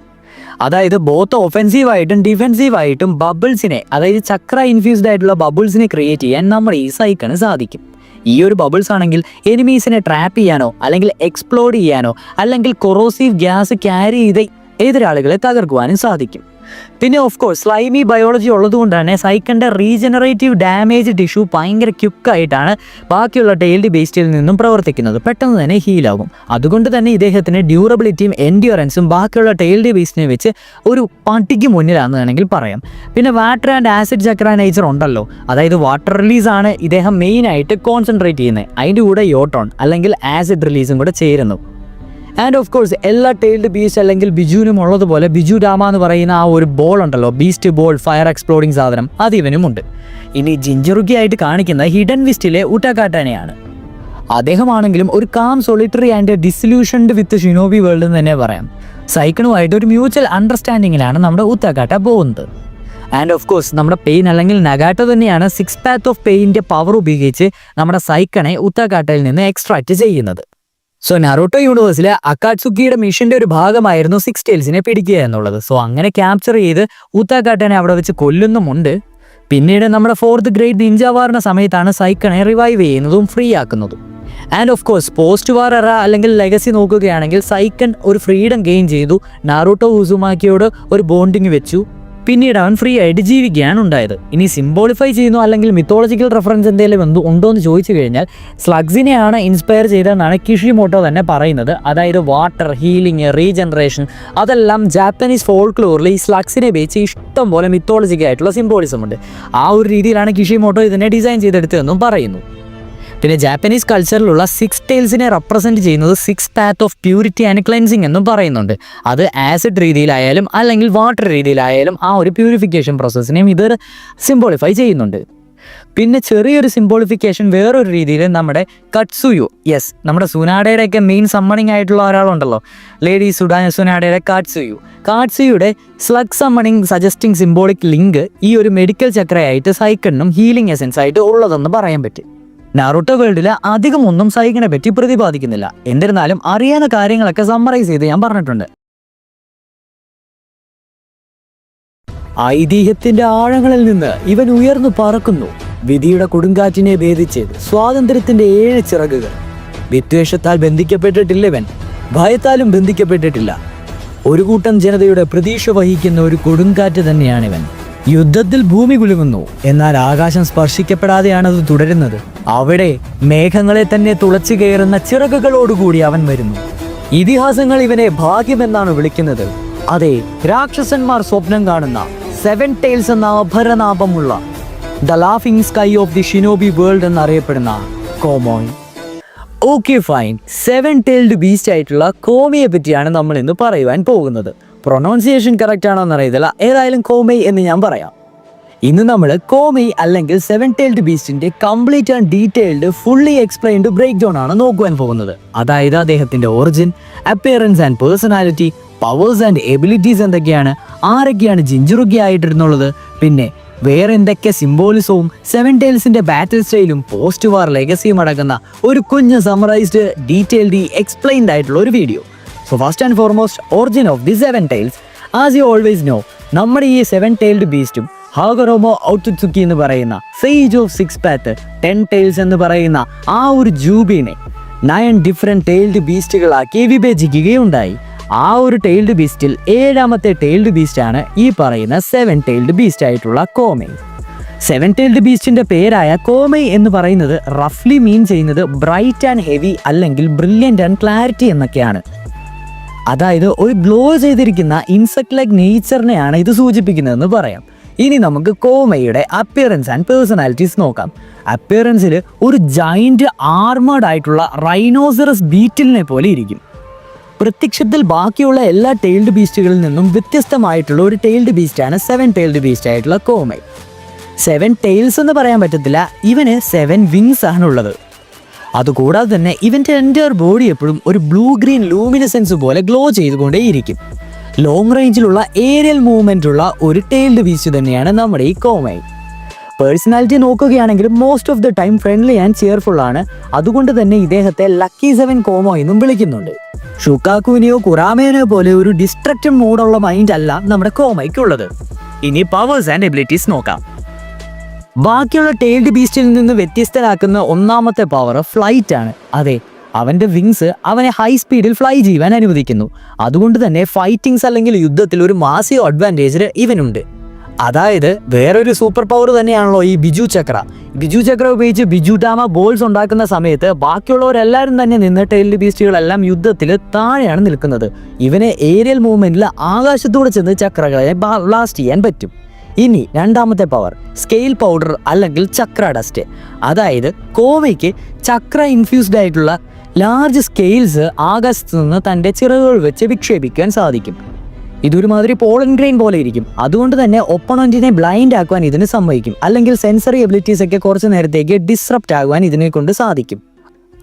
അതായത് ബോത്ത് ഒഫെൻസീവായിട്ടും ഡിഫെൻസീവായിട്ടും ബബിൾസിനെ, അതായത് ചക്ര ഇൻഫ്യൂസ്ഡ് ആയിട്ടുള്ള ബബിൾസിനെ ക്രിയേറ്റ് ചെയ്യാൻ നമ്മുടെ ഈ സൈക്കണ് സാധിക്കും. ഈ ഒരു ബബിൾസ് ആണെങ്കിൽ എനിമീസിനെ ട്രാപ്പ് ചെയ്യാനോ അല്ലെങ്കിൽ എക്സ്പ്ലോഡ് ചെയ്യാനോ അല്ലെങ്കിൽ കൊറോസീവ് ഗ്യാസ് ക്യാരി ചെയ്ത് എതിരാളികളെ തകർക്കുവാനും സാധിക്കും. പിന്നെ ഓഫ് കോഴ്സ് സ്ലൈമി ബയോളജി ഉള്ളതുകൊണ്ട് തന്നെ സൈക്കൻ്റെ റീജനറേറ്റീവ് ഡാമേജ് ടിഷ്യൂ ഭയങ്കര ക്യുക്കായിട്ടാണ് ബാക്കിയുള്ള ടൈൽഡ് ബേസ്റ്റിൽ നിന്നും പ്രവർത്തിക്കുന്നത്, പെട്ടെന്ന് തന്നെ ഹീലാകും. അതുകൊണ്ട് തന്നെ ഇദ്ദേഹത്തിന് ഡ്യൂറബിലിറ്റിയും എൻഡ്യൂറൻസും ബാക്കിയുള്ള ടൈൽഡ് ബേസ്റ്റിനെ വെച്ച് ഒരു പട്ടിക്ക് മുന്നിലാണെന്ന് വേണമെങ്കിൽ പറയാം. പിന്നെ water and acid Chakra nature ഉണ്ടല്ലോ, അതായത് വാട്ടർ റിലീസാണ് ഇദ്ദേഹം മെയിനായിട്ട് കോൺസെൻട്രേറ്റ് ചെയ്യുന്നത്. അതിൻ്റെ കൂടെ യോട്ടോൺ അല്ലെങ്കിൽ ആസിഡ് റിലീസും കൂടെ ചേരുന്നു. ആൻഡ് ഓഫ് കോഴ്സ് എല്ലാ ടൈൽഡ് ബീസ്റ്റ് അല്ലെങ്കിൽ ബിജുവിനും ഉള്ളതുപോലെ ബിജു ഡാമ എന്ന് പറയുന്ന ആ ഒരു ബോൾ ഉണ്ടല്ലോ, ബീസ്റ്റ് ബോൾ, ഫയർ എക്സ്പ്ലോഡിങ് സാധനം, അത് ഇവനുമുണ്ട്. ഇനി ജിഞ്ചറുക്കി ആയിട്ട് കാണിക്കുന്ന ഹിഡൻ വിസ്റ്റിലെ ഉട്ടക്കാട്ടാനെയാണ്. അദ്ദേഹമാണെങ്കിലും ഒരു calm solitary and disillusioned with shinobi world എന്ന് തന്നെ പറയാം. സൈക്കണുമായിട്ട് ഒരു മ്യൂച്വൽ അണ്ടർസ്റ്റാൻഡിങ്ങിലാണ് നമ്മുടെ ഉത്തക്കാട്ട പോകുന്നത്. ആൻഡ് ഓഫ് കോഴ്സ് നമ്മുടെ പെയിൻ അല്ലെങ്കിൽ നഗാട്ടോ തന്നെയാണ് 6 പാത്ത് ഓഫ് പെയിൻ്റെ പവർ ഉപയോഗിച്ച് നമ്മുടെ സൈക്കണെ ഉത്തക്കാട്ടയിൽ നിന്ന് എക്സ്ട്രാക്ട് ചെയ്യുന്നത്. സോ നാറൂട്ടോ യൂണിവേഴ്സിലെ അക്കാട്സുക്കിയുടെ മിഷന്റെ ഒരു ഭാഗമായിരുന്നു സിക്സ് ടൈൽസിനെ പിടിക്കുക എന്നുള്ളത്. സോ അങ്ങനെ ക്യാപ്ചർ ചെയ്ത് ഉത്തക്കാട്ടനെ അവിടെ വെച്ച് കൊല്ലുന്നുമുണ്ട്. പിന്നീട് നമ്മുടെ 4th ഗ്രേഡ് നിഞ്ച വാറിന്റെ സമയത്താണ് സൈക്കണെ റിവൈവ് ചെയ്യുന്നതും ഫ്രീ ആക്കുന്നതും. And of course post war era അല്ലെങ്കിൽ ലെഗസി നോക്കുകയാണെങ്കിൽ സൈക്കൺ ഒരു ഫ്രീഡം ഗെയിൻ ചെയ്തു, നാറൂട്ടോ ഉസുമാക്കിയോട് ഒരു ബോണ്ടിങ് വെച്ചു, പിന്നീട് അവൻ ഫ്രീ ആയിട്ട് ജീവിക്കുകയാണ് ഉണ്ടായത്. ഇനി സിംബോളിഫൈ ചെയ്യുന്നു അല്ലെങ്കിൽ മിത്തോളജിക്കൽ റെഫറൻസ് എന്തെങ്കിലും ഉണ്ടോ എന്ന് ചോദിച്ചു കഴിഞ്ഞാൽ സ്ലഗ്സിനെയാണ് ഇൻസ്പയർ ചെയ്തതെന്നാണ് കിഷിമോട്ടോ തന്നെ പറയുന്നത്. അതായത് വാട്ടർ, ഹീലിംഗ്, റീജനറേഷൻ, അതെല്ലാം ജാപ്പനീസ് ഫോൾക്ലോറിൽ ഈ സ്ലഗ്സിനെ വെച്ച് ഇഷ്ടം പോലെ മിത്തോളജിക്കൽ ആയിട്ടുള്ള സിംബോളിസം ഉണ്ട്. ആ ഒരു രീതിയിലാണ് കിഷിമോട്ടോ ഇതിനെ ഡിസൈൻ ചെയ്തെടുത്തതെന്നും പറയുന്നു. പിന്നെ ജാപ്പനീസ് കൾച്ചറിലുള്ള 6 ടൈൽസിനെ റെപ്രസെൻറ്റ് ചെയ്യുന്നത് 6 path of purity and cleansing എന്നും പറയുന്നുണ്ട്. അത് ആസിഡ് രീതിയിലായാലും അല്ലെങ്കിൽ വാട്ടർ രീതിയിലായാലും ആ ഒരു പ്യൂരിഫിക്കേഷൻ പ്രോസസ്സിനെയും ഇത് സിംബോളിഫൈ ചെയ്യുന്നുണ്ട്. പിന്നെ ചെറിയൊരു സിംബോളിഫിക്കേഷൻ വേറൊരു രീതിയിൽ നമ്മുടെ കട്സുയു, യെസ് നമ്മുടെ സുനാഡയുടെയൊക്കെ മെയിൻ സമ്മണിങ് ആയിട്ടുള്ള ഒരാളുണ്ടല്ലോ, ലേഡി സുനാഡയുടെ കാട്സുയുടെ slug summoning suggesting symbolic link ഈ ഒരു മെഡിക്കൽ ചക്രയായിട്ട് സൈക്കണിനും ഹീലിംഗ് എസൻസ് ആയിട്ട് ഉള്ളതെന്ന് പറയാൻ പറ്റും. നാറൂട്ടോ വേൾഡിൽ അധികം ഒന്നും സൈക്കിനെ പറ്റി പ്രതിപാദിക്കുന്നില്ല, എന്നിരുന്നാലും അറിയാവുന്ന കാര്യങ്ങളൊക്കെ സമ്മറൈസ് ചെയ്ത് ഞാൻ പറഞ്ഞിട്ടുണ്ട്. ഐതിഹ്യത്തിന്റെ ആഴങ്ങളിൽ നിന്ന് ഇവൻ ഉയർന്നു പറക്കുന്നു, വിധിയുടെ കൊടുങ്കാറ്റിനെ ഭേദിച്ച് സ്വാതന്ത്ര്യത്തിന്റെ 7 ചിറകുകൾ. വിദ്വേഷത്താൽ ബന്ധിക്കപ്പെട്ടിട്ടില്ല ഇവൻ, ഭയത്താലും ബന്ധിക്കപ്പെട്ടിട്ടില്ല. ഒരു കൂട്ടം ജനതയുടെ പ്രതീക്ഷ വഹിക്കുന്ന ഒരു കൊടുങ്കാറ്റ് തന്നെയാണിവൻ. യുദ്ധത്തിൽ ഭൂമി കുലുങ്ങുന്നു, എന്നാൽ ആകാശം സ്പർശിക്കപ്പെടാതെയാണത് തുടരുന്നത്. അവിടെ മേഘങ്ങളെ തന്നെ തുളച്ചു കയറുന്ന ചിറകുകളോടുകൂടി അവൻ വരുന്നു. ഇതിഹാസങ്ങൾ ഇവനെ ഭാഗ്യമെന്നാണ് വിളിക്കുന്നത്. അതെ, രാക്ഷസന്മാർ സ്വപ്നം കാണുന്ന 7 ടൈൽസ് എന്ന അപരനാമമുള്ള the laughing sky of the shinobi world എന്നറിയപ്പെടുന്ന Chomei. Okay fine, 7 tailed beast ആയിട്ടുള്ള കോമിയെ പറ്റിയാണ് നമ്മൾ ഇന്ന് പറയുവാൻ പോകുന്നത്. പ്രൊനൗൺസിയേഷൻ കറക്റ്റ് ആണോ എന്നറിയത്തില്ല, ഏതായാലും കോമൈ എന്ന് ഞാൻ പറയാം. ഇന്ന് നമ്മൾ കോമി അല്ലെങ്കിൽ സെവൻ ടൈൽഡ് ബീസ്റ്റിന്റെ complete and detailed fully explained breakdown ആണ് നോക്കുവാൻ പോകുന്നത്. അതായത് അദ്ദേഹത്തിന്റെ origin, appearance and personality, powers and abilities എന്തൊക്കെയാണ്, ആരൊക്കെയാണ് ജിഞ്ചുറുക്കി ആയിട്ടിരുന്നുള്ളത്, പിന്നെ വേറെ എന്തൊക്കെ സിംബോളിസവും സെവൻ ടൈൽസിന്റെ ബാറ്റിൽ സ്റ്റൈലും പോസ്റ്റ് വാർ ലെഗസിയും അടങ്ങുന്ന ഒരു കുഞ്ഞ് സമറൈസ്ഡ് ഡീറ്റെയിൽഡ് എക്സ്പ്ലെയിൻഡ് ആയിട്ടുള്ള ഒരു video. So first and foremost, origin of the seven tails. As you always know, നമ്മുടെ ഈ സെവൻ ടൈൽഡ് ബീസ്റ്റും ഹാഗറോമോ ഔട്സുക്കി എന്ന് പറയുന്ന sage of six path 10 tails എന്ന് പറയുന്ന ആ ഒരു ജൂബിനെ 9 ഡിഫറെന്റ് ടൈൽഡ് ബീസ്റ്റുകളാക്കി വിഭജിക്കുകയുണ്ടായി. ആ ഒരു ടൈൽഡ് ബീസ്റ്റിൽ 7ാമത്തെ ടൈൽഡ് ബീസ്റ്റ് ആണ് ഈ പറയുന്ന 7 ടൈൽഡ് ബീസ്റ്റ് ആയിട്ടുള്ള കോമൈ. 7 ടൈൽഡ് ബീസ്റ്റിന്റെ പേരായ കോമൈ എന്ന് പറയുന്നത് റഫ്ലി മീൻ ചെയ്യുന്നത് ബ്രൈറ്റ് ആൻഡ് ഹെവി അല്ലെങ്കിൽ ബ്രില്യൻ്റ് ആൻഡ് ക്ലാരിറ്റി എന്നൊക്കെയാണ്. അതായത് ഒരു ഗ്ലോ ചെയ്തിരിക്കുന്ന ഇൻസെക്ട് ലൈക്ക് നേച്ചറിനെയാണ് ഇത് സൂചിപ്പിക്കുന്നതെന്ന് പറയാം. ഇനി നമുക്ക് കോമയുടെ അപ്പിയറൻസ് ആൻഡ് പേഴ്സണാലിറ്റീസ് നോക്കാം. അപ്പിയറൻസിൽ ഒരു ജൈന്റ് ആർമേഡ് ആയിട്ടുള്ള റൈനോസറസ് ബീറ്റിലിനെ പോലെ ഇരിക്കും. പ്രത്യക്ഷത്തിൽ ബാക്കിയുള്ള എല്ലാ ടൈൽഡ് ബീസ്റ്റുകളിൽ നിന്നും വ്യത്യസ്തമായിട്ടുള്ള ഒരു ടൈൽഡ് ബീസ്റ്റാണ് 7 ടൈൽഡ് ബീസ്റ്റ് ആയിട്ടുള്ള കോമൈ. 7 ടൈൽസ് എന്ന് പറയാൻ പറ്റത്തില്ല, ഇവന് 7 വിങ്സ് ആണുള്ളത്. അതുകൂടാതെ തന്നെ ഇവൻ്റെ എൻ്റയർ ബോഡി എപ്പോഴും ഒരു ബ്ലൂ ഗ്രീൻ ലൂമിനസെൻസ് പോലെ ഗ്ലോ ചെയ്തുകൊണ്ടേയിരിക്കും. ലോങ് റേഞ്ചിലുള്ള ഏരിയൽ മൂവ്മെൻ്റ് ഉള്ള ഒരു ടൈൽഡ് ബീസ്റ്റ് തന്നെയാണ് നമ്മുടെ ഈ കോമൈ. പേഴ്സണാലിറ്റി നോക്കുകയാണെങ്കിൽ most of the time friendly and cheerful ആണ്. അതുകൊണ്ട് തന്നെ ഇദ്ദേഹത്തെ ലക്കി 7 കോമോ എന്നും വിളിക്കുന്നുണ്ട്. ഷുക്കാക്കുവിനെയോ കുറാമേനെയോ പോലെ ഒരു ഡിസ്ട്രക്റ്റീവ് മോഡുള്ള മൈൻഡ് അല്ല നമ്മുടെ കോമയ്ക്കുള്ളത്. ഇനി പവേഴ്സ് ആൻഡ് എബിലിറ്റീസ് നോക്കാം. ബാക്കിയുള്ള ടൈൽഡ് ബീസ്റ്റിൽ നിന്ന് വ്യത്യസ്തനാക്കുന്ന ഒന്നാമത്തെ പവർ ഫ്ലൈറ്റ് ആണ്. അതെ, അവൻ്റെ വിങ്സ് അവനെ ഹൈ സ്പീഡിൽ ഫ്ലൈ ചെയ്യാൻ അനുവദിക്കുന്നു. അതുകൊണ്ട് തന്നെ ഫൈറ്റിങ്സ് അല്ലെങ്കിൽ യുദ്ധത്തിൽ ഒരു മാസീവ് അഡ്വാൻറ്റേജ് ഇവനുണ്ട്. അതായത് വേറൊരു സൂപ്പർ പവർ തന്നെയാണല്ലോ ഈ ബിജു ചക്ര. ബിജു ചക്ര ഉപയോഗിച്ച് ബിജുടാമ ബോൾസ് ഉണ്ടാക്കുന്ന സമയത്ത് ബാക്കിയുള്ളവരെല്ലാവരും തന്നെ നിന്ന് ടൈൽഡ് ബീസ്റ്റുകളെല്ലാം യുദ്ധത്തിൽ താഴെയാണ് നിൽക്കുന്നത്. ഇവനെ ഏരിയൽ മൂവ്മെന്റിൽ ആകാശത്തൂടെ ചെന്ന് ചക്രകളെ ബ്ലാസ്റ്റ് ചെയ്യാൻ പറ്റും. ഇനി രണ്ടാമത്തെ പവർ സ്കെയിൽ പൗഡർ അല്ലെങ്കിൽ ചക്ര ഡസ്റ്റ്. അതായത് കോമയ്ക്ക് ചക്ര ഇൻഫ്യൂസ്ഡ് ആയിട്ടുള്ള ലാർജ് സ്കെയിൽസ് ആകാശത്ത് നിന്ന് തൻ്റെ ചിറകുകൾ വെച്ച് വിക്ഷേപിക്കാൻ സാധിക്കും. ഇതൊരുമാതിരി പോളൻ ഗ്രെയിൻ പോലെ ഇരിക്കും. അതുകൊണ്ട് തന്നെ ഒപ്പണന്റിനെ ബ്ലൈൻഡ് ആക്കുവാൻ ഇതിന് സമ്മതിക്കും, അല്ലെങ്കിൽ സെൻസറി എബിലിറ്റീസ് ഒക്കെ കുറച്ച് നേരത്തേക്ക് ഡിസ്റപ്റ്റ് ആകുവാൻ ഇതിനെ കൊണ്ട് സാധിക്കും.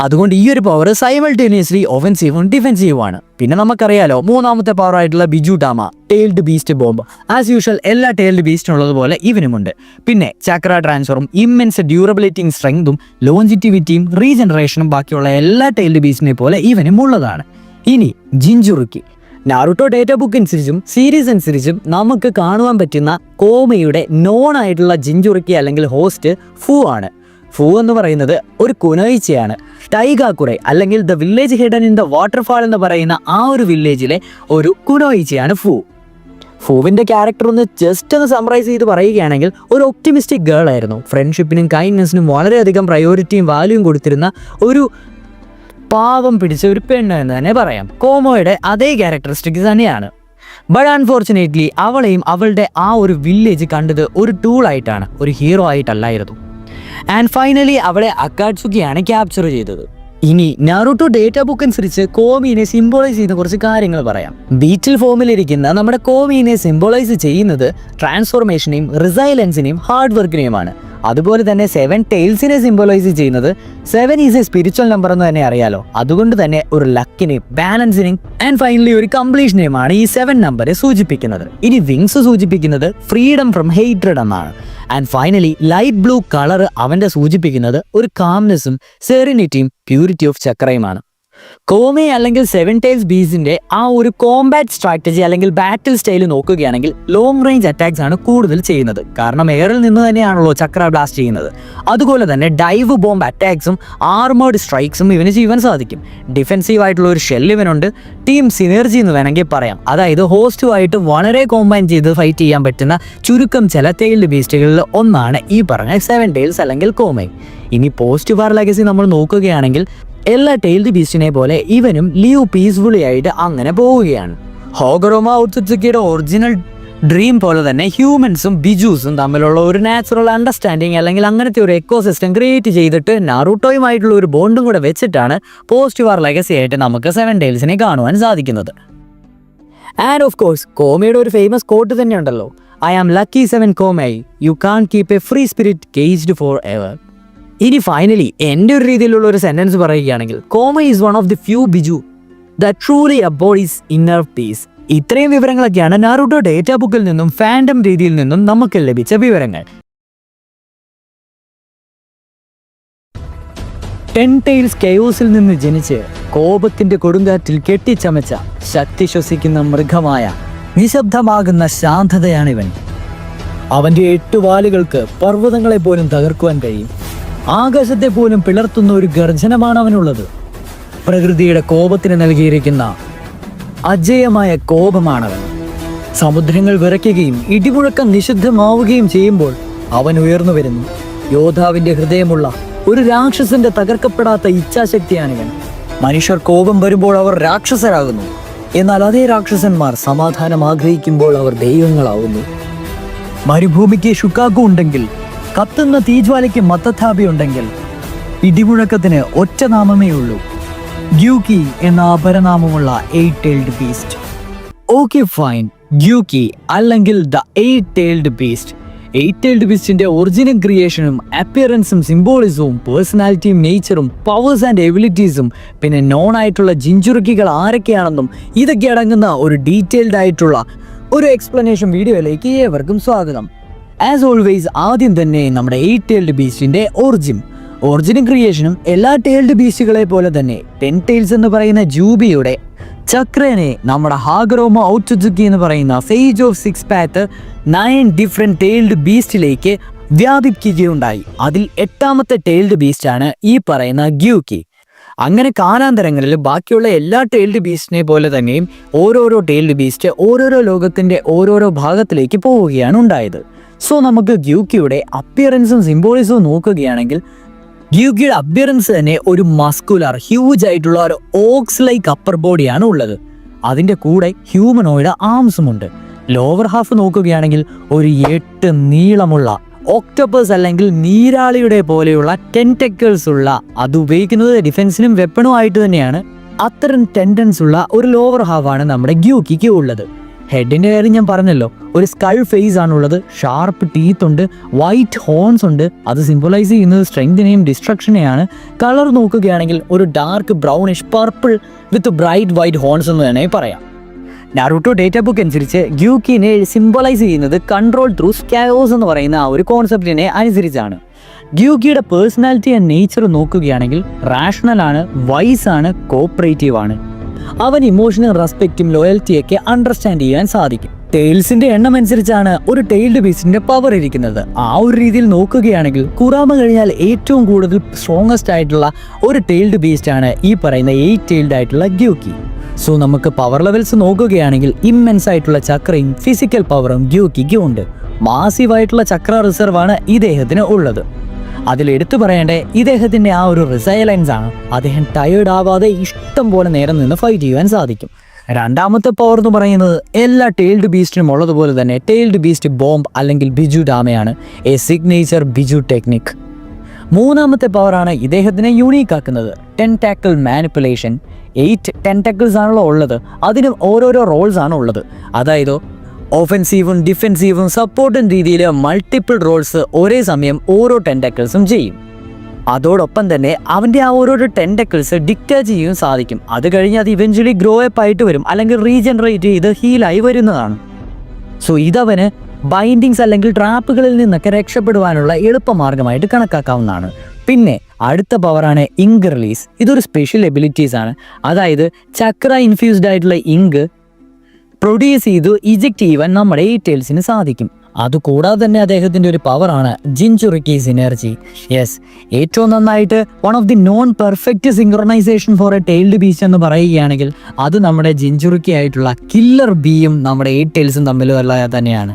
അതുകൊണ്ട് ഈ ഒരു പവർ സൈമൾട്ടേനിയസ്ലി ഒഫൻസീവും ഡിഫെൻസീവും ആണ്. പിന്നെ നമുക്കറിയാലോ മൂന്നാമത്തെ പവർ ആയിട്ടുള്ള Bijudama tailed beast bomb. As usual എല്ലാ ടൈൽഡ് ബീസ്റ്റിനുള്ളതുപോലെ ഇവനുമുണ്ട്. പിന്നെ ചക്ര ട്രാൻസ്ഫറും ഇമ്മെൻസ് ഡ്യൂറബിലിറ്റിയും സ്ട്രെങ്തും ലോഞ്ചിറ്റിവിറ്റിയും റീജനറേഷനും ബാക്കിയുള്ള എല്ലാ ടൈൽഡ് ബീസ്റ്റിനെ പോലെ ഇവനും ഉള്ളതാണ്. ഇനി ജിഞ്ചുറുക്കി. നാറുട്ടോ ഡേറ്റ ബുക്ക് അനുസരിച്ചും സീരീസ് അനുസരിച്ചും നമുക്ക് കാണുവാൻ പറ്റുന്ന കോമയുടെ നോൺ ആയിട്ടുള്ള ജിഞ്ചുറുക്കി അല്ലെങ്കിൽ ഹോസ്റ്റ് ഫു ആണ്. ഫു എന്ന് പറയുന്നത് ഒരു കുനോയിച്ചയാണ്. ടൈഗാക്കുറെ അല്ലെങ്കിൽ the village hidden in the waterfall എന്ന് പറയുന്ന ആ ഒരു വില്ലേജിലെ ഒരു കുനോയിച്ചയാണ് ഫു. ഫുവിൻ്റെ ക്യാരക്ടർ ഒന്ന് ജസ്റ്റ് ഒന്ന് സമ്മറൈസ് ചെയ്ത് പറയുകയാണെങ്കിൽ ഒരു ഒപ്റ്റിമിസ്റ്റിക് ഗേൾ ആയിരുന്നു. ഫ്രണ്ട്ഷിപ്പിനും കൈൻഡ്നെസ്സിനും വളരെയധികം പ്രയോറിറ്റിയും വാല്യൂയും കൊടുത്തിരുന്ന ഒരു പാവം പിടിച്ച ഒരു പെണ്ണ് എന്ന് തന്നെ പറയാം. കോമോയുടെ അതേ ക്യാരക്ടറിസ്റ്റിക്സ് തന്നെയാണ്. ബട്ട് അൺഫോർച്ചുനേറ്റ്ലി അവളെയും അവളുടെ ആ ഒരു വില്ലേജ് കണ്ടത് ഒരു ടൂളായിട്ടാണ്, ഒരു ഹീറോ ആയിട്ടല്ലായിരുന്നു. ആൻഡ് ഫൈനലി അവളെ അക്കാട്സുക്കിയാണ് ക്യാപ്ചർ ചെയ്തത്. ഇനി നാറുട്ടോ ഡേറ്റ ബുക്ക് അനുസരിച്ച് കോമിനെ സിംബോളൈസ് ചെയ്യുന്ന കുറച്ച് കാര്യങ്ങൾ പറയാം. ബീറ്റിൽ ഫോമിലിരിക്കുന്ന നമ്മുടെ കോമിനെ സിംബോളൈസ് ചെയ്യുന്നത് ട്രാൻസ്ഫോർമേഷനെയും റിസൈലൻസിനെയും ഹാർഡ് വർക്കിനെയുമാണ്. അതുപോലെ തന്നെ 7 ടൈൽസിനെ സിംബോളൈസ് ചെയ്യുന്നത് 7 ഈസ് എ സ്പിരിച്വൽ നമ്പർ എന്ന് തന്നെ അറിയാലോ. അതുകൊണ്ട് തന്നെ ഒരു ലക്കിനെയും ബാലൻസിനെയും ആൻഡ് ഫൈനലി ഒരു കംപ്ലീഷനെയുമാണ് ഈ 7 നമ്പറെ സൂചിപ്പിക്കുന്നത്. ഇനി വിങ്സ് സൂചിപ്പിക്കുന്നത് ഫ്രീഡം ഫ്രം ഹേറ്റ്രഡ് എന്നാണ്. And finally light blue colour അവൻ്റെ സൂചിപ്പിക്കുന്നത് ഒരു കാംനെസ്സും സെറിനിറ്റിയും പ്യൂരിറ്റി ഓഫ് ചക്രയുമാണ്. കോമെ അല്ലെങ്കിൽ 7 ടൈൽസ് ബീസിന്റെ ആ ഒരു കോംബാറ്റ് സ്ട്രാറ്റജി അല്ലെങ്കിൽ ബാറ്റിൽ സ്റ്റൈൽ നോക്കുകയാണെങ്കിൽ ലോങ് റേഞ്ച് അറ്റാക്സ് ആണ് കൂടുതൽ ചെയ്യുന്നത്. കാരണം എയറിൽ നിന്ന് തന്നെയാണല്ലോ ചക്ര ബ്ലാസ്റ്റ് ചെയ്യുന്നത്. അതുപോലെ തന്നെ ഡൈവ് ബോംബ് അറ്റാക്സും ആർമേർഡ് സ്ട്രൈക്സും ഇവന് ചെയ്യാൻ സാധിക്കും. ഡിഫെൻസീവ് ആയിട്ടുള്ള ഒരു ഷെൽ ഇവനുണ്ട്. ടീം സിനർജി എന്ന് വേണമെങ്കിൽ പറയാം. അതായത് ഹോസ്റ്റുമായിട്ട് വളരെ കോമ്പൈൻ ചെയ്ത് ഫൈറ്റ് ചെയ്യാൻ പറ്റുന്ന ചുരുക്കം ചില ടൈൽഡ് ബീസ്റ്റുകളിൽ ഒന്നാണ് ഈ പറഞ്ഞ 7 ടൈൽസ് അല്ലെങ്കിൽ കോമൈ. ഇനി പോസ്റ്റ് വാർ ലെഗസി നമ്മൾ നോക്കുകയാണെങ്കിൽ എല്ലാ ടൈൽഡ് ബീസ്റ്റിനെ പോലെ ഇവനും ലീവ് പീസ്ഫുള്ളി ആയിട്ട് അങ്ങനെ പോവുകയാണ്. ഹോഗറോമ ഔട്സുക്കിയുടെ ഒറിജിനൽ ഡ്രീം പോലെ തന്നെ ഹ്യൂമൻസും ബിജൂസും തമ്മിലുള്ള ഒരു നാച്ചുറൽ അണ്ടർസ്റ്റാൻഡിങ് അല്ലെങ്കിൽ അങ്ങനത്തെ ഒരു എക്കോസിസ്റ്റം ക്രിയേറ്റ് ചെയ്തിട്ട് നാറുട്ടോയുമായിട്ടുള്ള ഒരു ബോണ്ടും കൂടെ വെച്ചിട്ടാണ് പോസ്റ്റ് വാർ ലെഗസി ആയിട്ട് നമുക്ക് 7 ടൈൽസിനെ കാണുവാൻ സാധിക്കുന്നത്. ആൻഡ് ഓഫ് കോഴ്സ് കോമയുടെ ഒരു ഫേമസ് കോട്ട് തന്നെ ഉണ്ടല്ലോ, I am lucky 7 Chomei, you can keep a free spirit caged forever. ഇനി ഫൈനലി എൻ്റെ ഒരു രീതിയിലുള്ള ഒരു സെന്റൻസ് പറയുകയാണെങ്കിൽ, Chomei is one of the few Biju that truly embodies inner peace. ഇത്രയും വിവരങ്ങളൊക്കെയാണ് നാരുട്ടോ ഡേറ്റ ബുക്കിൽ നിന്നും ഫാൻഡം രീതിയിൽ നിന്നും നമുക്ക് ലഭിച്ച വിവരങ്ങൾ. 10 ടൈൽസ് കെയോസിൽ നിന്ന് ജനിച്ച് കോപത്തിന്റെ കൊടുങ്കാറ്റിൽ കെട്ടിച്ചമച്ച ശക്തി ശ്വസിക്കുന്ന മൃഗമായ നിശബ്ദമാകുന്ന ശാന്തതയാണിവൻ. അവന്റെ 8 വാലുകൾക്ക് പർവ്വതങ്ങളെ പോലും തകർക്കുവാൻ കഴിയും. ആകാശത്തെ പോലും പിളർത്തുന്ന ഒരു ഗർജനമാണ് അവനുള്ളത്. പ്രകൃതിയുടെ കോപത്തിന് നൽകിയിരിക്കുന്ന അജേയമായ കോപമാണവൻ. സമുദ്രങ്ങൾ വിറയ്ക്കുകയും ഇടിമുഴക്കം നിഷിദ്ധമാവുകയും ചെയ്യുമ്പോൾ അവൻ ഉയർന്നു വരുന്നു. യോദ്ധാവിന്റെ ഹൃദയമുള്ള ഒരു രാക്ഷസന്റെ തകർക്കപ്പെടാത്ത ഇച്ഛാശക്തിയാണിവൻ. മനുഷ്യർ കോപം വരുമ്പോൾ അവർ രാക്ഷസരാകുന്നു. എന്നാൽ അതേ രാക്ഷസന്മാർ സമാധാനം ആഗ്രഹിക്കുമ്പോൾ അവർ ദൈവങ്ങളാവുന്നു. മരുഭൂമിക്ക് ഷുക്കാക്കു ഉണ്ടെങ്കിൽ, കത്തുന്ന തീജ്വാലയ്ക്ക് മത്തഥാബി ഉണ്ടെങ്കിൽ, ഇടിമുഴക്കത്തിന് ഒറ്റ നാമമേ ഉള്ളൂ, ഗ്യൂക്കി എന്ന അപരനാമമുള്ള 8-tailed beast. Okay fine, Gyuki അല്ലെങ്കിൽ ദ 8-tailed beast. 8-tailed beastന്റെ ഒറിജിനൽ ക്രിയേഷനും അപ്പിയറൻസും സിംബോളിസവും പേഴ്സണാലിറ്റിയും നേച്ചറും പവേഴ്സ് ആൻഡ് എബിലിറ്റീസും പിന്നെ നോൺ ആയിട്ടുള്ള ജിഞ്ചുറുക്കികൾ ആരൊക്കെയാണെന്നും ഇതൊക്കെ അടങ്ങുന്ന ഒരു ഡീറ്റെയിൽഡ് ആയിട്ടുള്ള ഒരു എക്സ്പ്ലനേഷൻ വീഡിയോയിലേക്ക് ഏവർക്കും സ്വാഗതം. ആസ് ഓൾവേസ് ആദ്യം തന്നെ നമ്മുടെ 8-tailed beastന്റെ ഒറിജിനും ക്രിയേഷനും എല്ലാ ടൈൽഡ് ബീസ്റ്റുകളെ പോലെ തന്നെ 10 ടൈൽസ് എന്ന് പറയുന്ന ജൂബിയുടെ ചക്രനെ നമ്മുടെ ഹാഗറോമോ ഔട്സുസുക്കി എന്ന് പറയുന്ന sage of 6 path 9 different tailed ബീസ്റ്റിലേക്ക് വ്യാപിക്കുകയുണ്ടായി. അതിൽ 8ാമത്തെ ടൈൽഡ് ബീസ്റ്റാണ് ഈ പറയുന്ന ഗ്യൂക്കി. അങ്ങനെ കാലാന്തരങ്ങളിൽ ബാക്കിയുള്ള എല്ലാ ടൈൽഡ് ബീസ്റ്റിനെ പോലെ തന്നെയും ഓരോരോ ടൈൽഡ് ബീസ്റ്റ് ഓരോരോ ലോകത്തിന്റെ ഓരോരോ ഭാഗത്തിലേക്ക് പോവുകയാണ് ഉണ്ടായത്. സോ നമുക്ക് ഗ്യൂക്കിയുടെ അപ്പിയറൻസും സിംബോളിസവും നോക്കുകയാണെങ്കിൽ, ഗ്യൂക്കിയുടെ അപ്പിയറൻസ് തന്നെ ഒരു മസ്കുലർ ഹ്യൂജ് ആയിട്ടുള്ള ഒരു ഓക്സ് ലൈക്ക് അപ്പർ ബോഡിയാണ് ഉള്ളത്. അതിൻ്റെ കൂടെ ഹ്യൂമനോയിഡ് ആംസും ഉണ്ട്. ലോവർ ഹാഫ് നോക്കുകയാണെങ്കിൽ ഒരു 8 നീളമുള്ള ഓക്ടോപ്പസ് അല്ലെങ്കിൽ നീരാളിയുടെ പോലെയുള്ള ടെന്റക്കിൾസ് ഉള്ള, അത് ഉപയോഗിക്കുന്നത് ഡിഫൻസിനും വെപ്പണും ആയിട്ട് തന്നെയാണ്. അത്തരം ടെൻഡൻസ് ഉള്ള ഒരു ലോവർ ഹാഫാണ് നമ്മുടെ ഗ്യൂക്കിക്ക് ഉള്ളത്. ഹെഡിന്റെ കാര്യം ഞാൻ പറഞ്ഞല്ലോ, ഒരു സ്കൾ ഫേസ് ആണുള്ളത്, ഷാർപ്പ് ടീത്ത് ഉണ്ട്, വൈറ്റ് ഹോൺസ് ഉണ്ട്. അത് സിംബലൈസ് ചെയ്യുന്നത് സ്ട്രെങ്തിനെയും ഡിസ്ട്രക്ഷനെയാണ്. കളർ നോക്കുകയാണെങ്കിൽ ഒരു ഡാർക്ക് ബ്രൗണിഷ് പർപ്പിൾ വിത്ത് ബ്രൈറ്റ് വൈറ്റ് ഹോൺസ് എന്ന് വേണമെങ്കിൽ പറയാം. നാരുട്ടോ ഡേറ്റ ബുക്ക് അനുസരിച്ച് ഗ്യൂക്കിനെ സിംബലൈസ് ചെയ്യുന്നത് കൺട്രോൾ ത്രൂ സ്കായോസ് എന്ന് പറയുന്ന ആ ഒരു കോൺസെപ്റ്റിനെ അനുസരിച്ചാണ്. ഗ്യൂക്കിയുടെ പേഴ്സണാലിറ്റി ആൻഡ് നേച്ചർ നോക്കുകയാണെങ്കിൽ റാഷണൽ ആണ്, വൈസ് ആണ്, കോപ്പറേറ്റീവ് ആണ്. അവൻ ഇമോഷണൽ റെസ്പെക്റ്റും ലോയൽറ്റിയൊക്കെ അണ്ടർസ്റ്റാൻഡ് ചെയ്യാൻ സാധിക്കും. ടൈൽസിന്റെ എണ്ണം അനുസരിച്ചാണ് ഒരു ടൈൽഡ് ബീസ്റ്റിന്റെ പവർ ഇരിക്കുന്നത്. ആ ഒരു രീതിയിൽ നോക്കുകയാണെങ്കിൽ കുറാമ കഴിഞ്ഞാൽ ഏറ്റവും കൂടുതൽ സ്ട്രോങ്ങസ്റ്റ് ആയിട്ടുള്ള ഒരു ടൈൽഡ് ബീസ്റ്റ് ആണ് ഈ പറയുന്ന 8-tailed ആയിട്ടുള്ള ഗ്യൂക്കി. സോ നമുക്ക് പവർ ലെവൽസ് നോക്കുകയാണെങ്കിൽ ഇമ്മെൻസ് ആയിട്ടുള്ള ചക്രയും ഫിസിക്കൽ പവറും ഗ്യൂക്കിക്ക് ഉണ്ട്. മാസീവ് ആയിട്ടുള്ള ചക്ര റിസർവ് ആണ് ഇദ്ദേഹത്തിന് ഉള്ളത്. അതിൽ എടുത്തു പറയേണ്ട ഇദ്ദേഹത്തിന്റെ ആ ഒരു റിസൈലൻസ് ആണ്. അദ്ദേഹം ടയേർഡ് ആവാതെ ഇഷ്ടം പോലെ നേരം നിന്ന് ഫൈറ്റ് ചെയ്യാൻ സാധിക്കും. 2ാമത്തെ പവർ എന്ന് പറയുന്നത് എല്ലാ ടൈൽഡ് ബീസ്റ്റിനും ഉള്ളതുപോലെ തന്നെ ടൈൽഡ് ബീസ്റ്റ് ബോംബ് അല്ലെങ്കിൽ ബിജു ഡാമയാണ്, എ സിഗ്നേച്ചർ ബിജു ടെക്നിക്. 3ാമത്തെ പവറാണ് ഇദ്ദേഹത്തിനെ യൂണീക്ക് ആക്കുന്നത്, ടെൻടാക്കിൾ മാനിപ്പുലേഷൻ. 8 ടെൻടാക്കിൾസ് ആണല്ലോ ഉള്ളത്, അതിനും ഓരോരോ റോൾസ് ആണ് ഉള്ളത്. അതായത് ഓഫൻസീവും ഡിഫെൻസീവും സപ്പോർട്ടും രീതിയിൽ മൾട്ടിപ്പിൾ റോൾസ് ഒരേ സമയം ഓരോ ടെൻടാക്കിൾസും ചെയ്യും. അതോടൊപ്പം തന്നെ അവൻ്റെ ആ ഓരോരോ ടെൻടക്കിൾസ് ഡിക്റ്റേറ്റ് ചെയ്യാൻ സാധിക്കും. അത് കഴിഞ്ഞ് അത് ഇവഞ്ച്വലി ഗ്രോ അപ്പ് ആയിട്ട് വരും, അല്ലെങ്കിൽ റീജനറേറ്റ് ചെയ്ത് ഹീലായി വരുന്നതാണ്. സോ ഇതവന് ബൈൻഡിങ്സ് അല്ലെങ്കിൽ ട്രാപ്പുകളിൽ നിന്നൊക്കെ രക്ഷപ്പെടുവാനുള്ള എളുപ്പമാർഗമായിട്ട് കണക്കാക്കാവുന്നതാണ്. പിന്നെ അടുത്ത പവറാണ് ഇങ്ക് റിലീസ്. ഇതൊരു സ്പെഷ്യൽ എബിലിറ്റീസ് ആണ്. അതായത് ചക്ര ഇൻഫ്യൂസ്ഡ് ആയിട്ടുള്ള ഇങ്ക് പ്രൊഡ്യൂസ് ചെയ്ത് ഇജക്റ്റ് ചെയ്യുവാൻ നമ്മുടെ ഈ ടൈൽസിന് സാധിക്കും. അതുകൂടാതെ തന്നെ അദ്ദേഹത്തിൻ്റെ ഒരു പവറാണ് ജിൻചുറുക്കി സിനർജി. യെസ്, ഏറ്റവും നന്നായിട്ട് one of the known perfect synchronization for a tailed beast എന്ന് പറയുകയാണെങ്കിൽ അത് നമ്മുടെ ജിൻചുറുക്കി ആയിട്ടുള്ള കില്ലർ ബീയും നമ്മുടെ 8 ടൈൽസും തമ്മിലുള്ള തന്നെയാണ്.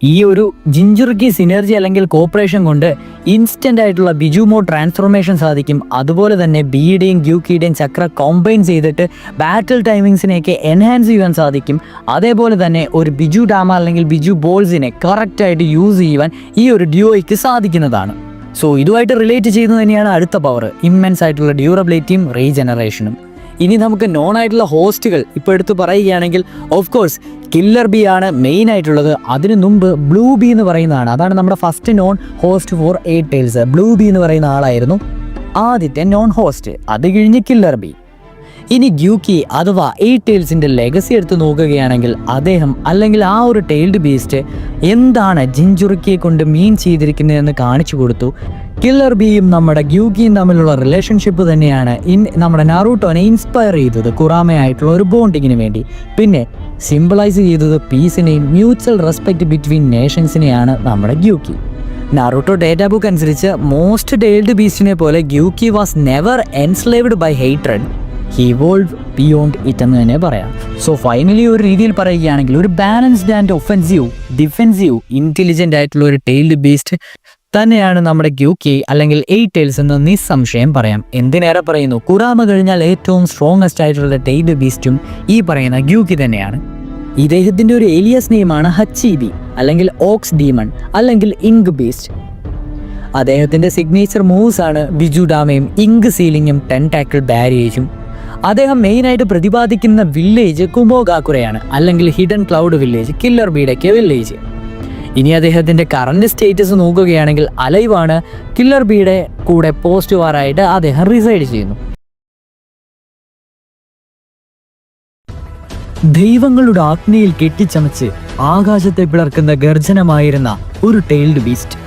ഈ ഒരു ജിൻചുറുക്കി സിനർജി അല്ലെങ്കിൽ കോപ്പറേഷൻ കൊണ്ട് ഇൻസ്റ്റന്റ് ആയിട്ടുള്ള ബിജു മോഡ് ട്രാൻസ്ഫോർമേഷൻ സാധിക്കും. അതുപോലെ തന്നെ ബിയുടെയും ഗ്യൂക്കിയുടെയും ചക്ര കോമ്പൈൻ ചെയ്തിട്ട് ബാറ്റിൽ ടൈമിങ്സിനെയൊക്കെ എൻഹാൻസ് ചെയ്യാൻ സാധിക്കും. അതേപോലെ തന്നെ ഒരു ബിജു ഡാമ അല്ലെങ്കിൽ ബിജു ബോൾസിനെ കറക്റ്റായിട്ട് യൂസ് ചെയ്യുവാൻ ഈ ഒരു ഡ്യൂയോയ്ക്ക് സാധിക്കുന്നതാണ്. സോ ഇതുമായിട്ട് റിലേറ്റ് ചെയ്യുന്നത് തന്നെയാണ് അടുത്ത പവർ, ഇമ്മെൻസ് ആയിട്ടുള്ള ഡ്യൂറബിലിറ്റിയും റീജനറേഷനും. ഇനി നമുക്ക് നോൺ ആയിട്ടുള്ള ഹോസ്റ്റുകൾ ഇപ്പോൾ എടുത്ത് പറയുകയാണെങ്കിൽ ഓഫ് കോഴ്സ് കില്ലർ ബി ആണ് മെയിൻ ആയിട്ടുള്ളത്. അതിനു മുമ്പ് ബ്ലൂ ബി എന്ന് പറയുന്നതാണ്. അതാണ് നമ്മുടെ first known host for 8 Tails. Blue B എന്ന് പറയുന്ന ആളായിരുന്നു ആദ്യത്തെ നോൺ ഹോസ്റ്റ്. അത് കഴിഞ്ഞ് കില്ലർ ബി. ഇനി ഗ്യൂക്കി അഥവാ 8 Tailsന്റെ ലെഗസി എടുത്ത് നോക്കുകയാണെങ്കിൽ അദ്ദേഹം അല്ലെങ്കിൽ ആ ഒരു ടൈൽഡ് ബീസ്റ്റ് എന്താണ് ജിൻജുറുക്കിയെ കൊണ്ട് മീൻ ചെയ്തിരിക്കുന്നതെന്ന് കാണിച്ചു കൊടുത്തു. കില്ലർ ബിയും നമ്മുടെ ഗ്യൂക്കിയും തമ്മിലുള്ള റിലേഷൻഷിപ്പ് തന്നെയാണ് നമ്മുടെ നാറൂട്ടോനെ ഇൻസ്പയർ ചെയ്തത് കുറാമയായിട്ടുള്ള ഒരു ബോണ്ടിങ്ങിന് വേണ്ടി. പിന്നെ സിംബിളൈസ് ചെയ്തത് പീസിനെയും മ്യൂച്വൽ റെസ്പെക്ട് ബിറ്റ്വീൻ നേഷൻസിനെയാണ് നമ്മുടെ ഗ്യൂക്കി. നാറൂട്ടോ ഡേറ്റാ ബുക്ക് അനുസരിച്ച് മോസ്റ്റ് ടൈൽഡ് ബീസ്റ്റിനെ പോലെ Gyuki was never enslaved by hatred. He evolve beyond it എന്ന് തന്നെ പറയാം. സോ ഫൈനലി ഒരു രീതിയിൽ പറയുകയാണെങ്കിൽ ഒരു balanced and offensive defensive intelligent ആയിട്ടുള്ള ഒരു ടൈൽഡ് ബീസ്റ്റ് തന്നെയാണ് നമ്മുടെ ഗ്യൂക്കി അല്ലെങ്കിൽ 8 Tails എന്ന് നിസ്സംശയം പറയാം. എന്തിനേറെ പറയുന്നു, കുറാമ കഴിഞ്ഞാൽ ഏറ്റവും സ്ട്രോങ്ങസ്റ്റ് ആയിട്ടുള്ള ടൈൽഡ് ബീസ്റ്റും ഈ പറയുന്ന ഗ്യൂക്കി തന്നെയാണ്. ഇദ്ദേഹത്തിൻ്റെ ഒരു ഏലിയസ് നെയിമാണ് ഹച്ചിബി അല്ലെങ്കിൽ ഓക്സ് ഡീമൺ അല്ലെങ്കിൽ ഇങ്ക് ബീസ്റ്റ്. അദ്ദേഹത്തിൻ്റെ സിഗ്നേച്ചർ മൂവ്സ് ആണ് ബിജുഡാമയും ഇങ്ക് സീലിങ്ങും ടെൻടാക്കിൾ ബാരിയേജും. അദ്ദേഹം മെയിനായിട്ട് പ്രതിപാദിക്കുന്ന വില്ലേജ് കുമോഗാക്കുറയാണ് അല്ലെങ്കിൽ ഹിഡൻ ക്ലൗഡ് വില്ലേജ്, കില്ലർ ബിയുടെയൊക്കെ വില്ലേജ്. ഇനി അദ്ദേഹത്തിൻ്റെ കറണ്ട് സ്റ്റേറ്റസ് നോക്കുകയാണെങ്കിൽ അലൈവാണ്. കില്ലർ ബിയുടെ കൂടെ പോസ്റ്റ് വാറായിട്ട് അദ്ദേഹം റിസൈഡ് ചെയ്യുന്നു. ദൈവങ്ങളുടെ ആജ്ഞയിൽ കെട്ടിച്ചമച്ച് ആകാശത്തെ പിളർക്കുന്ന ഗർജനമായിരുന്ന ഒരു ടൈൽഡ് ബീസ്റ്റ്.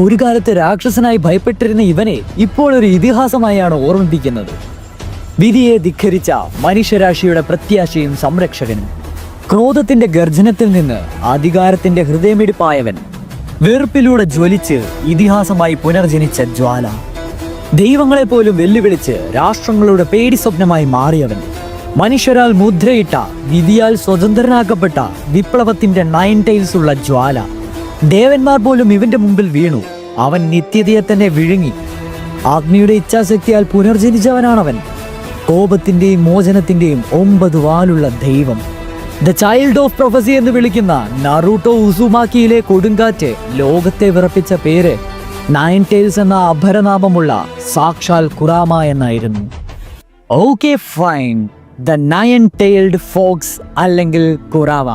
ഒരു കാലത്ത് രാക്ഷസനായി ഭയപ്പെട്ടിരുന്ന ഇവനെ ഇപ്പോൾ ഒരു ഇതിഹാസമായാണ് ഓർമ്മിപ്പിക്കുന്നത്. വിധിയെ ധിക്കരിച്ച മനുഷ്യരാശിയുടെ പ്രത്യാശയും സംരക്ഷകനും, ക്രോധത്തിന്റെ ഗർജനത്തിൽ നിന്ന് അധികാരത്തിന്റെ ഹൃദയമിടിപ്പായവൻ, വെറുപ്പിലൂടെ ജ്വലിച്ച് ഇതിഹാസമായി പുനർജനിച്ച ജ്വാല, ദൈവങ്ങളെ പോലും വെല്ലുവിളിച്ച് രാഷ്ട്രങ്ങളുടെ പേടി സ്വപ്നമായി മാറിയവൻ, മനുഷ്യരാൽ മുദ്രയിട്ട വിധിയാൽ സ്വതന്ത്രനാക്കപ്പെട്ട വിപ്ലവത്തിന്റെ 9 Tails ഉള്ള ജ്വാല. ദേവന്മാർ പോലും ഇവന്റെ മുമ്പിൽ വീണു. അവൻ നിത്യതയെ തന്നെ വിഴുങ്ങി. അഗ്നിയുടെ ഇച്ഛാശക്തിയാൽ പുനർജനിച്ചവനാണവൻ. കോപത്തിന്റെയും മോചനത്തിന്റെയും 9 വാലുള്ള ദൈവം. ദ ചൈൽഡ് ഓഫ് പ്രൊഫസി എന്ന് വിളിക്കുന്ന നറൂട്ടോ ഉസുമാക്കിയിലെ കൊടുങ്കാറ്റ് ലോകത്തെ വിറപ്പിച്ച പേര് 9 Tails എന്ന അപരനാമമുള്ള സാക്ഷാൽ കുറാമ എന്നായിരുന്നു. Okay fine, the 9 Tailed fox അല്ലെങ്കിൽ കുറാമ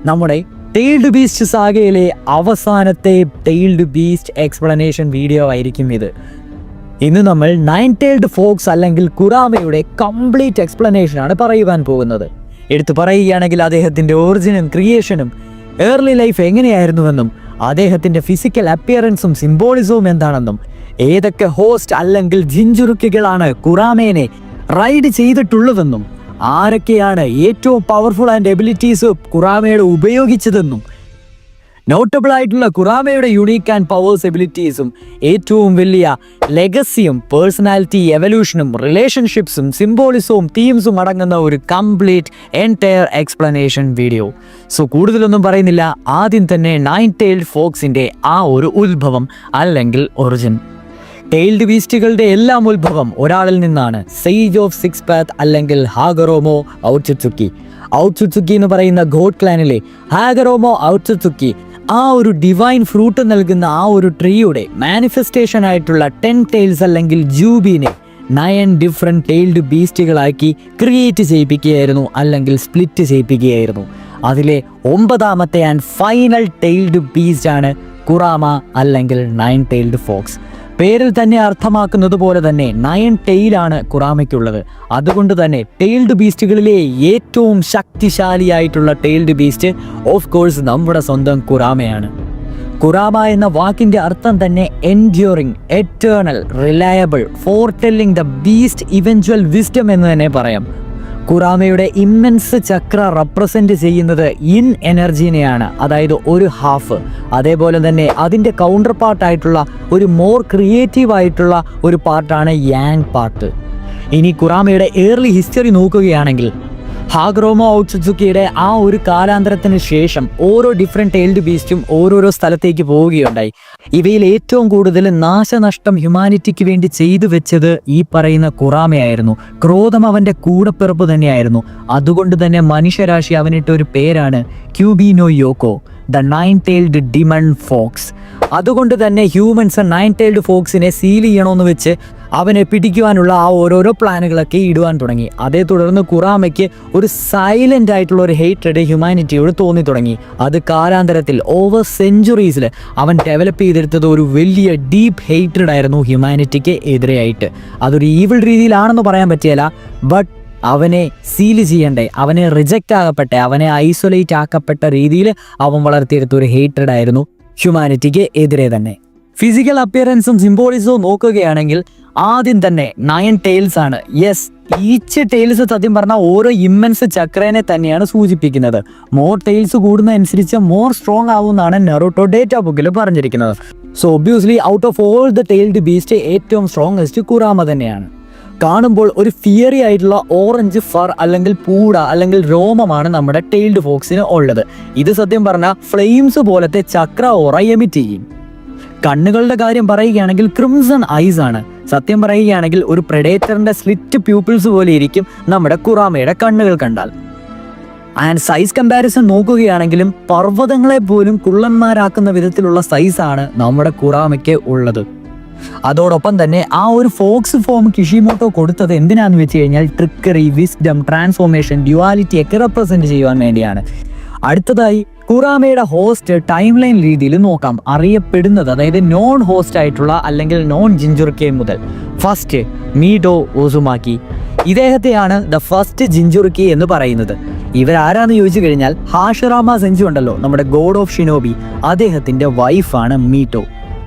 നമ്മുടെ ടൈൽഡ് ബീസ്റ്റ് സാഗയിലെ അവസാനത്തെ ടൈൽഡ് ബീസ്റ്റ് എക്സ്പ്ലനേഷൻ വീഡിയോ ആയിരിക്കും ഇത്. ഇന്ന് നമ്മൾ 9 Tailed ഫോക്സ് അല്ലെങ്കിൽ കുറാമയുടെ കംപ്ലീറ്റ് എക്സ്പ്ലനേഷനാണ് പറയുവാൻ പോകുന്നത്. എടുത്തു പറയുകയാണെങ്കിൽ അദ്ദേഹത്തിൻ്റെ ഒറിജിനും ക്രിയേഷനും ഏർലി ലൈഫ് എങ്ങനെയായിരുന്നുവെന്നും അദ്ദേഹത്തിൻ്റെ ഫിസിക്കൽ അപ്പിയറൻസും സിംബോളിസവും എന്താണെന്നും ഏതൊക്കെ ഹോസ്റ്റ് അല്ലെങ്കിൽ ജിൻജുറുക്കികളാണ് കുറാമേനെ റൈഡ് ചെയ്തിട്ടുള്ളതെന്നും ആരൊക്കെയാണ് ഏറ്റവും പവർഫുൾ ആൻഡ് എബിലിറ്റീസ് കുറാമയുടെ ഉപയോഗിച്ചതെന്നും നോട്ടബിൾ ആയിട്ടുള്ള കുറാമയുടെ യുണീക്ക് ആൻഡ് പവേഴ്സ് എബിലിറ്റീസും ഏറ്റവും വലിയ ലെഗസിയും പേഴ്സണാലിറ്റി എവല്യൂഷനും റിലേഷൻഷിപ്സും സിംബോളിസവും തീംസും അടങ്ങുന്ന ഒരു complete entire explanation video. So കൂടുതലൊന്നും പറയുന്നില്ല, ആദ്യം തന്നെ 9 Tailed ഫോക്സിൻ്റെ ആ ഒരു ഉത്ഭവം അല്ലെങ്കിൽ ഒറിജിൻ. ടൈൽഡ് ബീസ്റ്റുകളുടെ എല്ലാം ഉത്ഭവം ഒരാളിൽ നിന്നാണ്, സേജ് ഓഫ് 6 Path അല്ലെങ്കിൽ ഹാഗറോമോ ഔട്സുത്സുക്കി. ഔട്സുത്സുക്കി എന്ന് പറയുന്ന ഗോഡ് ക്ലാനിലെ ഹാഗറോമോ ഔട്സുത്സുക്കി ആ ഒരു ഡിവൈൻ ഫ്രൂട്ട് നൽകുന്ന ആ ഒരു ട്രീയുടെ മാനിഫെസ്റ്റേഷൻ ആയിട്ടുള്ള 10 Tails അല്ലെങ്കിൽ ജൂബീനെ 9 ഡിഫറെൻറ്റ് ടൈൽഡ് ബീസ്റ്റുകളാക്കി ക്രിയേറ്റ് ചെയ്യിപ്പിക്കുകയായിരുന്നു അല്ലെങ്കിൽ സ്പ്ലിറ്റ് ചെയ്യിപ്പിക്കുകയായിരുന്നു. അതിലെ 9ാമത്തെ ആൻഡ് ഫൈനൽ ടൈൽഡ് ബീസ്റ്റ് ആണ് കുറാമ അല്ലെങ്കിൽ 9 Tailed ഫോക്സ്. പേരിൽ തന്നെ അർത്ഥമാക്കുന്നത് പോലെ തന്നെ 9 Tail ആണ് കുറാമയ്ക്കുള്ളത്. അതുകൊണ്ട് തന്നെ ടൈൽഡ് ബീസ്റ്റുകളിലെ ഏറ്റവും ശക്തിശാലിയായിട്ടുള്ള ടൈൽഡ് ബീസ്റ്റ് ഓഫ് കോഴ്സ് നമ്മുടെ സ്വന്തം കുറാമയാണ്. കുറാമ എന്ന വാക്കിൻ്റെ അർത്ഥം തന്നെ enduring, eternal, reliable, foretelling the beast eventual wisdom എന്ന് തന്നെ പറയാം. കുറാമയുടെ ഇമ്മൻസ് ചക്ര റെപ്രസെൻറ്റ് ചെയ്യുന്നത് ഇൻ എനർജീനെയാണ്, അതായത് ഒരു ഹാഫ്. അതേപോലെ തന്നെ അതിൻ്റെ കൗണ്ടർ പാർട്ടായിട്ടുള്ള ഒരു മോർ ക്രിയേറ്റീവ് ആയിട്ടുള്ള ഒരു പാർട്ടാണ് യാങ് പാർട്ട്. ഇനി കുറാമയുടെ ഏർലി ഹിസ്റ്ററി നോക്കുകയാണെങ്കിൽ ഹാഗറോമോ ഔട്സുത്സുക്കിയുടെ ആ ഒരു കാലാന്തരത്തിന് ശേഷം ഓരോ ഡിഫറെൻറ്റ് ടൈൽഡ് ബീസ്റ്റും ഓരോരോ സ്ഥലത്തേക്ക് പോവുകയുണ്ടായി. ഇവയിൽ ഏറ്റവും കൂടുതൽ നാശനഷ്ടം ഹ്യൂമാനിറ്റിക്ക് വേണ്ടി ചെയ്തു വെച്ചത് ഈ പറയുന്ന കുറാമയായിരുന്നു. ക്രോധം അവൻ്റെ കൂടപ്പിറപ്പ് തന്നെയായിരുന്നു. അതുകൊണ്ട് തന്നെ മനുഷ്യരാശി അവനിട്ട ഒരു പേരാണ് Kyubi no, Yoko 9-tailed demon fox. അതുകൊണ്ട് തന്നെ ഹ്യൂമൻസ് 9-tailed ഫോക്സിനെ സീൽ ചെയ്യണമെന്ന് വെച്ച് അവനെ പിടിക്കുവാനുള്ള ആ ഓരോരോ പ്ലാനുകളൊക്കെ ഇടുവാൻ തുടങ്ങി. അതേ തുടർന്ന് കുറാമയ്ക്ക് ഒരു സൈലൻ്റ് ആയിട്ടുള്ള ഒരു ഹേറ്റ്രഡ് ഹ്യൂമാനിറ്റിയോട് തോന്നി തുടങ്ങി. അത് കാലാന്തരത്തിൽ ഓവർ സെഞ്ചുറീസിൽ അവൻ ഡെവലപ്പ് ചെയ്തെടുത്തത് ഒരു വലിയ ഡീപ്പ് ഹേറ്റ്രഡ് ആയിരുന്നു ഹ്യൂമാനിറ്റിക്ക് എതിരെയായിട്ട്. അതൊരു ഈവിൾ രീതിയിലാണെന്ന് പറയാൻ പറ്റിയല്ല, ബട്ട് അവനെ സീൽ ചെയ്യണ്ടേ, അവനെ റിജക്റ്റ് ആകപ്പെട്ടെ, അവനെ ഐസൊലേറ്റ് ആക്കപ്പെട്ട രീതിയിൽ അവൻ വളർത്തിയെടുത്ത ഒരു ഹേറ്റ്രഡ് ആയിരുന്നു ഹ്യൂമാനിറ്റിക്ക് എതിരെ തന്നെ. ഫിസിക്കൽ അപ്പിയറൻസും സിംബോളിസവും നോക്കുകയാണെങ്കിൽ ആദ്യം തന്നെ 9 tails ആണ്. യെസ്, ഈച്ച് ടൈൽസ് സത്യം പറഞ്ഞാൽ ഓരോ ഇമ്മൻസ് ചക്രനെ തന്നെയാണ് സൂചിപ്പിക്കുന്നത്. മോർ ടൈൽസ് കൂടുന്നതനുസരിച്ച് മോർ സ്ട്രോങ് ആവുമെന്നാണ് നറൂട്ടോ ഡേറ്റ ബുക്കിൽ പറഞ്ഞിരിക്കുന്നത്. So obviously out of all the tailed beast ഏറ്റവും സ്ട്രോങ്ങസ്റ്റ് കുറാമ തന്നെയാണ്. കാണുമ്പോൾ ഒരു ഫിയറി ആയിട്ടുള്ള ഓറഞ്ച് ഫർ അല്ലെങ്കിൽ പൂട അല്ലെങ്കിൽ രോമമാണ് നമ്മുടെ ടൈൽഡ് ഫോക്സിന് ഉള്ളത്. ഇത് സത്യം പറഞ്ഞാൽ ഫ്ലെയിംസ് പോലത്തെ ചക്ര ഓറ എമിറ്റ് ചെയ്യും. കണ്ണുകളുടെ കാര്യം പറയുകയാണെങ്കിൽ ക്രിംസൺ ഐസ് ആണ്. സത്യം പറയുകയാണെങ്കിൽ ഒരു പ്രെഡേറ്ററിന്റെ സ്ലിറ്റ് പ്യൂപ്പിൾസ് പോലെ ഇരിക്കും നമ്മുടെ കുറാമയുടെ കണ്ണുകൾ കണ്ടാൽ. ആൻഡ് സൈസ് കമ്പാരിസൺ നോക്കുകയാണെങ്കിലും പർവ്വതങ്ങളെ പോലും കുള്ളന്മാരാക്കുന്ന വിധത്തിലുള്ള സൈസാണ് നമ്മുടെ കുറാമയ്ക്ക് ഉള്ളത്. അതോടൊപ്പം തന്നെ ആ ഒരു ഫോക്സ് ഫോം കിഷിമോട്ടോ കൊടുത്തത് എന്തിനാന്ന് വെച്ച് കഴിഞ്ഞാൽ ട്രിക്കറി, വിസ്ഡം, ട്രാൻസ്ഫോർമേഷൻ, ഡ്യുവാലിറ്റി ഒക്കെ റെപ്രസെന്റ് ചെയ്യുവാൻ വേണ്ടിയാണ്. അടുത്തതായി കുറാമയുടെ ഹോസ്റ്റ് ടൈം ലൈൻ രീതിയിൽ നോക്കാം. അറിയപ്പെടുന്നത്, അതായത് നോൺ ഹോസ്റ്റ് ആയിട്ടുള്ള അല്ലെങ്കിൽ നോൺ ജിഞ്ചുറുക്കെ മുതൽ ഫസ്റ്റ് മീഡോ ഉസുമാക്കി, ഇദ്ദേഹത്തെയാണ് ദ ഫസ്റ്റ് ജിഞ്ചുറുക്കി എന്ന് പറയുന്നത്. ഇവരാരാന്ന് ചോദിച്ചു കഴിഞ്ഞാൽ ഹാഷിറാമ സെഞ്ചു ഉണ്ടല്ലോ, നമ്മുടെ ഗോഡ് ഓഫ് ഷിനോബി, അദ്ദേഹത്തിന്റെ വൈഫാണ് മീറ്റോ.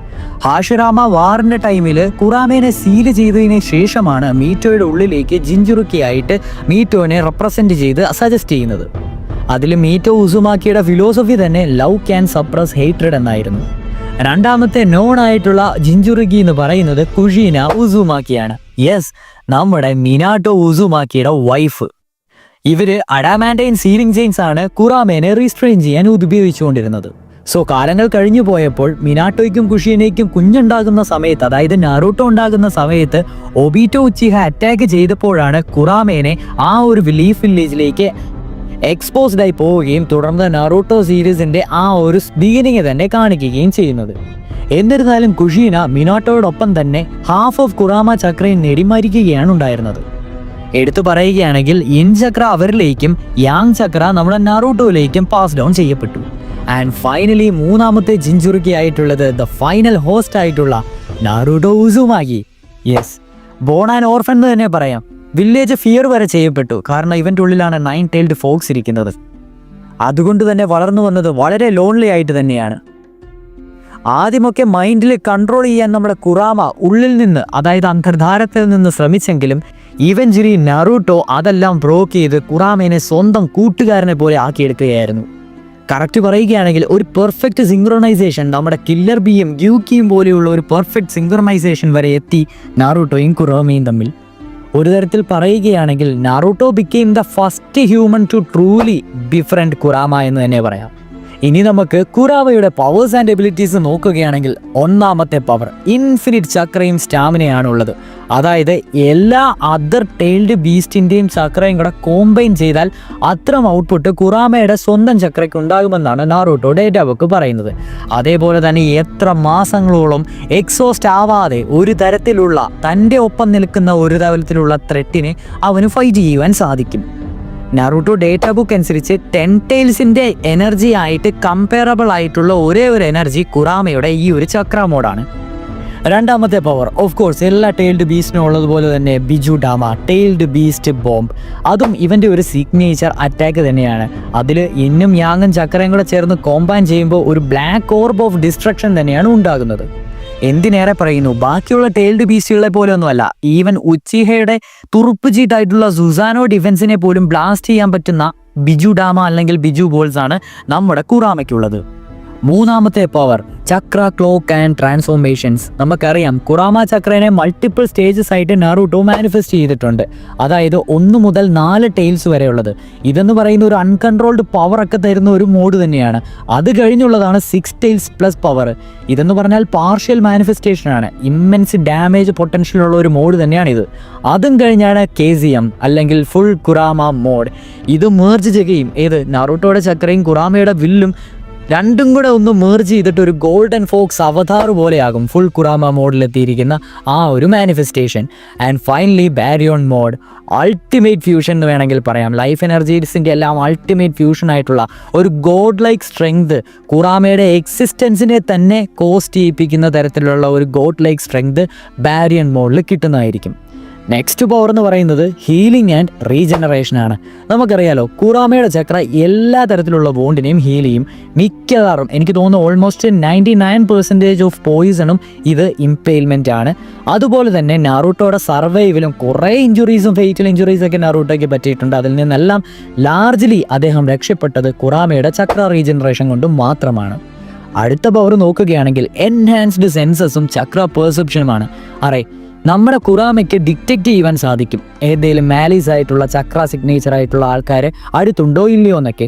ഹാഷിറാമ വാറിന്റെ ടൈമിൽ കുറാമേനെ സീൽ ചെയ്തതിന് ശേഷമാണ് മീറ്റോയുടെ ഉള്ളിലേക്ക് ജിഞ്ചുറുക്കിയായിട്ട് മീറ്റോനെ റെപ്രസെന്റ് ചെയ്ത് സജസ്റ്റ് ചെയ്യുന്നത്. അതിൽ മീറ്റോ ഉസുമാക്കിയുടെ ഫിലോസഫി തന്നെ ലവ് ക്യാൻ സപ്രസ് ഹേറ്റ്രഡ് എന്നായിരുന്നു. രണ്ടാമത്തെ നോൺ ആയിട്ടുള്ള ജിഞ്ചുറുക്കി എന്ന് പറയുന്നത് കുഷീന ഉസുമാക്കിയാണ്. യെസ്, നമ്മുടെ മിനാട്ടോ ഉസുമാക്കിയുടെ വൈഫ്. ഇവര് അഡാമാൻഡൈൻ സീലിംഗ് ചെയിൻസ് ആണ് കുറാമേനെ റീസ്ട്രെയിൻ ചെയ്യാൻ ഉപയോഗിച്ചുകൊണ്ടിരുന്നത്. സോ കാലങ്ങൾ കഴിഞ്ഞു പോയപ്പോൾ മിനാട്ടോയ്ക്കും കുഷീനയ്ക്കും കുഞ്ഞുണ്ടാകുന്ന സമയത്ത്, അതായത് നറൂട്ടോ ഉണ്ടാകുന്ന സമയത്ത് ഒബീറ്റോ ഉച്ചിഹ അറ്റാക്ക് ചെയ്തപ്പോഴാണ് കുറാമേനെ ആ ഒരു ലീഫ് വില്ലേജിലേക്ക് എക്സ്പോസ്ഡ് ആയി പോവുകയും തുടർന്ന് നറൂട്ടോ സീരീസിന്റെ ആ ഒരു ബിഗിനിങ് തന്നെ കാണിക്കുകയും ചെയ്യുന്നത്. എന്നിരുന്നാലും കുഷീന മിനാട്ടോയോടൊപ്പം തന്നെ ഹാഫ് ഓഫ് കുറാമ ചക്രയും നേടിമരിക്കുകയാണ് ഉണ്ടായിരുന്നത്. എടുത്തു പറയുകയാണെങ്കിൽ ഇൻ ചക്ര അവരിലേക്കും യാങ് ചക്ര നമ്മുടെ നറൂട്ടോയിലേക്കും പാസ് ഡൗൺ ചെയ്യപ്പെട്ടു. ആൻഡ് ഫൈനലി മൂന്നാമത്തെ ജിഞ്ചുറുക്കി ആയിട്ടുള്ളത് ദ ഫൈനൽ ഹോസ്റ്റ് ആയിട്ടുള്ള Naruto Uzumaki. Yes, born and orphan എന്ന് തന്നെ പറയാം. വില്ലേജ് ഫിയർ വരെ ചെയ്യപ്പെട്ടു, കാരണം ഇവൻ്റെ ഉള്ളിലാണ് 9-tailed ഫോക്സ് ഇരിക്കുന്നത്. അതുകൊണ്ട് തന്നെ വളർന്നു വന്നത് വളരെ ലോൺലി ആയിട്ട് തന്നെയാണ്. ആദ്യമൊക്കെ മൈൻഡിൽ കൺട്രോൾ ചെയ്യാൻ നമ്മുടെ കുറാമ ഉള്ളിൽ നിന്ന്, അതായത് അന്തർധാരത്തിൽ നിന്ന് ശ്രമിച്ചെങ്കിലും ഇവൻച്വലി നറൂട്ടോ അതെല്ലാം ബ്രോക്ക് ചെയ്ത് കുറാമേനെ സ്വന്തം കൂട്ടുകാരനെ പോലെ ആക്കിയെടുക്കുകയായിരുന്നു. കറക്റ്റ് പറയുകയാണെങ്കിൽ ഒരു പെർഫെക്റ്റ് സിങ്ക്രോണൈസേഷൻ, നമ്മുടെ കില്ലർ ബിയും ഗ്യൂക്കിയും പോലെയുള്ള ഒരു പെർഫെക്റ്റ് സിങ്ക്രോണൈസേഷൻ വരെ എത്തി നറൂട്ടോയും കുറാമയും തമ്മിൽ. ഒരു തരത്തിൽ പറയുകയാണെങ്കിൽ Naruto became the first human to truly different Kurama എന്ന് തന്നെ പറയാം. ഇനി നമുക്ക് കുറാമയുടെ പവേഴ്സ് ആൻഡ് എബിലിറ്റീസ് നോക്കുകയാണെങ്കിൽ ഒന്നാമത്തെ പവർ ഇൻഫിനിറ്റ് ചക്രയും സ്റ്റാമിനയാണുള്ളത്. അതായത് എല്ലാ അതർ ടൈൽഡ് ബീസ്റ്റിൻ്റെയും ചക്രയും കൂടെ കോമ്പൈൻ ചെയ്താൽ അത്തരം ഔട്ട്പുട്ട് കുറാമയുടെ സ്വന്തം ചക്രയ്ക്ക് ഉണ്ടാകുമെന്നാണ് നറൂട്ടോ ഡേറ്റ ബുക്ക് പറയുന്നത്. അതേപോലെ തന്നെ എത്ര മാസങ്ങളോളം എക്സോസ്റ്റ് ആവാതെ ഒരു തരത്തിലുള്ള തൻ്റെ ഒപ്പം നിൽക്കുന്ന ഒരു തരത്തിലുള്ള ത്രെറ്റിനെ അവന് ഫൈറ്റ് ചെയ്യുവാൻ സാധിക്കും. നറൂട്ടോ ഡേറ്റ ബുക്ക് അനുസരിച്ച് 10 tailsന്റെ എനർജി ആയിട്ട് കമ്പയറബിൾ ആയിട്ടുള്ള ഒരേ ഒരു എനർജി കുറാമയുടെ ഈ ഒരു ചക്ര മോഡാണ്. രണ്ടാമത്തെ പവർ ഓഫ് കോഴ്സ് എല്ലാ ടൈൽഡ് ബീസ്റ്റിനും ഉള്ളതുപോലെ തന്നെ ബിജു ഡാമ ടൈൽഡ് ബീസ്റ്റ് ബോംബ്, അതും ഇവൻ്റെ ഒരു സിഗ്നേച്ചർ അറ്റാക്ക് തന്നെയാണ്. അതിൽ ഇന്നും യാങ്ങും ചക്രയും കൂടെ ചേർന്ന് കോമ്പൈൻ ചെയ്യുമ്പോൾ ഒരു ബ്ലാക്ക് ഓർബ് ഓഫ് ഡിസ്ട്രക്ഷൻ തന്നെയാണ് ഉണ്ടാകുന്നത്. എന്തിനേറെ പറയുന്നു, ബാക്കിയുള്ള ടൈൽഡ് ബീസ്റ്റുകളെ പോലെ ഒന്നുമല്ല, ഈവൻ ഉച്ചിഹയുടെ തുറുപ്പ് ചീട്ടായിട്ടുള്ള സുസാനോ ഡിഫൻസിനെ പോലും ബ്ലാസ്റ്റ് ചെയ്യാൻ പറ്റുന്ന ബിജു ഡാമ അല്ലെങ്കിൽ ബിജു ബോൾസ് ആണ് നമ്മുടെ കുറാമയ്ക്കുള്ളത്. മൂന്നാമത്തെ power Chakra clock and transformations. നമുക്കറിയാം കുറാമ ചക്രനെ മൾട്ടിപ്പിൾ സ്റ്റേജസ് ആയിട്ട് നറൂട്ടോ മാനിഫെസ്റ്റ് ചെയ്തിട്ടുണ്ട്. അതായത് 1 മുതൽ 4 ടൈൽസ് വരെയുള്ളത്. ഇതെന്ന് പറയുന്ന ഒരു അൺകൺട്രോൾഡ് പവർ ഒക്കെ തരുന്ന ഒരു മോഡ് തന്നെയാണ്. അത് കഴിഞ്ഞുള്ളതാണ് 6 tails പ്ലസ് പവർ. ഇതെന്ന് പറഞ്ഞാൽ പാർഷ്യൽ മാനിഫെസ്റ്റേഷനാണ്. ഇമ്മൻസ് ഡാമേജ് പൊട്ടൻഷ്യലുള്ള ഒരു മോഡ് തന്നെയാണിത്. അതും കഴിഞ്ഞാണ് KZM അല്ലെങ്കിൽ ഫുൾ കുറാമ മോഡ്. ഇത് മേർജ് ചെയ്യുകയും ഏത് നറൂട്ടോയുടെ ചക്രയും കുറാമയുടെ വില്ലും രണ്ടും കൂടെ ഒന്ന് മേർജ് ചെയ്തിട്ട് ഒരു ഗോൾഡൻ ഫോക്സ് അവതാർ പോലെയാകും ഫുൾ കുറാമ മോഡിലെത്തിയിരിക്കുന്ന ആ ഒരു manifestation. And finally baryon mode, ultimate fusion എന്ന് വേണമെങ്കിൽ പറയാം. ലൈഫ് എനർജീസിൻ്റെ എല്ലാം അൾട്ടിമേറ്റ് ഫ്യൂഷൻ ആയിട്ടുള്ള ഒരു ഗോഡ് ലൈക്ക് സ്ട്രെങ്ത്, കുറാമയുടെ എക്സിസ്റ്റൻസിനെ തന്നെ കോസ്റ്റ് ചെയ്യിപ്പിക്കുന്ന തരത്തിലുള്ള ഒരു ഗോഡ് ലൈക്ക് സ്ട്രെങ്ത് ബാരിയൺ മോഡിൽ കിട്ടുന്നതായിരിക്കും. നെക്സ്റ്റ് പവർ എന്ന് പറയുന്നത് ഹീലിംഗ് ആൻഡ് റീജനറേഷൻ ആണ്. നമുക്കറിയാലോ കുറാമയുടെ ചക്ര എല്ലാ തരത്തിലുള്ള ബോണ്ടിനെയും ഹീൽ ചെയ്യും. മിക്കവാറും എനിക്ക് തോന്നുന്നു ഓൾമോസ്റ്റ് 99% ഓഫ് പോയിസണും ഇത് ഇംപെയിൽമെൻ്റ് ആണ്. അതുപോലെ തന്നെ നാറൂട്ടോയുടെ സർവൈവിലും കുറേ ഇഞ്ചുറീസും ഫേറ്റൽ ഇഞ്ചുറീസൊക്കെ നാറൂട്ടോയ്ക്ക് പറ്റിയിട്ടുണ്ട്. അതിൽ നിന്നെല്ലാം ലാർജ്ലി അദ്ദേഹം രക്ഷപ്പെട്ടത് കുറാമയുടെ ചക്ര റീജനറേഷൻ കൊണ്ട് മാത്രമാണ്. അടുത്ത പവർ നോക്കുകയാണെങ്കിൽ എൻഹാൻസ്ഡ് സെൻസസും ചക്ര പെർസെപ്ഷനുമാണ്. നമ്മുടെ കുറാമയ്ക്ക് ഡിറ്റക്റ്റ് ചെയ്യുവാൻ സാധിക്കും ഏതെങ്കിലും മാലീസ് ആയിട്ടുള്ള ചക്ര സിഗ്നേച്ചർ ആയിട്ടുള്ള ആൾക്കാർ അടുത്തുണ്ടോ ഇല്ലയോ എന്നൊക്കെ.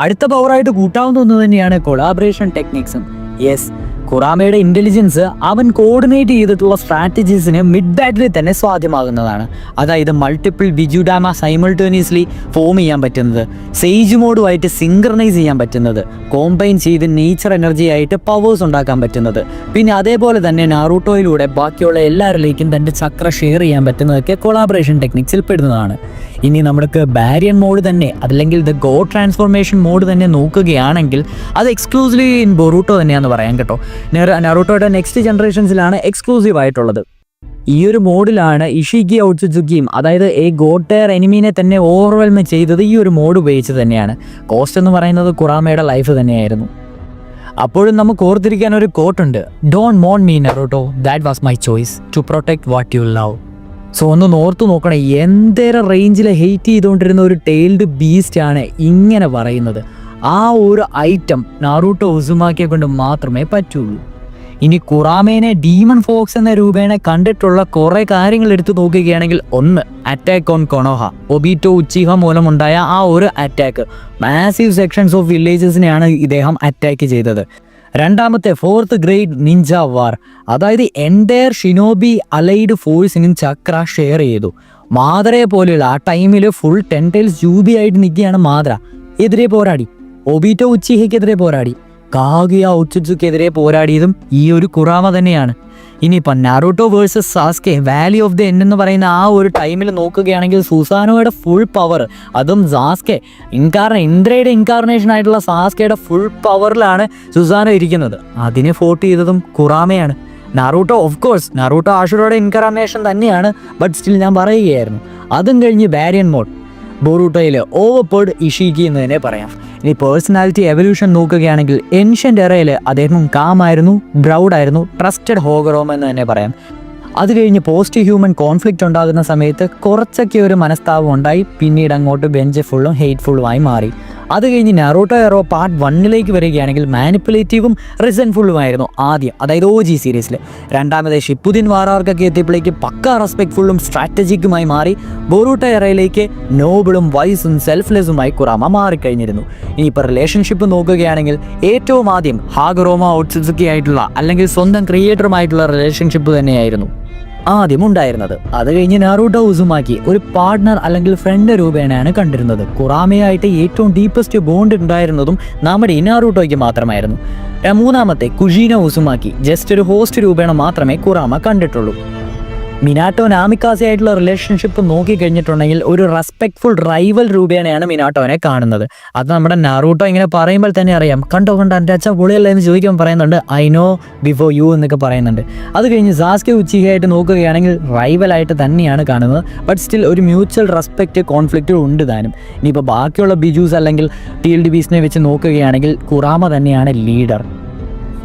അടുത്ത പവറായിട്ട് കൂട്ടാവുന്ന ഒന്ന് തന്നെയാണ് കൊളാബറേഷൻ ടെക്നിക്സും. യെസ്, കുറാമയുടെ ഇൻ്റലിജൻസ് അവൻ കോർഡിനേറ്റ് ചെയ്തിട്ടുള്ള സ്ട്രാറ്റജീസിന് മിഡ് ബാറ്റിൽ തന്നെ സാധ്യമാകുന്നതാണ്. അതായത് മൾട്ടിപ്പിൾ ബിജുഡാമ സൈമൾട്ടേനിയസ്ലി ഫോം ചെയ്യാൻ പറ്റുന്നത്, സേജ് മോഡുമായിട്ട് സിങ്ക്രണൈസ് ചെയ്യാൻ പറ്റുന്നത്, കോമ്പൈൻ ചെയ്ത് നേച്ചർ എനർജി ആയിട്ട് പവേഴ്സ് ഉണ്ടാക്കാൻ പറ്റുന്നത്, പിന്നെ അതേപോലെ തന്നെ നാറൂട്ടോയിലൂടെ ബാക്കിയുള്ള എല്ലാവരിലേക്കും തൻ്റെ ചക്ര ഷെയർ ചെയ്യാൻ പറ്റുന്നതൊക്കെ കൊളാബറേഷൻ ടെക്നിക്സിൽ പെടുന്നതാണ്. ഇനി നമുക്ക് ബാരിയൻ മോഡ് തന്നെ അതല്ലെങ്കിൽ ദ ഗോഡ് ട്രാൻസ്ഫോർമേഷൻ മോഡ് തന്നെ നോക്കുകയാണെങ്കിൽ അത് എക്സ്ക്ലൂസീവ്ലി ഇൻ ബൊറൂട്ടോ തന്നെയാണെന്ന് പറയാം കേട്ടോ. നാറൂട്ടോയുടെ നെക്സ്റ്റ് ജനറേഷൻസിലാണ് എക്സ്ക്ലൂസീവ് ആയിട്ടുള്ളത്. ഈ ഒരു മോഡിലാണ് ഇഷിഗി ഔട്സുസുക്കിയും അതായത് ഈ ഗോഡ് ടയർ എനിമീനെ തന്നെ ഓവർവെൽമ് ചെയ്തത് ഈ ഒരു മോഡ് ഉപയോഗിച്ച് തന്നെയാണ്. കോസ്റ്റ് എന്ന് പറയുന്നത് കുറാമയുടെ ലൈഫ് തന്നെയായിരുന്നു. അപ്പോഴും നമുക്ക് ഓർത്തിരിക്കാൻ ഒരു കോട്ടുണ്ട്, ഡോണ്ട് മോണ്ട് me Naruto, that was my choice to protect what you love. So ഒന്ന് ഓർത്തു നോക്കണേ, എന്തേരം റേഞ്ചിൽ ഹെയ്റ്റ് ചെയ്തുകൊണ്ടിരുന്ന ഒരു ടെയിൽഡ് ബീസ്റ്റ് ആണ് ഇങ്ങനെ പറയുന്നത്. ആ ഒരു ഐറ്റം നാറൂട്ടോ ഉസുമാക്കിയെ കൊണ്ട് മാത്രമേ പറ്റുള്ളൂ. ഇനി കുറാമേനെ ഡീമൺ ഫോക്സ് എന്ന രൂപേണ കണ്ടിട്ടുള്ള കുറേ കാര്യങ്ങൾ എടുത്തു നോക്കുകയാണെങ്കിൽ, ഒന്ന് അറ്റാക്ക് ഓൺ കൊണോഹ, ഒബീറ്റോ ഉച്ചിഹ മൂലമുണ്ടായ ആ ഒരു അറ്റാക്ക്, മാസീവ് സെക്ഷൻസ് ഓഫ് വില്ലേജസിനെയാണ് ഇദ്ദേഹം അറ്റാക്ക് ചെയ്തത്. രണ്ടാമത്തെ ഫോർത്ത് ഗ്രേഡ് നിഞ്ച വാർ, അതായത് എൻറ്റയർ ഷിനോബി അലൈഡ് ഫോഴ്സിനും ചക്ര ഷെയർ ചെയ്തു. മാദ്രയെ പോലെയുള്ള ആ ടൈമിൽ ഫുൾ 10 ടൈൽസ് ജൂബി ആയിട്ട് നിൽക്കുകയാണ് മാദ്ര. എതിരെ പോരാടി, ഒബീറ്റോ ഉച്ചിഹയ്ക്കെതിരെ പോരാടി, കാഗുയ ഉച്ചുസുക്കെതിരെ പോരാടിയതും ഈ ഒരു കുറാമ തന്നെയാണ്. ഇനിയിപ്പോൾ Naruto versus Sasuke valley of the end എന്ന് പറയുന്ന ആ ഒരു ടൈമിൽ നോക്കുകയാണെങ്കിൽ സുസാനോയുടെ ഫുൾ പവർ, അതും സാസ്കെ ഇന്ദ്രയുടെ ഇൻകാർണേഷൻ ആയിട്ടുള്ള സാസ്കയുടെ ഫുൾ പവറിലാണ് സുസാനോ ഇരിക്കുന്നത്. അതിനെ ഫോർട്ട് ചെയ്തതും കുറാമയാണ്. നാറൂട്ടോ ഓഫ് കോഴ്സ് നാറൂട്ടോ ആഷുറോയുടെ ഇൻകാർണേഷൻ തന്നെയാണ്, ബട്ട് സ്റ്റിൽ ഞാൻ പറയുകയായിരുന്നു. അതും കഴിഞ്ഞ് ബാരിയൻ മോഡ്, ബൊറൂട്ടോയിൽ ഓവർപേർഡ് ഇഷിഗി എന്ന് തന്നെ പറയാം. ഇനി പേഴ്സണാലിറ്റി എവല്യൂഷൻ നോക്കുകയാണെങ്കിൽ ഏൻഷ്യൻ്റ് എറയിൽ അദ്ദേഹം കാമായിരുന്നു, ബ്രൗഡായിരുന്നു, ട്രസ്റ്റഡ് ഹോഗറോം എന്ന് തന്നെ പറയാം. അത് കഴിഞ്ഞ് പോസ്റ്റ് ഹ്യൂമൻ കോൺഫ്ലിക്റ്റ് ഉണ്ടാകുന്ന സമയത്ത് കുറച്ചൊക്കെ ഒരു മനസ്താപം ഉണ്ടായി, പിന്നീട് അങ്ങോട്ട് ബെഞ്ചഫുള്ളും ഹെയ്റ്റ്ഫുള്ളുമായി മാറി. അത് കഴിഞ്ഞ് നാറൂട്ടോ എറോ പാർട്ട് 1 വരികയാണെങ്കിൽ മാനിപ്പുലേറ്റീവും റിസൻഫുള്ളുമായിരുന്നു ആദ്യം, അതായത് OG സീരീസിൽ. രണ്ടാമത് ഷിപ്പുദിൻ വാറാർക്കൊക്കെ എത്തിയപ്പോഴേക്ക് പക്ക റെസ്പെക്ട്ഫുള്ളും സ്ട്രാറ്റജിക്കുമായി മാറി. ബൊറൂട്ടോ എറയിലേക്ക് നോബിളും വൈസും സെൽഫ്ലെസ്സുമായി കുറാമ മാറിക്കഴിഞ്ഞിരുന്നു. ഇനിയിപ്പോൾ റിലേഷൻഷിപ്പ് നോക്കുകയാണെങ്കിൽ ഏറ്റവും ആദ്യം ഹാഗറോമ ഓട്സുസുക്കി ആയിട്ടുള്ള അല്ലെങ്കിൽ സ്വന്തം ക്രിയേറ്ററുമായിട്ടുള്ള റിലേഷൻഷിപ്പ് തന്നെയായിരുന്നു ആദ്യം ഉണ്ടായിരുന്നത്. അത് കഴിഞ്ഞ് നാറൂട്ടോ ഉസുമാക്കി ഒരു പാർട്ട്ണർ അല്ലെങ്കിൽ ഫ്രണ്ട് രൂപേണയാണ് കണ്ടിരുന്നത്. കുറാമയായിട്ട് ഏറ്റവും ഡീപ്പസ്റ്റ് ബോണ്ട് ഉണ്ടായിരുന്നതും നമ്മുടെ നാറൂട്ടോയ്ക്ക് മാത്രമായിരുന്നു. മൂന്നാമത്തെ കുഷീനോ ഉസുമാക്കി ജസ്റ്റ് ഒരു ഹോസ്റ്റ് രൂപേണ മാത്രമേ കുറാമ കണ്ടിട്ടുള്ളൂ. മിനാട്ടോ നാമിക്കാസെ ആയിട്ടുള്ള റിലേഷൻഷിപ്പ് നോക്കിക്കഴിഞ്ഞിട്ടുണ്ടെങ്കിൽ ഒരു റെസ്പെക്ട്ഫുൾ റൈവൽ രൂപേണയാണ് മിനാട്ടോനെ കാണുന്നത്. അത് നമ്മുടെ നാറൂട്ടോ ഇങ്ങനെ പറയുമ്പോൾ തന്നെ അറിയാം, കണ്ടോ എൻ്റെ അച്ഛൻ പൊളിയല്ല എന്ന് ചോദിക്കുമ്പോൾ പറയുന്നുണ്ട് ഐ നോ ബിഫോർ യു എന്നൊക്കെ പറയുന്നുണ്ട്. അത് കഴിഞ്ഞ് സാസ്കെ ഉച്ചിഹയായിട്ട് നോക്കുകയാണെങ്കിൽ റൈവലായിട്ട് തന്നെയാണ് കാണുന്നത്, ബട്ട് സ്റ്റിൽ ഒരു മ്യൂച്വൽ റെസ്പെക്റ്റ് കോൺഫ്ലിക്റ്റ് ഉണ്ട് താനും. ഇനിയിപ്പോൾ ബാക്കിയുള്ള ബിജൂസ് അല്ലെങ്കിൽ ടീൽഡ് ബീസിനെ വെച്ച് നോക്കുകയാണെങ്കിൽ കുറാമ തന്നെയാണ് ലീഡർ.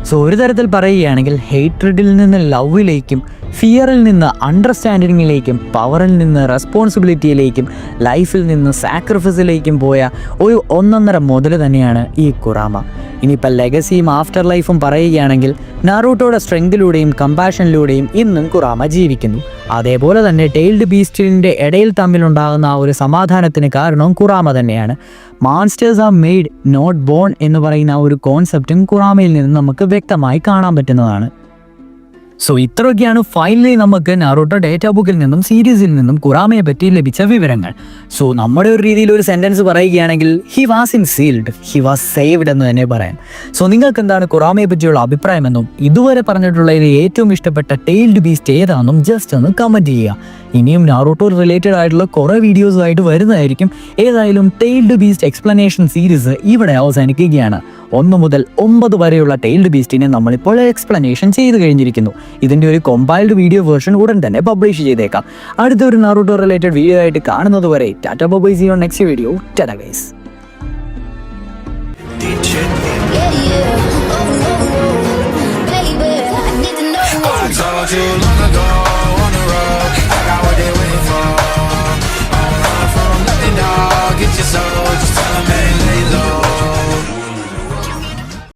സോ ഒരു തരത്തിൽ പറയുകയാണെങ്കിൽ ഹെയ്റ്റ്രഡിൽ നിന്ന് ലവിലേക്കും, ഫിയറിൽ നിന്ന് അണ്ടർസ്റ്റാൻഡിങ്ങിലേക്കും, പവറിൽ നിന്ന് റെസ്പോൺസിബിലിറ്റിയിലേക്കും, ലൈഫിൽ നിന്ന് സാക്രിഫൈസിലേക്കും പോയ ഒരു ഒന്നൊന്നര മുതൽ തന്നെയാണ് ഈ കുറാമ. ഇനിയിപ്പോൾ ലെഗസിയും ആഫ്റ്റർ ലൈഫും പറയുകയാണെങ്കിൽ നാറൂട്ടോയുടെ സ്ട്രെങ്തിലൂടെയും കമ്പാഷനിലൂടെയും ഇന്നും കുറാമ ജീവിക്കുന്നു. അതേപോലെ തന്നെ ടെയിൽഡ് ബീസ്റ്റിൻ്റെ ഇടയിൽ തമ്മിലുണ്ടാകുന്ന ആ ഒരു സമാധാനത്തിന് കാരണവും കുറാമ തന്നെയാണ്. മാൺസ്റ്റേഴ്സ് ആർ മെയ്ഡ് നോട്ട് ബോൺ എന്ന് പറയുന്ന ആ ഒരു കോൺസെപ്റ്റും കുറാമയിൽ നിന്ന് നമുക്ക് വ്യക്തമായി കാണാൻ പറ്റുന്നതാണ്. സോ ഇത്രയൊക്കെയാണ് ഫൈനലി നമുക്ക് നാറൂട്ടോ ഡേറ്റാ ബുക്കിൽ നിന്നും സീരീസിൽ നിന്നും കുറാമയെ പറ്റി ലഭിച്ച വിവരങ്ങൾ. സോ നമ്മുടെ ഒരു രീതിയിൽ ഒരു സെന്റൻസ് പറയുകയാണെങ്കിൽ he was in sealed, he was saved എന്ന് തന്നെ പറയാം. സോ നിങ്ങൾക്ക് എന്താണ് കുറാമയെ പറ്റിയുള്ള അഭിപ്രായമെന്നും ഇതുവരെ പറഞ്ഞിട്ടുള്ളതിൽ ഏറ്റവും ഇഷ്ടപ്പെട്ട ടെയിൽഡ് ബീസ്റ്റ് ഏതാണെന്നും ജസ്റ്റ് ഒന്ന് കമൻറ്റ് ചെയ്യുക. ഇനിയും നാറൂട്ടോ റിലേറ്റഡ് ആയിട്ടുള്ള കുറേ വീഡിയോസുമായിട്ട് വരുന്നതായിരിക്കും. ഏതായാലും ടെയിൽഡ് ബീസ്റ്റ് എക്സ്പ്ലനേഷൻ സീരീസ് ഇവിടെ അവസാനിക്കുകയാണ്. 1 മുതൽ 9 വരെയുള്ള ടെയിൽഡ് ബീസ്റ്റിനെ നമ്മളിപ്പോൾ എക്സ്പ്ലനേഷൻ ചെയ്ത് കഴിഞ്ഞിരിക്കുന്നു. ഇതിൻ്റെ ഒരു കമ്പൈൽഡ് വീഡിയോ വേർഷൻ ഉടൻ തന്നെ പബ്ലിഷ് ചെയ്തേക്കാം. അടുത്തൊരു നാറൂട്ടോ റിലേറ്റഡ് വീഡിയോ ആയിട്ട് കാണുന്നത് വരെ tata bye, see you on next video. Tata guys. Told you long ago on the road, I got what they waiting for. I'm running from nothing, dog. Get your soul, just tell them, man.